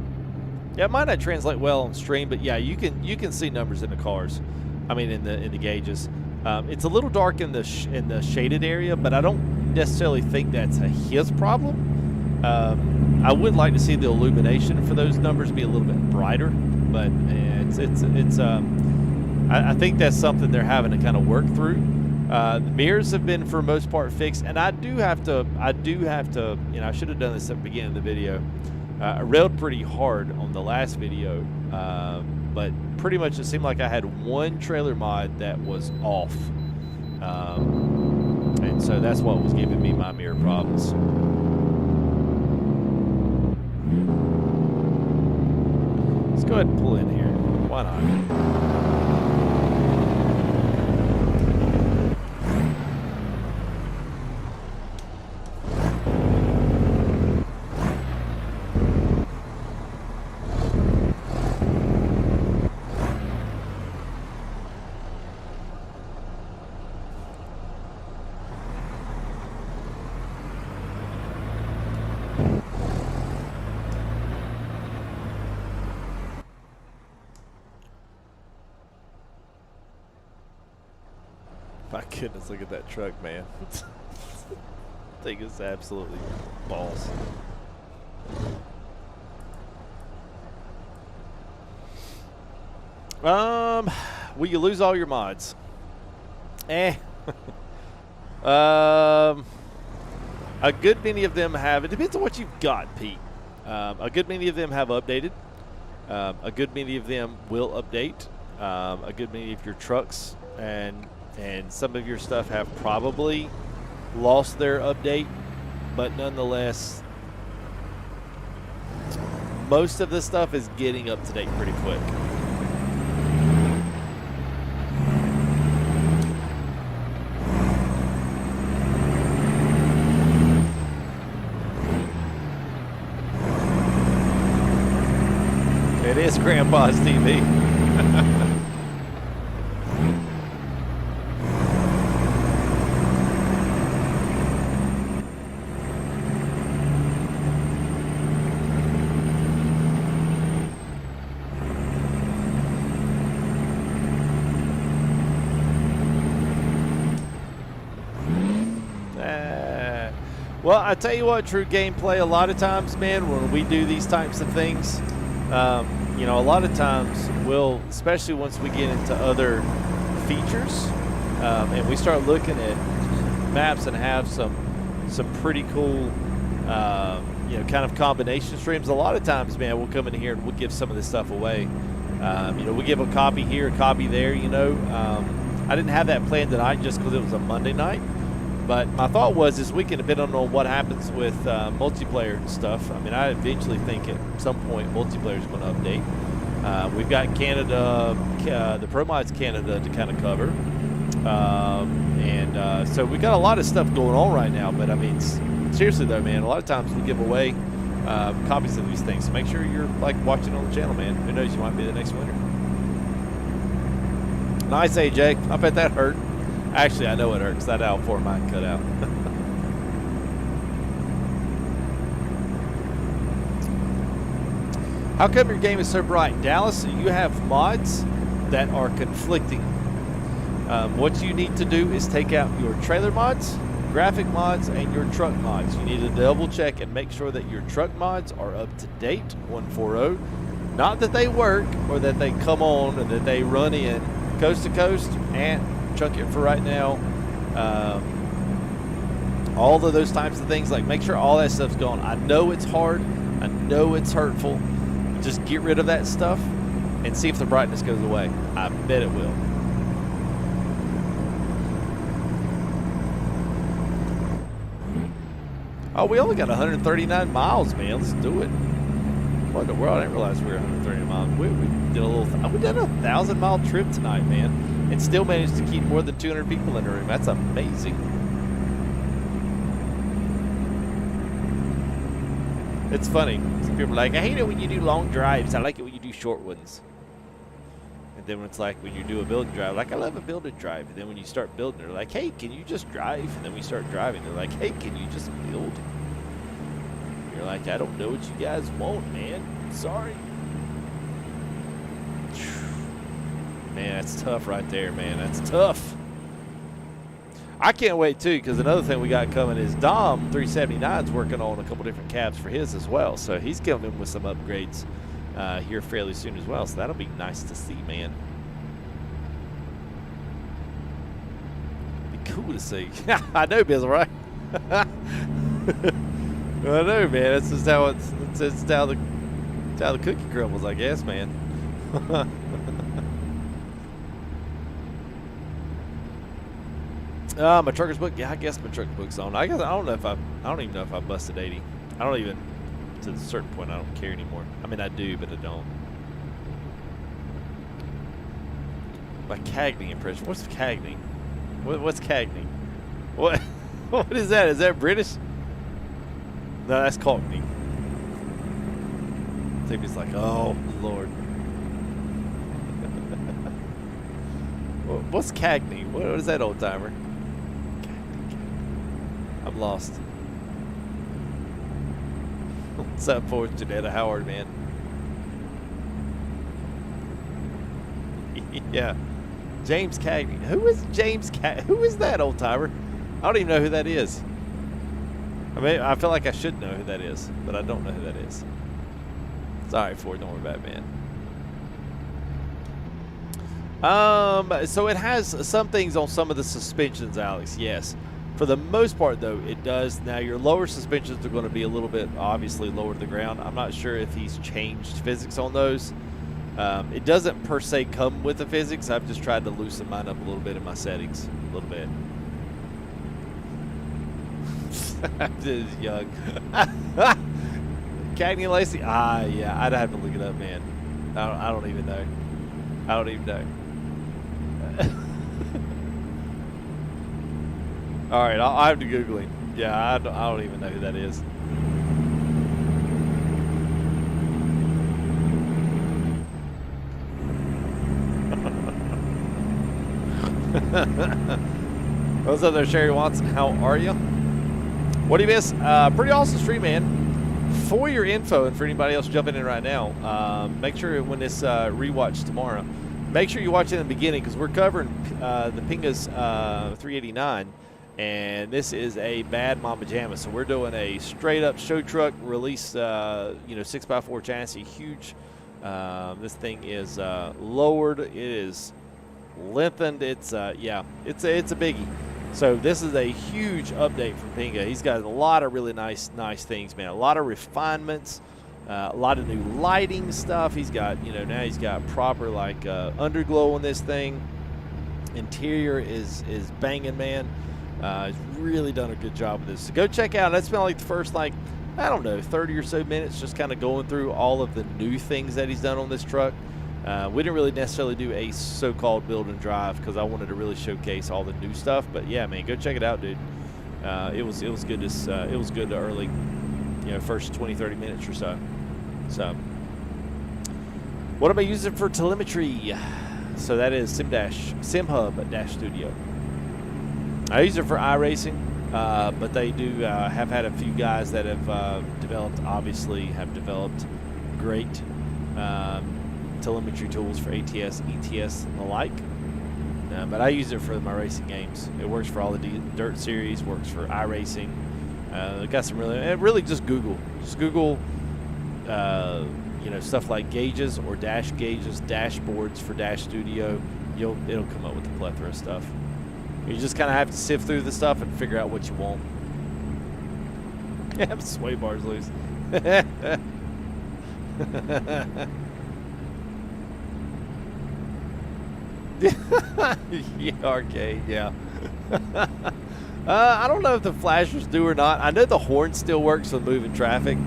Yeah, it might not translate well on stream, but yeah, you can see numbers in the cars. I mean, in the gauges. It's a little dark in the shaded area, but I don't necessarily think that's his problem. I would like to see the illumination for those numbers be a little bit brighter, but I think that's something they're having to kind of work through. The mirrors have been for the most part fixed, and I do have to, you know, I should have done this at the beginning of the video. I railed pretty hard on the last video, but pretty much it seemed like I had one trailer mod that was off. And So that's what was giving me my mirror problems. Let's go ahead and pull in here. Why not? My goodness, look at that truck, man. I think it's absolutely balls. Will you lose all your mods? A good many of them have. It depends on what you've got, Pete. A good many of them have updated. A good many of them will update. A good many of your trucks and some of your stuff have probably lost their update, but nonetheless, most of this stuff is getting up to date pretty quick. It is Grandpa's TV. Well, I tell you what, True Gameplay, a lot of times, man, when we do these types of things, you know, a lot of times we'll, especially once we get into other features, and we start looking at maps and have some pretty cool, you know, kind of combination streams. A lot of times, man, we'll come in here and we'll give some of this stuff away. You know, we give a copy here, a copy there, you know. I didn't have that planned tonight just because it was a Monday night. But my thought was this weekend, depending on what happens with multiplayer and stuff, I mean, I eventually think at some point multiplayer is going to update. We've got Canada, the Pro Mods Canada to kind of cover. So we've got a lot of stuff going on right now. But, I mean, seriously, though, man, a lot of times we give away copies of these things. So make sure you're, like, watching on the channel, man. Who knows, you might be the next winner. Nice, AJ. I bet that hurt. Actually, I know it hurts. That out for mine cut out. How come your game is so bright? Dallas, you have mods that are conflicting. What you need to do is take out your trailer mods, graphic mods, and your truck mods. You need to double check and make sure that your truck mods are up to date, 140. Not that they work or that they come on and that they run in coast to coast and chunk it for right now. All of those types of things, like make sure all that stuff's gone. I know it's hard. I know it's hurtful. Just get rid of that stuff and see if the brightness goes away. I bet it will. Oh, we only got 139 miles, man. Let's do it. What in the world? I didn't realize we were 139 miles. We did a little. We did a 1,000-mile trip tonight, man. And still managed to keep more than 200 people in the room. That's amazing. It's funny. Some people are like, I hate it when you do long drives. I like it when you do short ones. And then when it's like when you do a building drive, like I love a building drive. And then when you start building, they're like, hey, can you just drive? And then we start driving. They're like, hey, can you just build? You're like, I don't know what you guys want, man. Sorry. Man, that's tough right there, man. That's tough. I can't wait, too, because another thing we got coming is Dom 379's working on a couple different cabs for his as well. So he's coming with some upgrades here fairly soon as well. So that'll be nice to see, man. Be cool to see. I know, Bizzle, right? I know, man. That's just how it's how the cookie crumbles, I guess, man. My trucker's book. Yeah, I guess my trucker's book's on. I don't even know if I busted 80. I don't even, to a certain point, I don't care anymore. I mean, I do, but I don't. My Cagney impression. What's Cagney? What's Cagney? What? What is that? Is that British? No, that's Cockney. Timmy's like, oh Lord. What's Cagney? What is that, old timer? I'm lost. What's up, for Janetta Howard, man? Yeah. James Cagney. Who is James Cagney? Who is that, old timer? I don't even know who that is. I mean, I feel like I should know who that is, but I don't know who that is. Sorry, Ford. Don't worry about it, man. So it has some things on some of the suspensions, Alex. Yes. For the most part, though, it does. Now, your lower suspensions are going to be a little bit, obviously, lower to the ground. I'm not sure if he's changed physics on those. It doesn't per se come with the physics. I've just tried to loosen mine up a little bit in my settings. A little bit. I'm just young. Cagney Lacey? Yeah, I'd have to look it up, man. I don't even know. I don't even know. All right, I have to Google him. Yeah, I don't even know who that is. What's up there, Sherry Watson? How are you? What do you miss? Pretty awesome stream, man. For your info and for anybody else jumping in right now, make sure when this rewatch tomorrow, make sure you watch it in the beginning because we're covering the Pinga's 389, and this is a bad mama jamma. So we're doing a straight up show truck release, 6x4 chassis, huge. This thing is lowered. It is lengthened. It's it's a biggie. So this is a huge update from Pinga. He's got a lot of really nice things, man. A lot of refinements, a lot of new lighting stuff. He's got, now he's got proper underglow on this thing. Interior is banging, man. He's really done a good job with this. So go check out. That's been like the first 30 or so minutes, just kind of going through all of the new things that he's done on this truck. We didn't really necessarily do a so-called build and drive because I wanted to really showcase all the new stuff. But yeah, man, go check it out, dude. It was good. It was good to early, first 20-30 minutes or so. So, what am I using for telemetry? So that is SimHub-Studio. I use it for iRacing, but they do have had a few guys that have developed great telemetry tools for ATS, ETS, and the like. But I use it for my racing games. It works for all the dirt series, works for iRacing. Got some really just Google. Just Google, stuff like gauges or dash gauges, dashboards for Dash Studio. It'll come up with a plethora of stuff. You just kind of have to sift through the stuff and figure out what you want. Yeah, sway bars loose. Yeah, arcade, yeah. I don't know if the flashers do or not. I know the horn still works with moving traffic.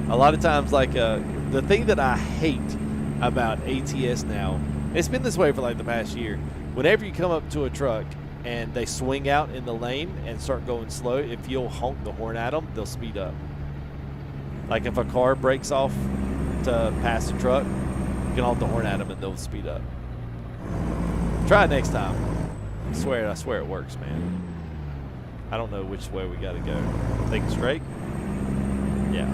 A lot of times, the thing that I hate about ATS now, it's been this way for the past year. Whenever you come up to a truck and they swing out in the lane and start going slow, if you'll honk the horn at them, they'll speed up. Like if a car breaks off to pass a truck, you can honk the horn at them and they'll speed up. Try it next time. I swear it works, man. I don't know which way we got to go. Take it straight? Yeah.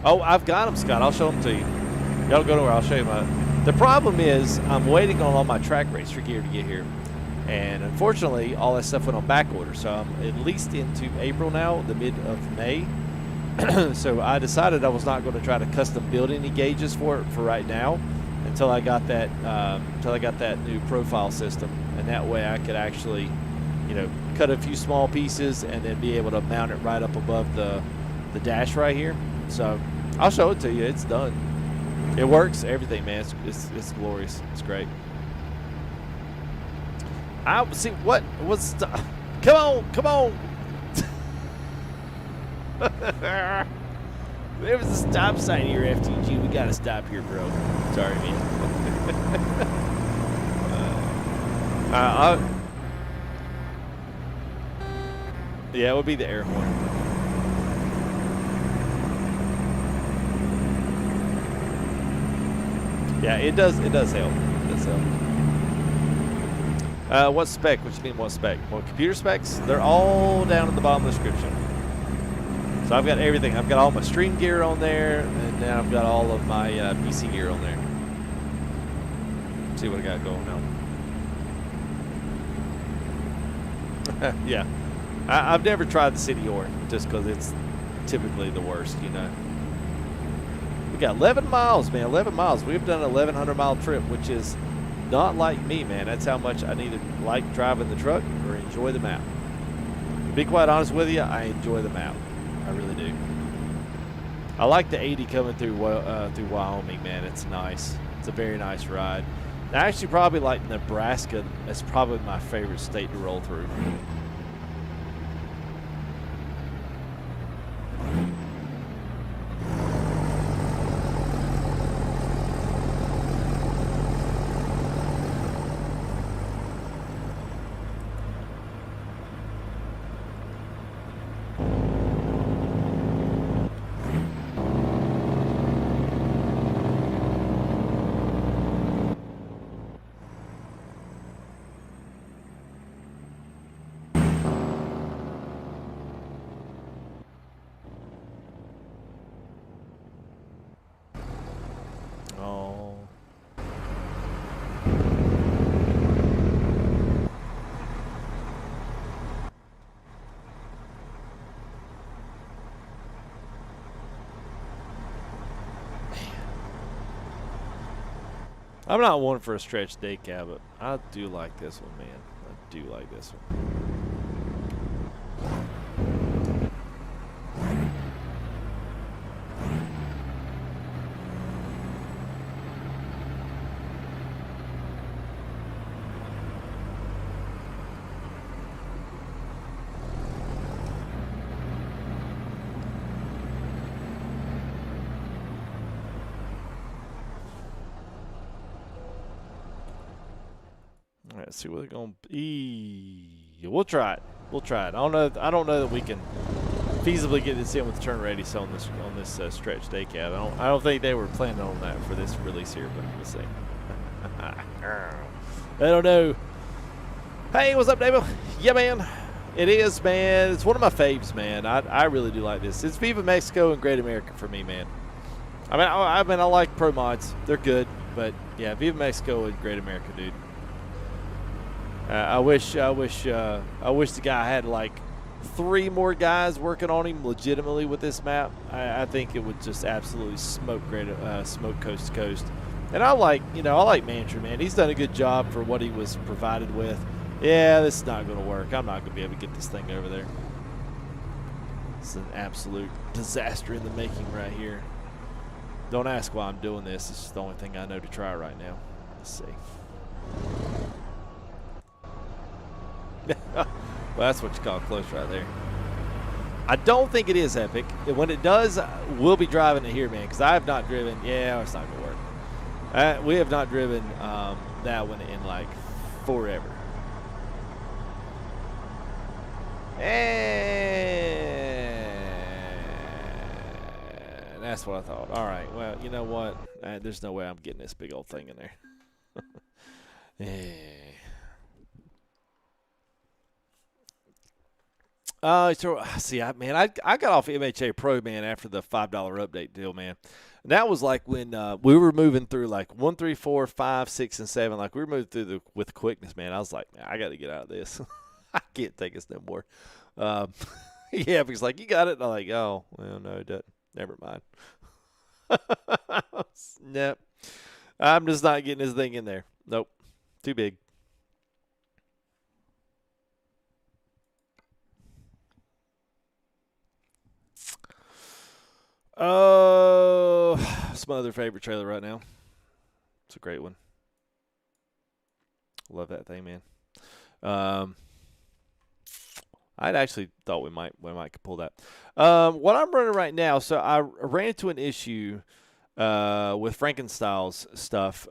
Oh, I've got them, Scott. I'll show them to you. Y'all go to where I'll show you the problem is I'm waiting on all my track racer gear to get here. And unfortunately, all that stuff went on back order. So I'm at least into April now, the mid of May. So I decided I was not going to try to custom build any gauges for it for right now until I got that new profile system, and that way I could actually, cut a few small pieces and then be able to mount it right up above the dash right here. So I'll show it to you. It's done. It works, everything, man. It's glorious. It's great. I see what was. Come on, come on. There was a stop sign here, FTG. We gotta stop here, bro. Sorry, man. Yeah, it would be the air horn. Yeah, it does help. It does help. What spec? What you mean, what spec? Well, computer specs, they're all down at the bottom of the description. So I've got everything. I've got all my stream gear on there, and then I've got all of my PC gear on there. Let's see what I got going on. Yeah. I've never tried the City Or, just because it's typically the worst, you know. We got 11 miles, man, 11 miles. We've done an 1,100-mile trip, which is not like me, man. That's how much I either like driving the truck or enjoy the map. To be quite honest with you, I enjoy the map. I really do. I like the 80 coming through Wyoming, man. It's nice. It's a very nice ride. I actually probably like Nebraska. That's probably my favorite state to roll through. I'm not one for a stretch day cab, but I do like this one, man. I do like this one. Let's see what they're going to be. We'll try it. We'll try it. I don't know that we can feasibly get this in with turn radius on this stretch day cab. I don't think they were planning on that for this release here, but we'll see. I don't know. Hey, what's up, Davo? Yeah, man. It is, man. It's one of my faves, man. I really do like this. It's Viva Mexico and Great America for me, man. I mean, I like Pro Mods. They're good, but yeah, Viva Mexico and Great America, dude. I wish the guy had like 3 more guys working on him legitimately with this map. I think it would just absolutely smoke coast to coast. And I like Mantry, man. He's done a good job for what he was provided with. Yeah, this is not going to work. I'm not going to be able to get this thing over there. It's an absolute disaster in the making right here. Don't ask why I'm doing this. It's just the only thing I know to try right now. Let's see. Well, that's what you call close right there. I don't think it is epic. When it does, we'll be driving it here, man, because I have not driven. Yeah, it's not going to work. We have not driven that one in like forever. And that's what I thought. All right, well, you know what? There's no way I'm getting this big old thing in there. Yeah. See, man, I got off MHA Pro, man, after the $5 update deal, man. And that was like when we were moving through like 1, 3, 4, 5, 6, and 7. Like we were moving through with quickness, man. I was like, man, I got to get out of this. I can't take this no more. Yeah, because like you got it, and I'm like, oh, well, no, it doesn't. Never mind. Nope. I'm just not getting this thing in there. Nope. Too big. Oh, It's my other favorite trailer right now. It's a great one. Love that thing, man. I'd actually thought we might pull that. What I'm running right now, so I ran into an issue with Frankenstyl's stuff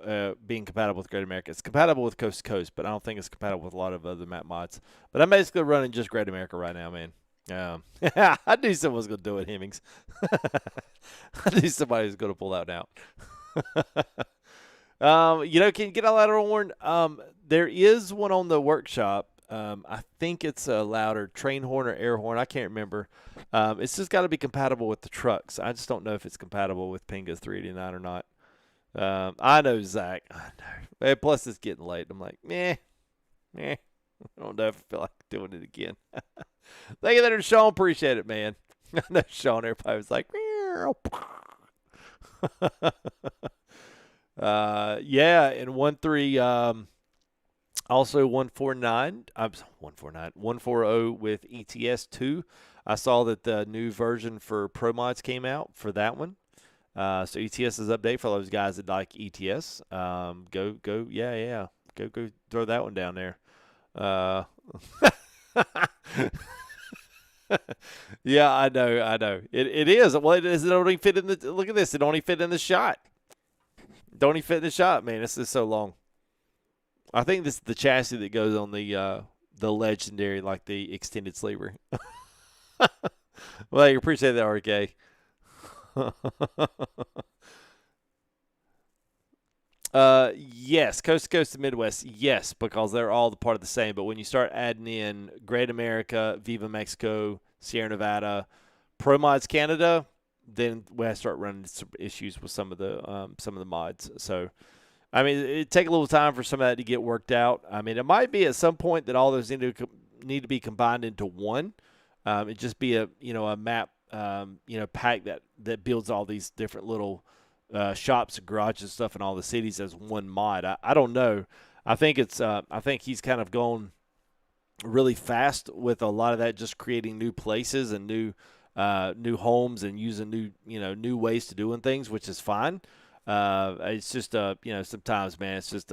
being compatible with Great America. It's compatible with Coast to Coast, but I don't think it's compatible with a lot of other map mods. But I'm basically running just Great America right now, man. I knew someone was going to do it, Hemmings. I knew somebody was going to pull that out. You know, can you get a louder horn? There is one on the workshop. I think it's a louder train horn or air horn. I can't remember. It's just got to be compatible with the trucks. I just don't know if it's compatible with Pinga's 389 or not. I know, Zach. I know. And plus, it's getting late. I'm like, meh. I don't know if I feel like doing it again. Thank you there, Sean. Appreciate it, man. I know, Sean. Everybody was like, yeah, and 1.3. Also 140 with ETS 2. I saw that the new version for Pro Mods came out for that one. So ETS is update for those guys that like ETS. Go, yeah. Go throw that one down there. Yeah, I know. It is. Well, it is. It only fit in the. Look at this. It only fit in the shot. Don't even fit in the shot, man. This is so long. I think this is the chassis that goes on the legendary, like the extended sleeper. Well, you appreciate that, RK. Yes, coast to coast to Midwest, yes, because they're all the part of the same. But when you start adding in Great America, Viva Mexico, Sierra Nevada, Pro Mods Canada, then we have to start running some issues with some of the mods. So, I mean, it take a little time for some of that to get worked out. I mean, it might be at some point that all those need to be combined into one. It just be a map pack that builds all these different little shops and garages and stuff in all the cities as one mod. I don't know. I think he's kind of gone really fast with a lot of that, just creating new places and new homes and using new ways to doing things, which is fine. It's just sometimes, man, it's just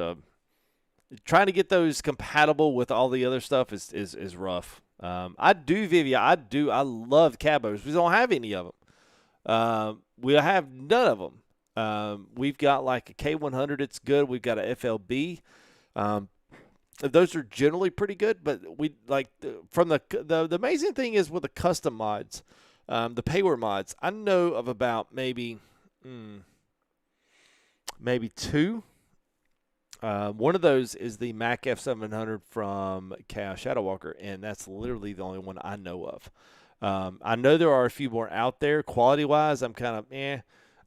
trying to get those compatible with all the other stuff is rough. I do, Vivia. I love cabos. We don't have any of them. We have none of them. We've got like a K100. It's good. We've got a FLB. Those are generally pretty good, but we like from the amazing thing is with the custom mods, the PAYWARE mods. I know of about maybe two. One of those is the Mac F700 from Chaos Shadow Walker, and that's literally the only one I know of. I know there are a few more out there. Quality-wise, I'm kind of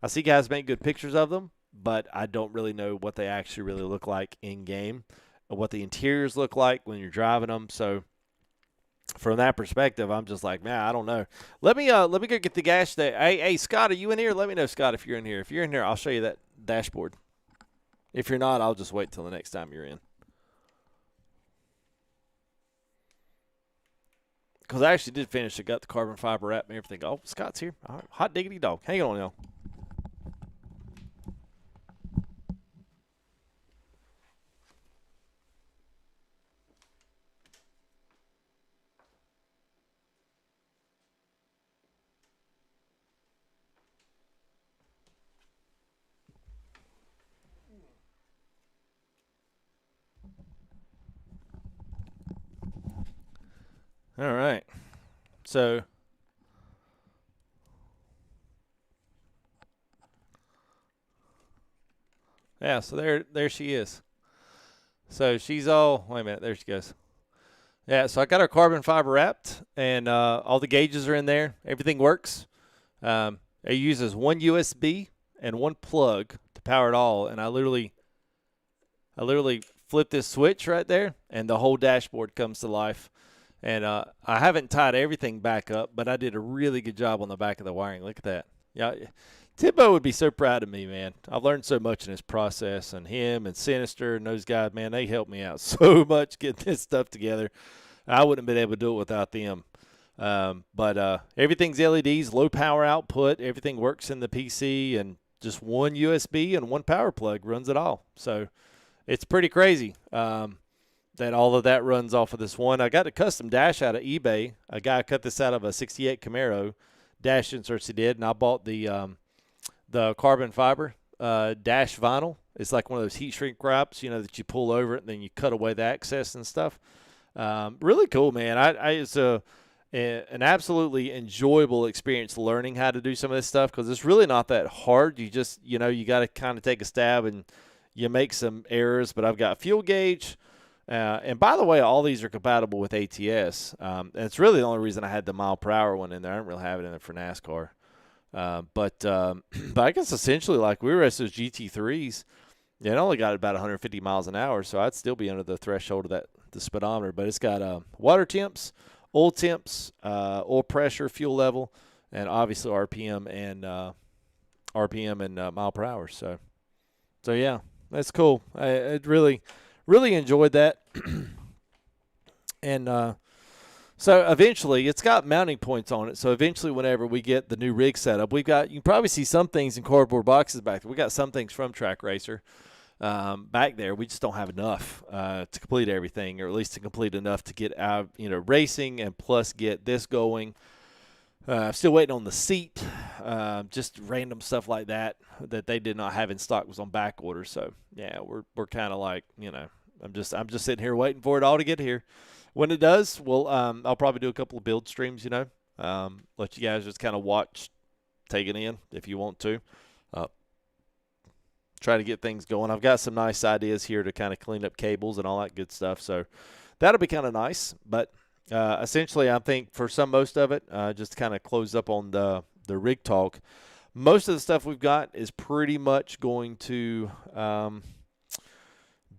I see guys make good pictures of them, but I don't really know what they actually really look like in-game, or what the interiors look like when you're driving them. So from that perspective, I'm just like, man, I don't know. Let me go get the gas there. Hey, Scott, are you in here? Let me know, Scott, if you're in here. If you're in here, I'll show you that dashboard. If you're not, I'll just wait till the next time you're in. Because I actually did finish. I got the carbon fiber wrap and everything. Oh, Scott's here. All right. Hot diggity dog. Hang on, y'all. All right. So yeah, so there she is. So she's all, wait a minute, there she goes. Yeah, so I got her carbon fiber wrapped, and all the gauges are in there. Everything works. It uses one USB and one plug to power it all, and I literally flip this switch right there, and the whole dashboard comes to life. And I haven't tied everything back up, but I did a really good job on the back of the wiring. Look at that. Yeah, Timbo would be so proud of me, man. I've learned so much in this process, and him and Sinister and those guys, man, they helped me out so much getting this stuff together. I wouldn't have been able to do it without them. But everything's LEDs, low power output. Everything works in the PC, and just one USB and one power plug runs it all. So it's pretty crazy that all of that runs off of this one. I got a custom dash out of eBay. A guy cut this out of a 68 Camaro dash inserts he did, and I bought the carbon fiber dash vinyl. It's like one of those heat shrink wraps, you know, that you pull over it and then you cut away the excess and stuff. Really cool, man. It's an absolutely enjoyable experience learning how to do some of this stuff because it's really not that hard. You just, you know, you got to kind of take a stab and you make some errors. But I've got fuel gauge. And by the way, all these are compatible with ATS. And it's really the only reason I had the mile per hour one in there. I don't really have it in there for NASCAR. But I guess essentially like we race those GT3s, it only got about 150 miles an hour, so I'd still be under the threshold of the speedometer. But it's got water temps, oil pressure, fuel level, and obviously RPM and mile per hour. So yeah, that's cool. I really enjoyed that. And so eventually, it's got mounting points on it. So eventually, whenever we get the new rig set up, you can probably see some things in cardboard boxes back there. We got some things from Track Racer back there. We just don't have enough to complete everything, or at least to complete enough to get out, you know, racing and plus get this going. Still waiting on the seat. Just random stuff like that they did not have in stock was on back order. So yeah, we're kind of like, you know, I'm just sitting here waiting for it all to get here. When it does, I'll probably do a couple of build streams, you know, let you guys just kind of watch, take it in if you want to. Try to get things going. I've got some nice ideas here to kind of clean up cables and all that good stuff. So that'll be kind of nice. But essentially, I think for most of it, just to kind of close up on the rig talk, most of the stuff we've got is pretty much going to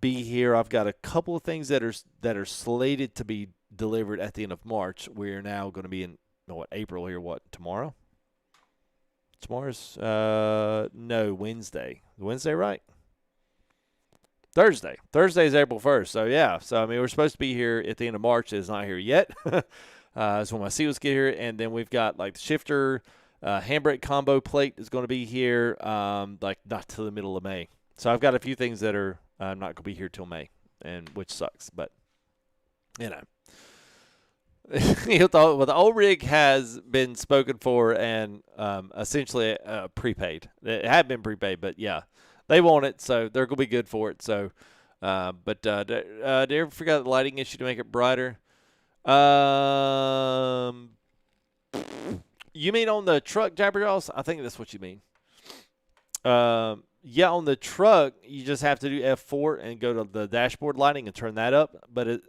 be here. I've got a couple of things that are slated to be delivered at the end of March. We're now going to be in April here. Tomorrow? Tomorrow's no, Wednesday. Wednesday, right? Thursday. Thursday is April 1st. So yeah. So I mean, we're supposed to be here at the end of March. It's not here yet. So when my seals get here, and then we've got like the shifter, handbrake combo plate is going to be here, like not till the middle of May. So I've got a few things that are not going to be here till May, and which sucks. But you know. Well, the old rig has been spoken for and essentially prepaid. It had been prepaid, but yeah, they want it, so they're going to be good for it. So, did you ever figure out the lighting issue to make it brighter? You mean on the truck, Jabberjaws? I think that's what you mean. Yeah, on the truck, you just have to do F4 and go to the dashboard lighting and turn that up, but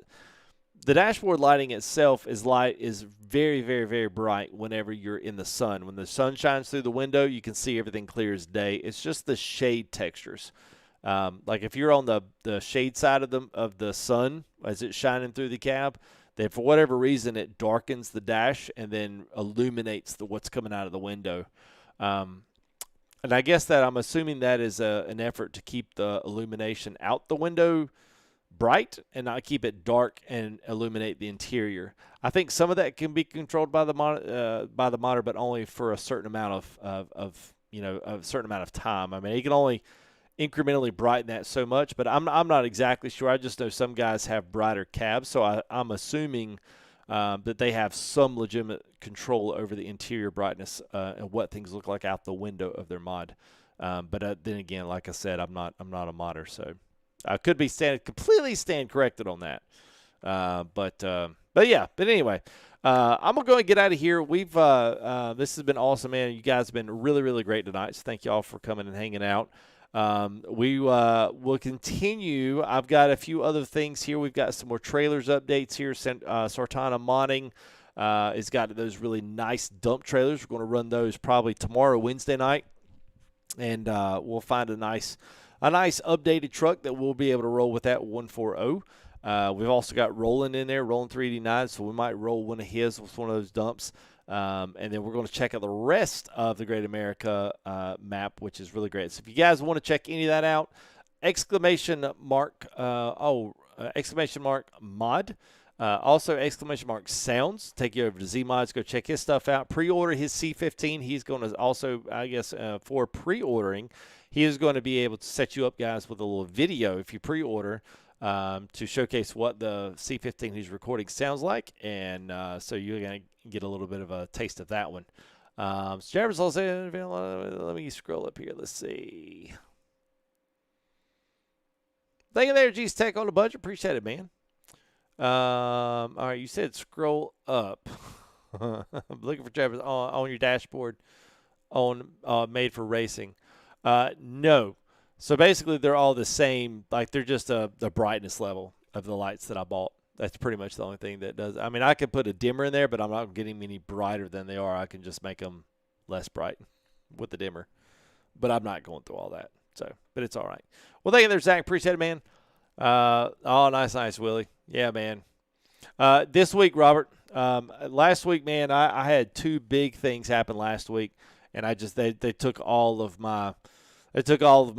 the dashboard lighting itself is very, very, very bright whenever you're in the sun. When the sun shines through the window, you can see everything clear as day. It's just the shade textures. Like if you're on the shade side of the sun as it's shining through the cab, then for whatever reason it darkens the dash and then illuminates what's coming out of the window. And I guess that I'm assuming that is an effort to keep the illumination out the window bright and not keep it dark and illuminate the interior. I think some of that can be controlled by the monitor, but only for a certain amount of time. I mean, you can only incrementally brighten that so much, but I'm not exactly sure. I just know some guys have brighter cabs, so I'm assuming that they have some legitimate control over the interior brightness and what things look like out the window of their mod. But then again, like I said, I'm not a modder, so I could be completely corrected on that. But yeah. But anyway, I'm gonna go and get out of here. We've this has been awesome, man. You guys have been really, really great tonight. So thank you all for coming and hanging out. We will continue. I've got a few other things here. We've got some more trailers updates here. Sartana Modding has got those really nice dump trailers. We're going to run those probably tomorrow, Wednesday night, and we'll find a nice updated truck that we'll be able to roll with that 140. We've also got Roland in there, Roland 389, so we might roll one of his with one of those dumps. And then we're going to check out the rest of the Great America map, which is really great. So if you guys want to check any of that out, exclamation mark mod. Also, exclamation mark sounds. Take you over to Z-Mods. Go check his stuff out. Pre-order his C15. He's going to also, I guess, for pre-ordering, he is going to be able to set you up, guys, with a little video if you pre-order to showcase what the C15 he's recording sounds like. And so you're going to get a little bit of a taste of that one. Jabbers also, let me scroll up here. Let's see. Thank you there, G's Tech on the budget. Appreciate it, man. All right, you said scroll up. I'm looking for Travis on your dashboard on made for racing. No. So basically they're all the same. Like they're just the brightness level of the lights that I bought. That's pretty much the only thing that does. I mean, I could put a dimmer in there, but I'm not getting any brighter than they are. I can just make them less bright with the dimmer. But I'm not going through all that. So, but it's all right. Well, thank you there, Zach. Appreciate it, man. Oh, nice, Willie. Yeah, man. This week, Robert, last week, man, I had two big things happen last week, and they took all of my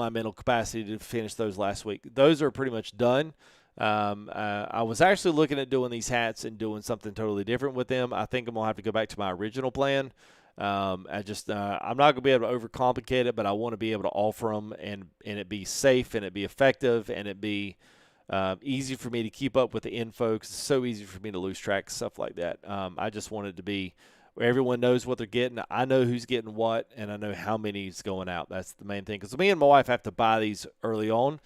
mental capacity to finish those last week. Those are pretty much done. I was actually looking at doing these hats and doing something totally different with them. I think I'm gonna have to go back to my original plan. I'm not gonna be able to overcomplicate it, but I want to be able to offer them and it be safe and it be effective and it be easy for me to keep up with the info, because it's so easy for me to lose track, stuff like that. I just want it to be where everyone knows what they're getting. I know who's getting what, and I know how many is going out. That's the main thing, because me and my wife have to buy these early on,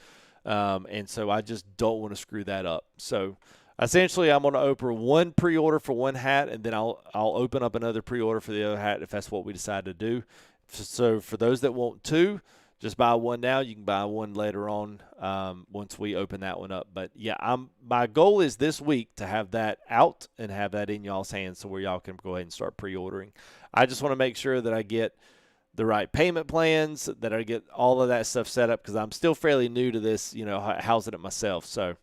and so I just don't want to screw that up. So essentially, I'm going to open one pre-order for one hat, and then I'll open up another pre-order for the other hat if that's what we decide to do. So for those that want two, just buy one now. You can buy one later on once we open that one up. But, yeah, my goal is this week to have that out and have that in y'all's hands so where y'all can go ahead and start pre-ordering. I just want to make sure that I get the right payment plans, that I get all of that stuff set up, because I'm still fairly new to this, housing it myself. So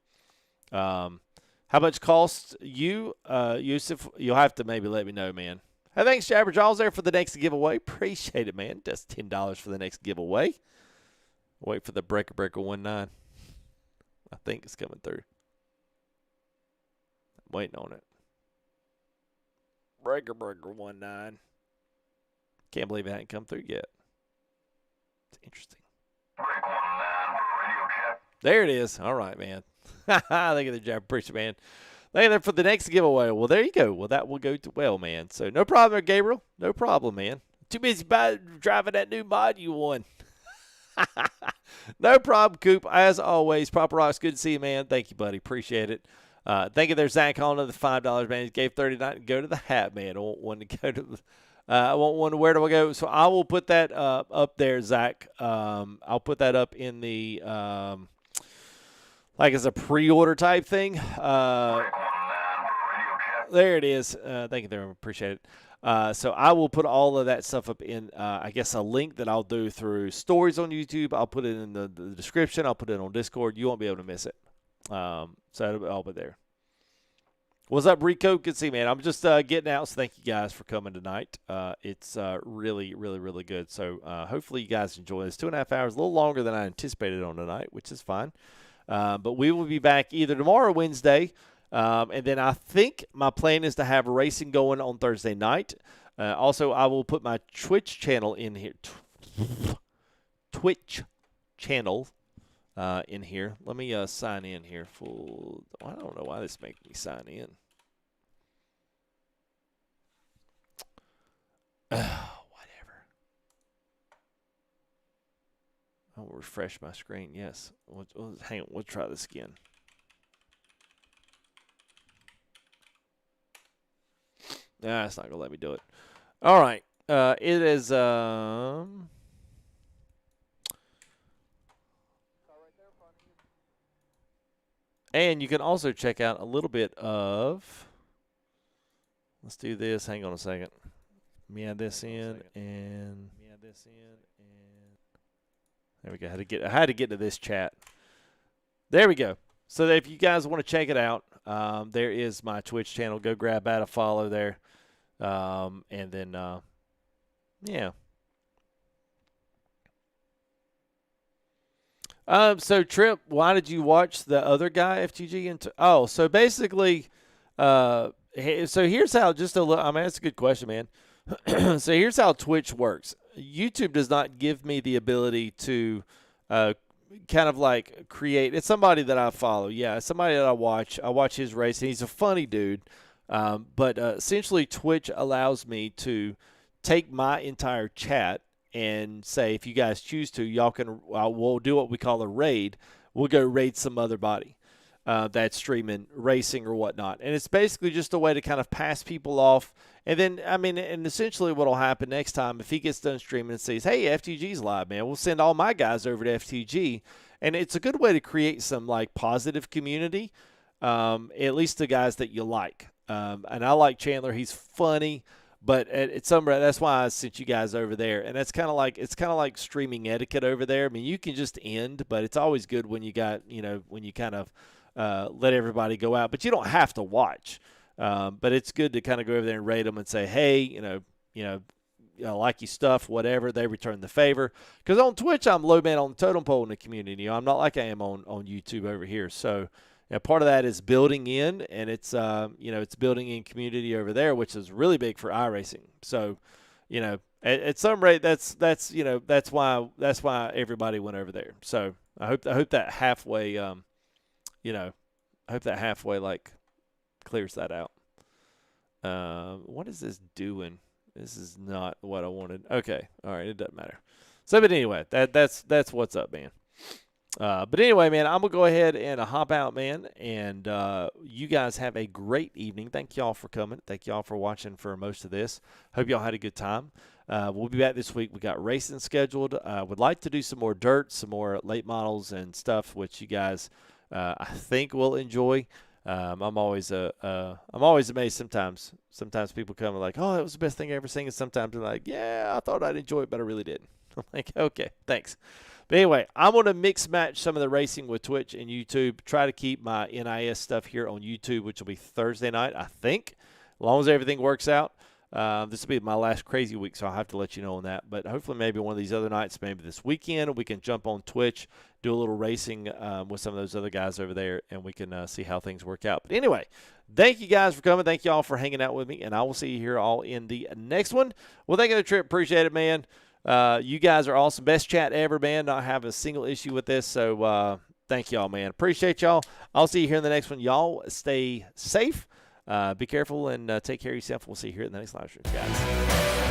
how much costs you, Yusuf? You'll have to maybe let me know, man. Hey, thanks, Jabber Jaws, there for the next giveaway. Appreciate it, man. That's $10 for the next giveaway. Wait for the Breaker 19. I think it's coming through. I'm waiting on it. Breaker 19. Can't believe it hadn't come through yet. It's interesting. There it is. All right, man. Look at the job. Appreciate it, man. Thank you for the next giveaway. Well, there you go. Well, that will go to well, man. So no problem, Gabriel. No problem, man. Too busy driving that new mod you won. No problem, Coop. As always, Proper Rock's good to see you, man. Thank you, buddy. Appreciate it. Thank you there, Zach, on the $5, man. He gave $39. Go to the hat, man. I want one to go to the I want one to where do I go? So I will put that up there, Zach. I'll put that up in the like as a pre-order type thing. There it is. Thank you there. Appreciate it. So I will put all of that stuff up in, I guess, a link that I'll do through stories on YouTube. I'll put it in the description. I'll put it on Discord. You won't be able to miss it. So it'll all be there. What's up, Rico? Good to see you, man. I'm just getting out, so thank you guys for coming tonight. It's really, really, really good. So hopefully you guys enjoy this. 2.5 hours, a little longer than I anticipated on tonight, which is fine. But we will be back either tomorrow or Wednesday. And then I think my plan is to have racing going on Thursday night. Also, I will put my Twitch channel in here. Twitch channel in here. Let me sign in here. I don't know why this makes me sign in. Whatever. I'll refresh my screen. Yes. Hang on. We'll try this again. Nah, it's not going to let me do it. All right. It is... And you can also check out a little bit of... Let's do this. Hang on a second. Let me add this in and... There we go. I had to get to this chat. There we go. So if you guys want to check it out, there is my Twitch channel. Go grab that, a follow there. And then, yeah. So Trip, why did you watch the other guy, FTG? So basically, So here's how, just a little, I mean, that's a good question, man. So here's how Twitch works. YouTube does not give me the ability to kind of like create. It's somebody that I follow. Yeah, it's somebody that I watch. I watch his race, and he's a funny dude. But essentially, Twitch allows me to take my entire chat and say, if you guys choose to, y'all can, we'll do what we call a raid. We'll go raid some other body that's streaming racing or whatnot. And it's basically just a way to kind of pass people off. And then, I mean, and essentially what will happen next time, if he gets done streaming and says, hey, FTG's live, man, we'll send all my guys over to FTG. And it's a good way to create some, like, positive community, at least the guys that you like. And I like Chandler. He's funny. But at some rate, that's why I sent you guys over there. And that's kind of like, it's kind of like streaming etiquette over there. I mean, you can just end, but it's always good when you got, you know, when you kind of let everybody go out. But you don't have to watch. But it's good to kind of go over there and rate them and say, hey, I like your stuff, whatever. They return the favor. Because on Twitch, I'm low man on the totem pole in the community. You know, I'm not like I am on YouTube over here. So, part of that is building in, and it's it's building in community over there, which is really big for iRacing. So, at some rate, that's why everybody went over there. So I hope that halfway, I hope that halfway like clears that out. What is this doing? This is not what I wanted. Okay, all right, it doesn't matter. So, but anyway, that's what's up, man. But anyway, man, I'm going to go ahead and hop out, man, and you guys have a great evening. Thank y'all for coming. Thank y'all for watching for most of this. Hope y'all had a good time. We'll be back this week. We got racing scheduled. Would like to do some more dirt, some more late models and stuff, which you guys, I think, will enjoy. I'm always amazed sometimes. Sometimes people come and like, oh, that was the best thing I ever seen. And sometimes they're like, yeah, I thought I'd enjoy it, but I really didn't. I'm like, okay, thanks. But anyway, I'm going to mix match some of the racing with Twitch and YouTube. Try to keep my NIS stuff here on YouTube, which will be Thursday night, I think, as long as everything works out. This will be my last crazy week, so I'll have to let you know on that. But hopefully maybe one of these other nights, maybe this weekend, we can jump on Twitch, do a little racing with some of those other guys over there, and we can see how things work out. But anyway, thank you guys for coming. Thank you all for hanging out with me, and I will see you here all in the next one. Well, thank you for the trip. Appreciate it, man. You guys are awesome. Best chat ever, man. Not have a single issue with this. So thank y'all, man. Appreciate y'all. I'll see you here in the next one. Y'all stay safe. Be careful and take care of yourself. We'll see you here in the next live stream, guys.